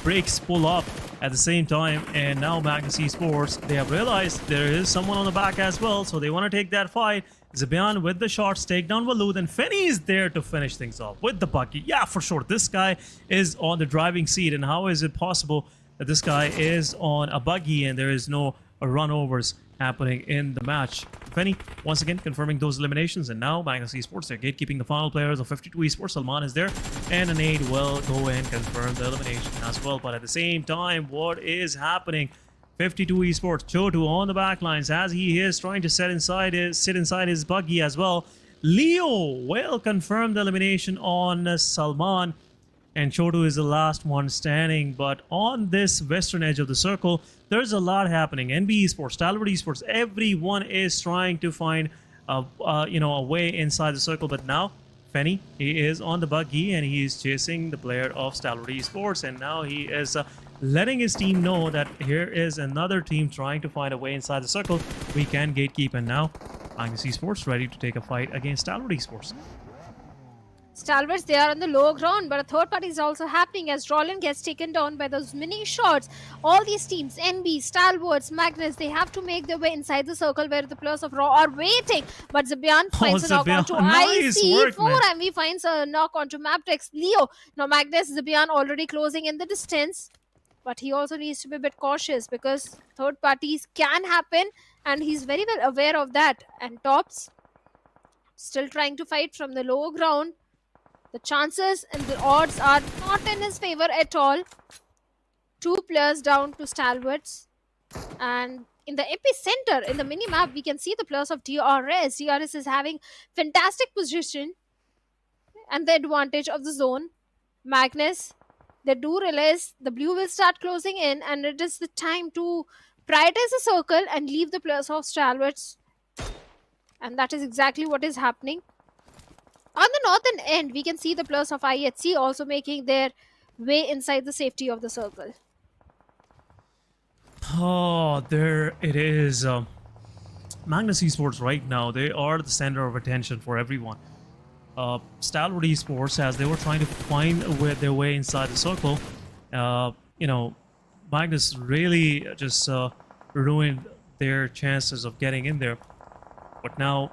Speaker 1: breaks pull up at the same time. And now Magnus Esports, they have realized there is someone on the back as well, so they want to take that fight. Zibian with the shots, take down Walud, and Fenny is there to finish things off with the buggy. Yeah, for sure, this guy is on the driving seat, and how is it possible that this guy is on a buggy and there is no runovers happening in the match? Fenny, once again, confirming those eliminations, and now Magnus Esports, they're gatekeeping the final players of 52 Esports. Salman is there, and a nade will go and confirm the elimination as well. But at the same time, what is happening? 52 Esports, Chotu on the back lines as he is trying to sit inside his buggy as well. Leo will confirm the elimination on Salman, and Chotu is the last one standing. But on this western edge of the circle, there's a lot happening. NBeSports, Stalwart Esports, everyone is trying to find a way inside the circle. But now Fenny, he is on the buggy and he is chasing the player of Stalwart Esports, and now he is letting his team know that here is another team trying to find a way inside the circle. We can gatekeep, and now Magnus Esports ready to take a fight against Stalwart Esports.
Speaker 2: Stalwarts, they are on the low ground, but a third party is also happening as Roland gets taken down by those mini shots. All these teams, NB, Stalwarts, Magnus, they have to make their way inside the circle where the players of Raw are waiting. But Zabian finds a knock onto IC4, and we finds a knock onto Mabetex. Leo. Now Magnus, Zabian already closing in the distance, but he also needs to be a bit cautious because third parties can happen, and he's very well aware of that. And Tops still trying to fight from the low ground. The chances and the odds are not in his favor at all. 2 players down to Stalwarts. And in the epicenter, in the minimap, we can see the players of DRS. DRS is having fantastic position and the advantage of the zone. Magnus, they do realize the blue will start closing in, and it is the time to prioritize the circle and leave the players of Stalwarts. And that is exactly what is happening. On the northern end, we can see the players of IHC also making their way inside the safety of the circle.
Speaker 1: Oh, there it is. Magnus Esports right now, they are the center of attention for everyone. Stalwart Esports, as they were trying to find their way inside the circle, you know, Magnus really just ruined their chances of getting in there. But now,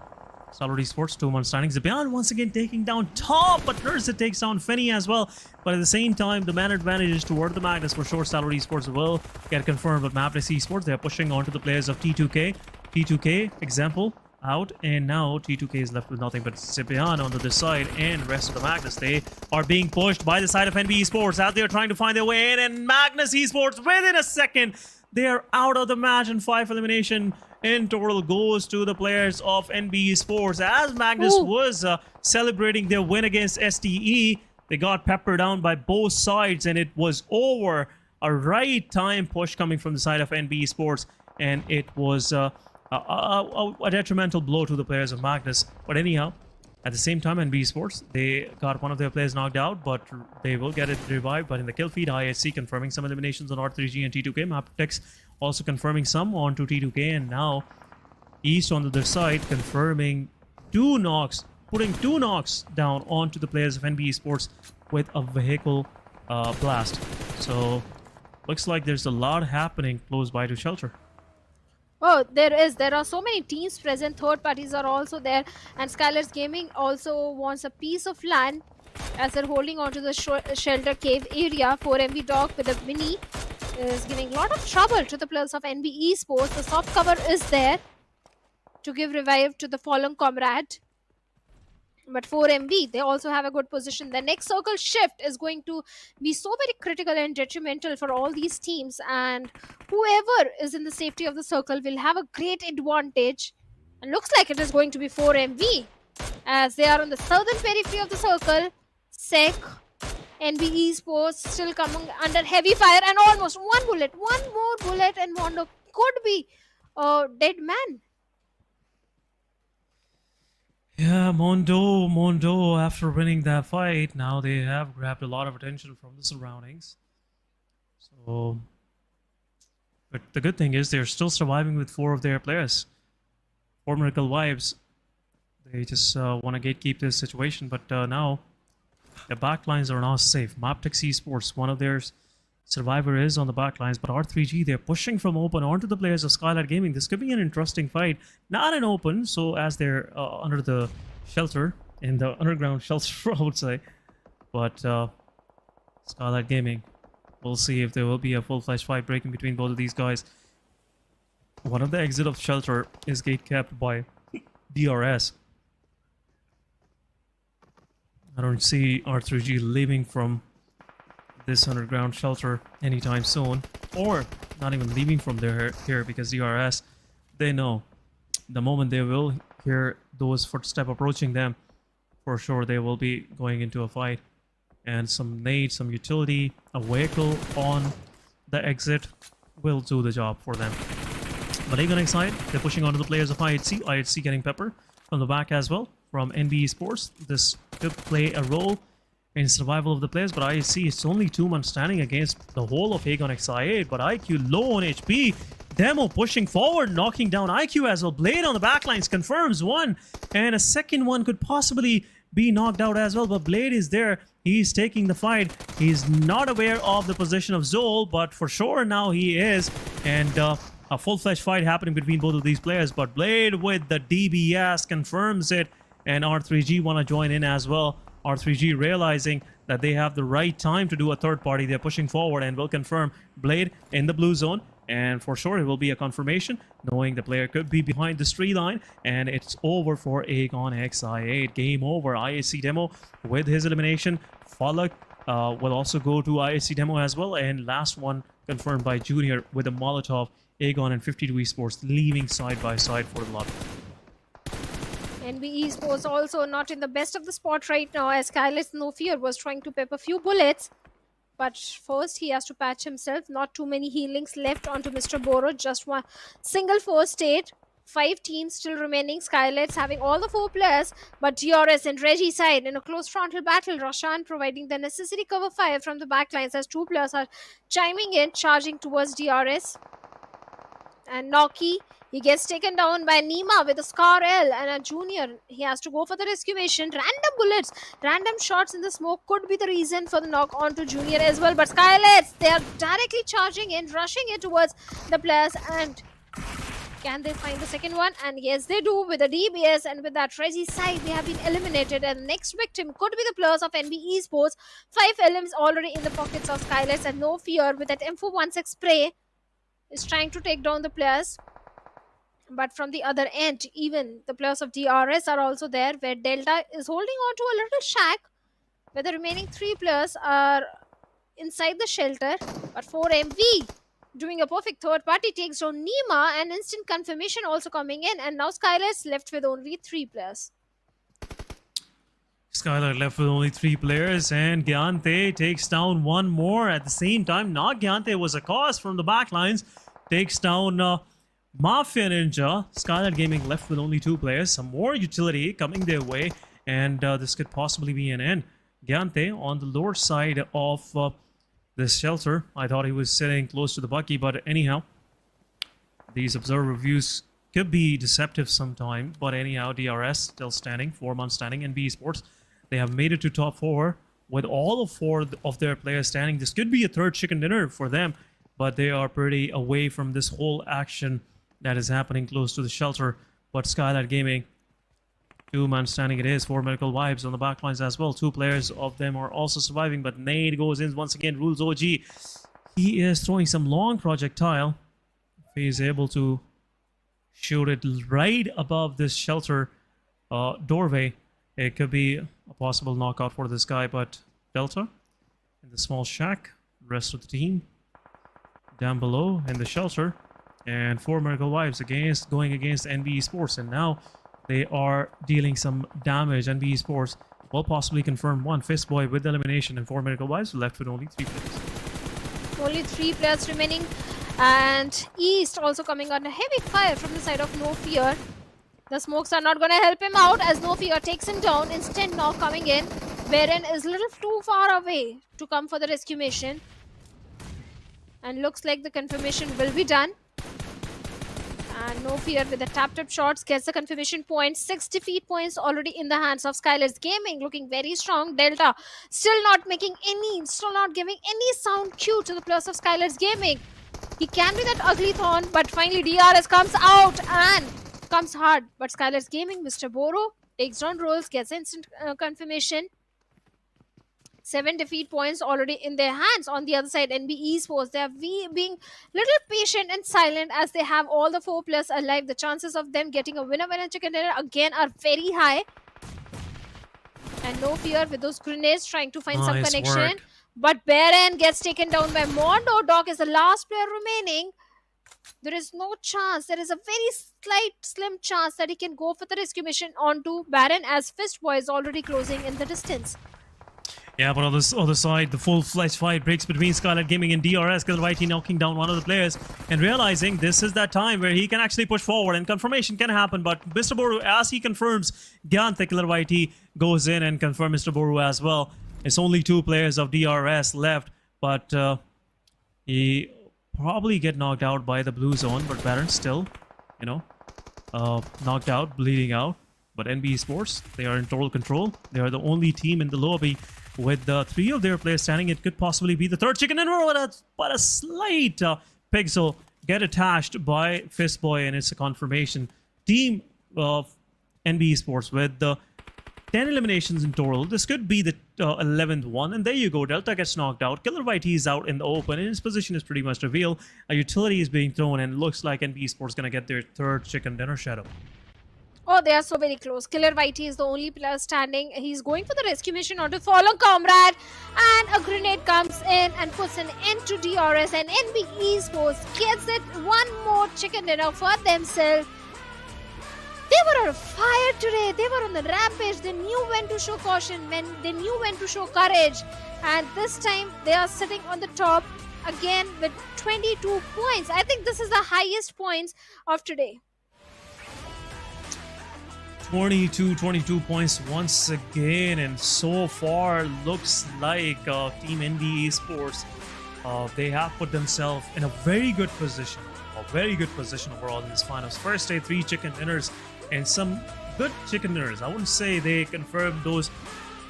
Speaker 1: Stalwart Esports, 2-1 standing. Zabian once again taking down Top, but Nurse takes down Fenny as well. But at the same time, the man advantage is toward the Magnus for sure. Stalwart Esports will get confirmed with Magnus Esports. They're pushing onto the players of T2K. T2K, example, out. And now T2K is left with nothing but Zabian on the other side. And the rest of the Magnus, they are being pushed by the side of NBeSports as they're trying to find their way in. And Magnus Esports, within a second, they're out of the match, and 5 elimination in total goes to the players of NBeSports. As Magnus was celebrating their win against STE, they got peppered down by both sides, and it was over. A right time push coming from the side of NBeSports, and it was a detrimental blow to the players of Magnus. But anyhow, at the same time, NBeSports, they got one of their players knocked out, but they will get it revived. But in the kill feed, IHC confirming some eliminations on R3G and T2K. Mabetex also confirming some onto T2K, and now East on the other side confirming 2 knocks, putting 2 knocks down onto the players of NBeSports with a vehicle blast. So looks like there's a lot happening close by to Shelter.
Speaker 2: Oh, there is. There are so many teams present. Third parties are also there. And SKYLIGHTZ Gaming also wants a piece of land as they're holding onto the shelter cave area. 4MV Dog with a mini is giving a lot of trouble to the players of NBeSports. The soft cover is there to give revive to the fallen comrade. But 4MV, they also have a good position. The next circle shift is going to be so very critical and detrimental for all these teams. And whoever is in the safety of the circle will have a great advantage. And looks like it is going to be 4MV, as they are on the southern periphery of the circle. SEC, NBeSports still coming under heavy fire, and almost one more bullet, and Mondo could be a dead man.
Speaker 1: Yeah, Mondo, after winning that fight, now they have grabbed a lot of attention from the surroundings. So, but the good thing is they're still surviving with 4 of their players. 4 Miracle Vibes. They just want to gatekeep this situation, but now the backlines are not safe. Mabetex Esports, one of their survivor is on the backlines, but R3G, they're pushing from open onto the players of SKYLIGHTZ Gaming. This could be an interesting fight. Not in open, so as they're under the shelter, in the underground shelter, I would say. But SKYLIGHTZ Gaming, we'll see if there will be a full-fledged fight breaking between both of these guys. One of the exit of shelter is gate kept by DRS. I don't see R3G leaving from this underground shelter anytime soon, or not even leaving from here, because DRS, they know the moment they will hear those footsteps approaching them, for sure they will be going into a fight. And some nades, some utility, a vehicle on the exit will do the job for them. But Aegon side, they're pushing onto the players of IHC. IHC getting pepper from the back as well from NBeSports. This could play a role in survival of the players, but I see it's only 2 months standing against the whole of Aegon XI8, but IQ low on HP. Demo pushing forward, knocking down IQ as well. Blade on the backlines confirms one, and a second one could possibly be knocked out as well, but Blade is there. He's taking the fight. He's not aware of the position of Zol, but for sure now he is, and a full-fledged fight happening between both of these players, but Blade with the DBS confirms it, and R3G want to join in as well. R3G realizing that they have the right time to do a third party. They're pushing forward and will confirm Blade in the blue zone. And for sure, it will be a confirmation, knowing the player could be behind the tree line. And it's over for Aegon XI8. Game over. IAC Demo with his elimination. Falak will also go to IAC Demo as well. And last one confirmed by Junior with a Molotov. Aegon and 52 Esports leaving side by side for the lobby.
Speaker 2: NBeSports also not in the best of the spot right now, as SKYLIGHTZ No Fear was trying to pep a few bullets. But first he has to patch himself. Not too many healings left onto Mr. Boro. Just one single first aid. 5 teams still remaining. SKYLIGHTZ having all the 4 players. But DRS and Reggie side in a close frontal battle. Roshan providing the necessary cover fire from the backlines as 2 players are chiming in, charging towards DRS. And Noki, he gets taken down by Nima with a Scar L, and a Junior, he has to go for the rescue mission. Random bullets, random shots in the smoke could be the reason for the knock onto Junior as well. But SKYLIGHTZ, they are directly charging in, rushing in towards the players. And can they find the second one? And yes, they do with the DBS, and with that Reggie side, they have been eliminated. And the next victim could be the players of NBeSports. 5 LMs already in the pockets of SKYLIGHTZ, and No Fear with that M416 spray is trying to take down the players. But from the other end, even the players of DRS are also there, where Delta is holding on to a little shack, where the remaining 3 players are inside the shelter. But 4MV doing a perfect third party takes down Nima, and instant confirmation also coming in. And now SKYLIGHTZ left with only 3 players.
Speaker 1: SKYLIGHTZ left with only 3 players, and Gyante takes down one more at the same time. Not Gyante, was a cause from the backlines. Takes down Mafia Ninja. SKYLIGHTZ Gaming left with only 2 players. Some more utility coming their way, and this could possibly be an end. Gyante on the lower side of this shelter. I thought he was sitting close to the Bucky, but anyhow, these observer views could be deceptive sometime. But anyhow, DRS still standing, 4 months standing. NBeSports, they have made it to top 4 with all of 4 of their players standing. This could be a third chicken dinner for them, but they are pretty away from this whole action that is happening close to the shelter. But SKYLIGHTZ Gaming, 2 man standing it is. 4 medical vibes on the backlines as well. 2 players of them are also surviving, but Nade goes in once again. Rules OG. He is throwing some long projectile. If he is able to shoot it right above this shelter doorway, it could be a possible knockout for this guy. But Delta in the small shack, rest of the team down below in the shelter, and 4 miracle wives going against NBeSports, and now they are dealing some damage. NBeSports will possibly confirm 1 Fistboy with elimination, and 4 miracle wives left with only 3 players.
Speaker 2: Only 3 players remaining, and East also coming under heavy fire from the side of No Fear. The smokes are not going to help him out, as No Fear takes him down. Instant knock coming in. Baron is a little too far away to come for the rescue mission, and looks like the confirmation will be done. And No Fear with the tap shots gets the confirmation point. 6 defeat points already in the hands of SKYLIGHTZ Gaming, looking very strong. Delta still not giving any sound cue to the players of SKYLIGHTZ Gaming. He can be that ugly thorn, but finally DRS comes out and comes hard. But SKYLIGHTZ Gaming, Mr. Boro takes down rolls, gets instant confirmation. 7 defeat points already in their hands. On the other side, NBeSports, they are being little patient and silent, as they have all the 4 players alive. The chances of them getting a winner chicken dinner again are very high. And No Fear with those grenades trying to find some connection.
Speaker 1: Work.
Speaker 2: But Baron gets taken down by Mondo. Doc is the last player remaining. There is no chance. There is a very slim chance that he can go for the rescue mission onto Baron, as Fistboy is already closing in the distance.
Speaker 1: Yeah, but on this other side, the full-fledged fight breaks between SKYLIGHTZ Gaming and DRS. SKYLIGHTZ knocking down one of the players and realizing this is that time where he can actually push forward and confirmation can happen. But Mr. Boru, as he confirms, SKYLIGHTZ goes in and confirms Mr. Boru as well. It's only 2 players of DRS left, but he probably get knocked out by the blue zone, but Baron still, you know, knocked out, bleeding out. But NBeSports, they are in total control. They are the only team in the lobby with 3 of their players standing. It could possibly be the third chicken dinner, but a slight pixel get attached by Fistboy, and it's a confirmation. Team of NBeSports with the 10 eliminations in total. This could be the 11th one, and there you go. Delta gets knocked out. KillerYT is out in the open, and his position is pretty much revealed. A utility is being thrown, and it looks like NBeSports going to get their third chicken dinner. Shadow.
Speaker 2: Oh, they are so very close. KillerYT is the only player standing. He's going for the rescue mission or to follow comrade. And a grenade comes in and puts an end to DRS. And NBeSports gets it one more chicken dinner for themselves. They were on fire today. They were on the rampage. They knew when to show caution, they knew when to show courage. And this time, they are sitting on the top again with 22 points. I think this is the highest points of today.
Speaker 1: 22 points once again, and so far looks like Team NBeSports, they have put themselves in a very good position overall in this finals. First day, 3 chicken dinners and some good chicken dinners. I wouldn't say they confirmed those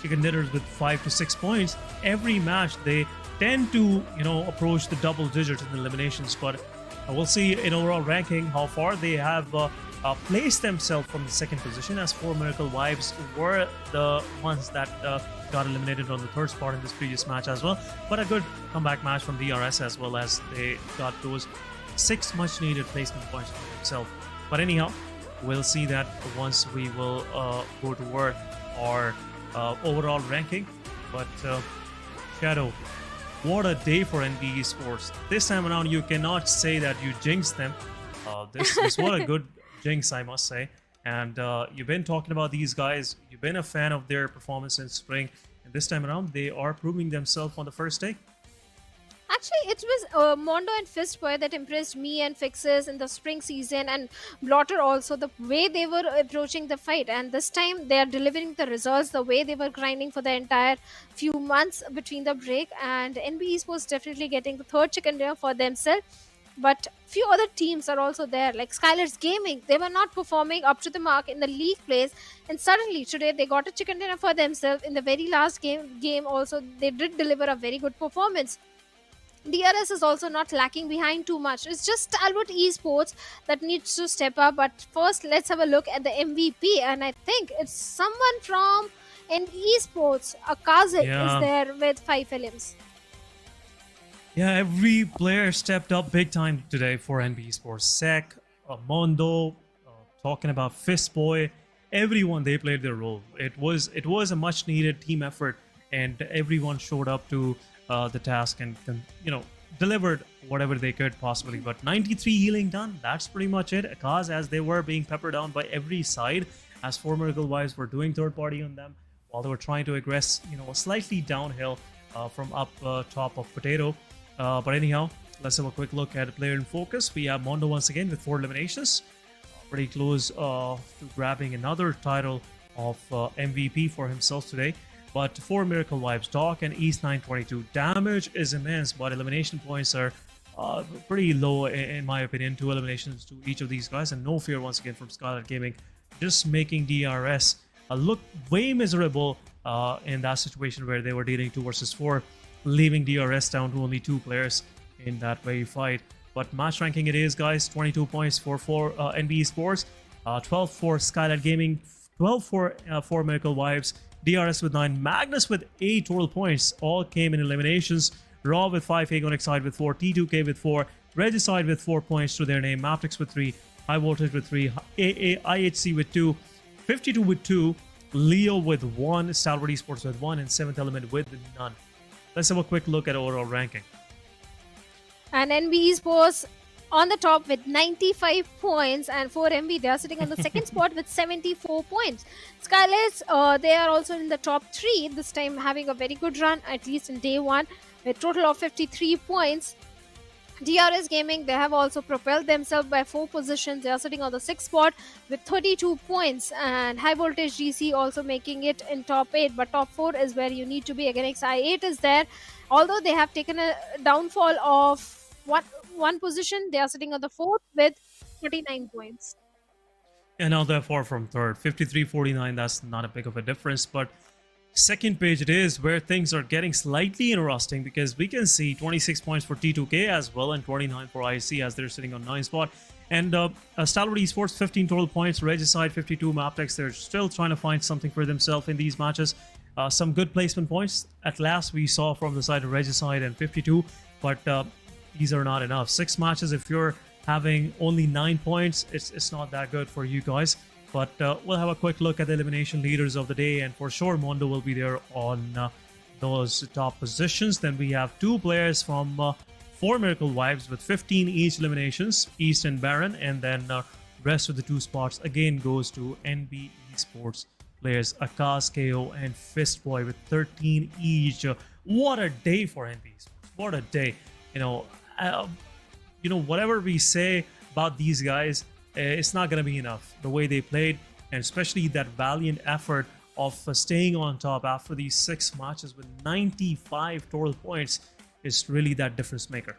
Speaker 1: chicken dinners with 5 to 6 points. Every match they tend to, you know, approach the double digits in the eliminations, but we'll see in overall ranking how far they have placed themselves from the second position, as 4 Miracle Wives were the ones that got eliminated on the third spot in this previous match as well. But a good comeback match from DRS, as well as they got those 6 much needed placement points for themselves. But anyhow, we'll see that once we will go toward our overall ranking. But Shadow, what a day for NBeSports. This time around, you cannot say that you jinxed them. This what a good jinx, I must say. And you've been talking about these guys. You've been a fan of their performance in spring, and this time around they are proving themselves on the first day.
Speaker 2: Actually, it was Mondo and Fistboy that impressed me and Fixes in the spring season, and Blotter also, the way they were approaching the fight. And this time they are delivering the results, the way they were grinding for the entire few months between the break. And NBeSports definitely getting the third chicken dinner for themselves. But few other teams are also there, like SKYLIGHTZ Gaming. They were not performing up to the mark in the league plays, and suddenly today they got a chicken dinner for themselves. In the very last game also, they did deliver a very good performance. DRS is also not lacking behind too much. It's just Stalwart Esports that needs to step up. But first, let's have a look at the MVP, and I think it's someone from NBeSports. Akazik is there with 5 films.
Speaker 1: Yeah, every player stepped up big time today for NBeSports. Sec, Mondo, talking about Fistboy, everyone, they played their role. It was a much needed team effort, and everyone showed up to the task and you know, delivered whatever they could possibly. But 93 healing done, that's pretty much it. Akaz, as they were being peppered down by every side, as 4 Miracle Wives were doing third party on them while they were trying to aggress, you know, slightly downhill from up top of Potato. But anyhow, let's have a quick look at a player in focus. We have Mondo once again with 4 eliminations. Pretty close to grabbing another title of MVP for himself today. But 4 Miracle Wives, Doc and East 922. Damage is immense, but elimination points are pretty low in my opinion. 2 eliminations to each of these guys, and no fear once again from Stalwart Gaming. Just making DRS look way miserable in that situation where they were dealing 2 versus 4. Leaving DRS down to only 2 players in that very fight. But match ranking it is, guys. 22 points for NBeSports, 12 for SKYLIGHTZ Gaming, 12 for 4 Miracle Wives, DRS with 9, Magnus with 8 total points. All came in eliminations. Raw with 5, Hagonexide with 4, T2K with 4, Regicide with 4 points to their name, Mabetex with 3, High Voltage with 3, IHC with 2, 52 with 2, Leo with 1, Stalwart Esports with 1, and 7th Element with none. Let's have a quick look at overall ranking.
Speaker 2: And NBeSports on the top with 95 points, and 4MB, they are sitting on the second spot with 74 points. SKYLIGHTZ, they are also in the top 3, this time having a very good run, at least in day 1, with total of 53 points. DRS Gaming, they have also propelled themselves by 4 positions. They are sitting on the 6th spot with 32 points, and High Voltage GC also making it in top 8, but top 4 is where you need to be. Again, XI8 is there. Although they have taken a downfall of one position, they are sitting on the 4th with 49 points.
Speaker 1: And now they're far from third. 53-49, that's not a big of a difference, but second page it is where things are getting slightly interesting, because we can see 26 points for T2K as well and 29 for IC as they're sitting on 9th spot. And Stalwart Esports 15 total points, Regicide 52, Mabetex, they're still trying to find something for themselves in these matches. Some good placement points at last we saw from the side of Regicide and 52, but these are not enough. 6 matches, if you're having only 9 points, it's not that good for you guys. But we'll have a quick look at the elimination leaders of the day, and for sure Mondo will be there on those top positions. Then we have 2 players from 4 Miracle Wives with 15 each eliminations, East and Baron, and then rest of the 2 spots again goes to NBeSports players Akash, KO, and Fistboy with 13 each. What a day for NBeSports! What a day! Whatever we say about these guys, it's not going to be enough. The way they played, and especially that valiant effort of staying on top after these 6 matches with 95 total points, is really that difference maker.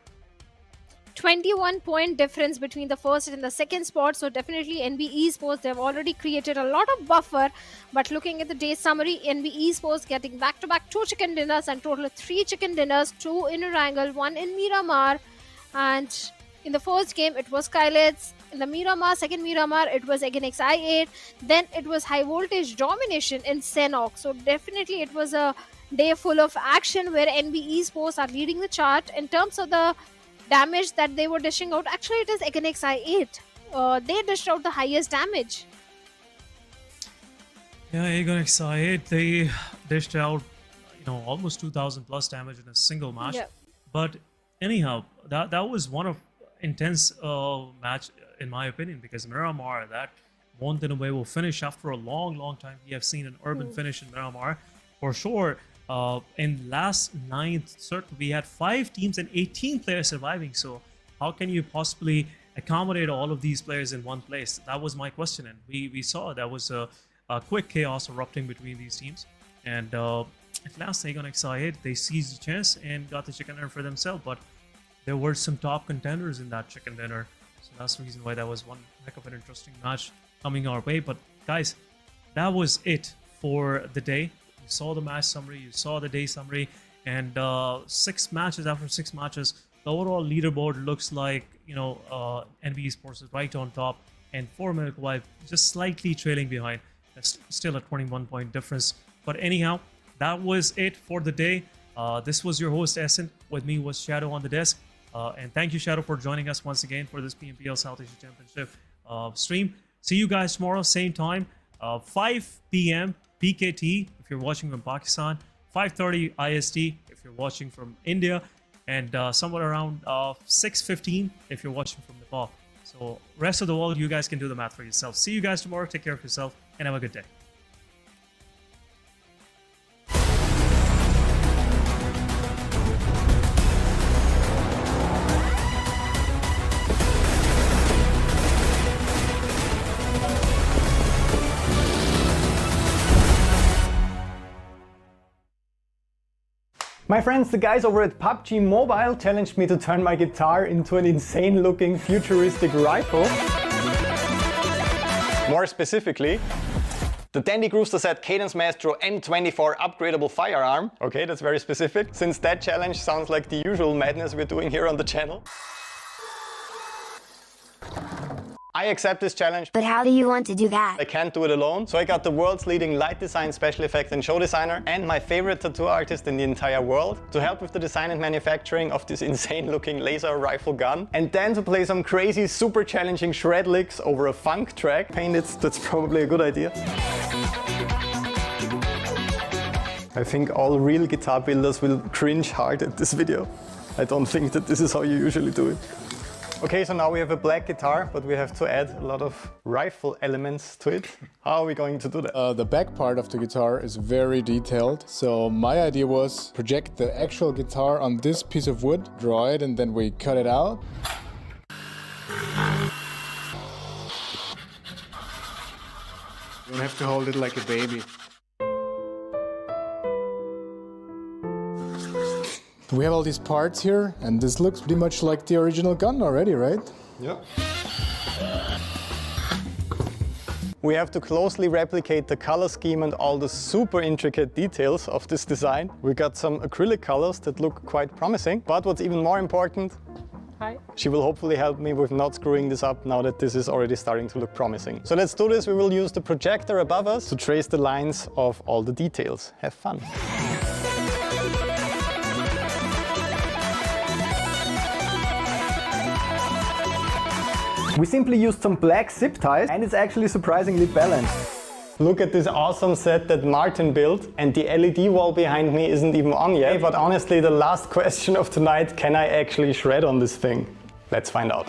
Speaker 2: 21 point difference between the first and the second spot, so definitely NBeSports, they've already created a lot of buffer. But looking at the day summary, NBeSports getting back-to-back 2 chicken dinners and total of 3 chicken dinners, 2 in Erangel, 1 in Miramar. And in the first game it was SKYLIGHTZ. In the Miramar, second Miramar, it was again XI8. Then it was high voltage domination in Sanhok. So definitely it was a day full of action where NBeSports are leading the chart in terms of the damage that they were dishing out. Actually, it is again XI8. They dished out the highest damage.
Speaker 1: Yeah, again XI8, they dished out almost 2,000 plus damage in a single match.
Speaker 2: Yeah.
Speaker 1: But anyhow, that was one of intense match in my opinion, because Miramar, that won't in a way will finish after a long time. We have seen an urban finish in Miramar for sure. In last 9th circle we had 5 teams and 18 players surviving, so how can you possibly accommodate all of these players in one place? That was my question, and we saw that was a quick chaos erupting between these teams. And at last they got excited, they seized the chance and got the chicken dinner for themselves. But there were some top contenders in that chicken dinner, so that's the reason why that was one heck of an interesting match coming our way. But guys, that was it for the day. You saw the match summary, you saw the day summary, and 6 matches. After 6 matches, the overall leaderboard looks like NBeSports is right on top, and 4 Miracle Wife just slightly trailing behind. That's still a 21 point difference. But anyhow, that was it for the day. This was your host Essen. With me was Shadow on the desk. And thank you, Shadow, for joining us once again for this PMPL South Asia Championship stream. See you guys tomorrow, same time, 5 p.m. PKT if you're watching from Pakistan, 5:30 IST if you're watching from India, and somewhere around 6:15 if you're watching from Nepal. So rest of the world, you guys can do the math for yourself. See you guys tomorrow. Take care of yourself and have a good day.
Speaker 5: My friends, the guys over at PUBG Mobile challenged me to turn my guitar into an insane looking futuristic rifle. More specifically, the Dandy Grooster Set Cadence Maestro M24 upgradable firearm. Okay, that's very specific, since that challenge sounds like the usual madness we're doing here on the channel. I accept this challenge.
Speaker 4: But how do you want to do that?
Speaker 5: I can't do it alone, so I got the world's leading light design, special effect and show designer, and my favorite tattoo artist in the entire world to help with the design and manufacturing of this insane looking laser rifle gun, and then to play some crazy super challenging shred licks over a funk track. Painted, that's probably a good idea. I think all real guitar builders will cringe hard at this video. I don't think that this is how you usually do it. Okay, so now we have a black guitar, but we have to add a lot of rifle elements to it. How are we going to do that?
Speaker 6: The back part of the guitar is very detailed. So my idea was project the actual guitar on this piece of wood, draw it, and then we cut it out. You don't have to hold it like a baby. We have all these parts here, and this looks pretty much like the original gun already, right?
Speaker 5: Yeah. We have to closely replicate the color scheme and all the super intricate details of this design. We got some acrylic colors that look quite promising, but what's even more important, she will hopefully help me with not screwing this up now that this is already starting to look promising. So let's do this. We will use the projector above us to trace the lines of all the details. Have fun. We simply used some black zip ties and it's actually surprisingly balanced. Look at this awesome set that Martin built, and the LED wall behind me isn't even on yet. But honestly, the last question of tonight, can I actually shred on this thing? Let's find out.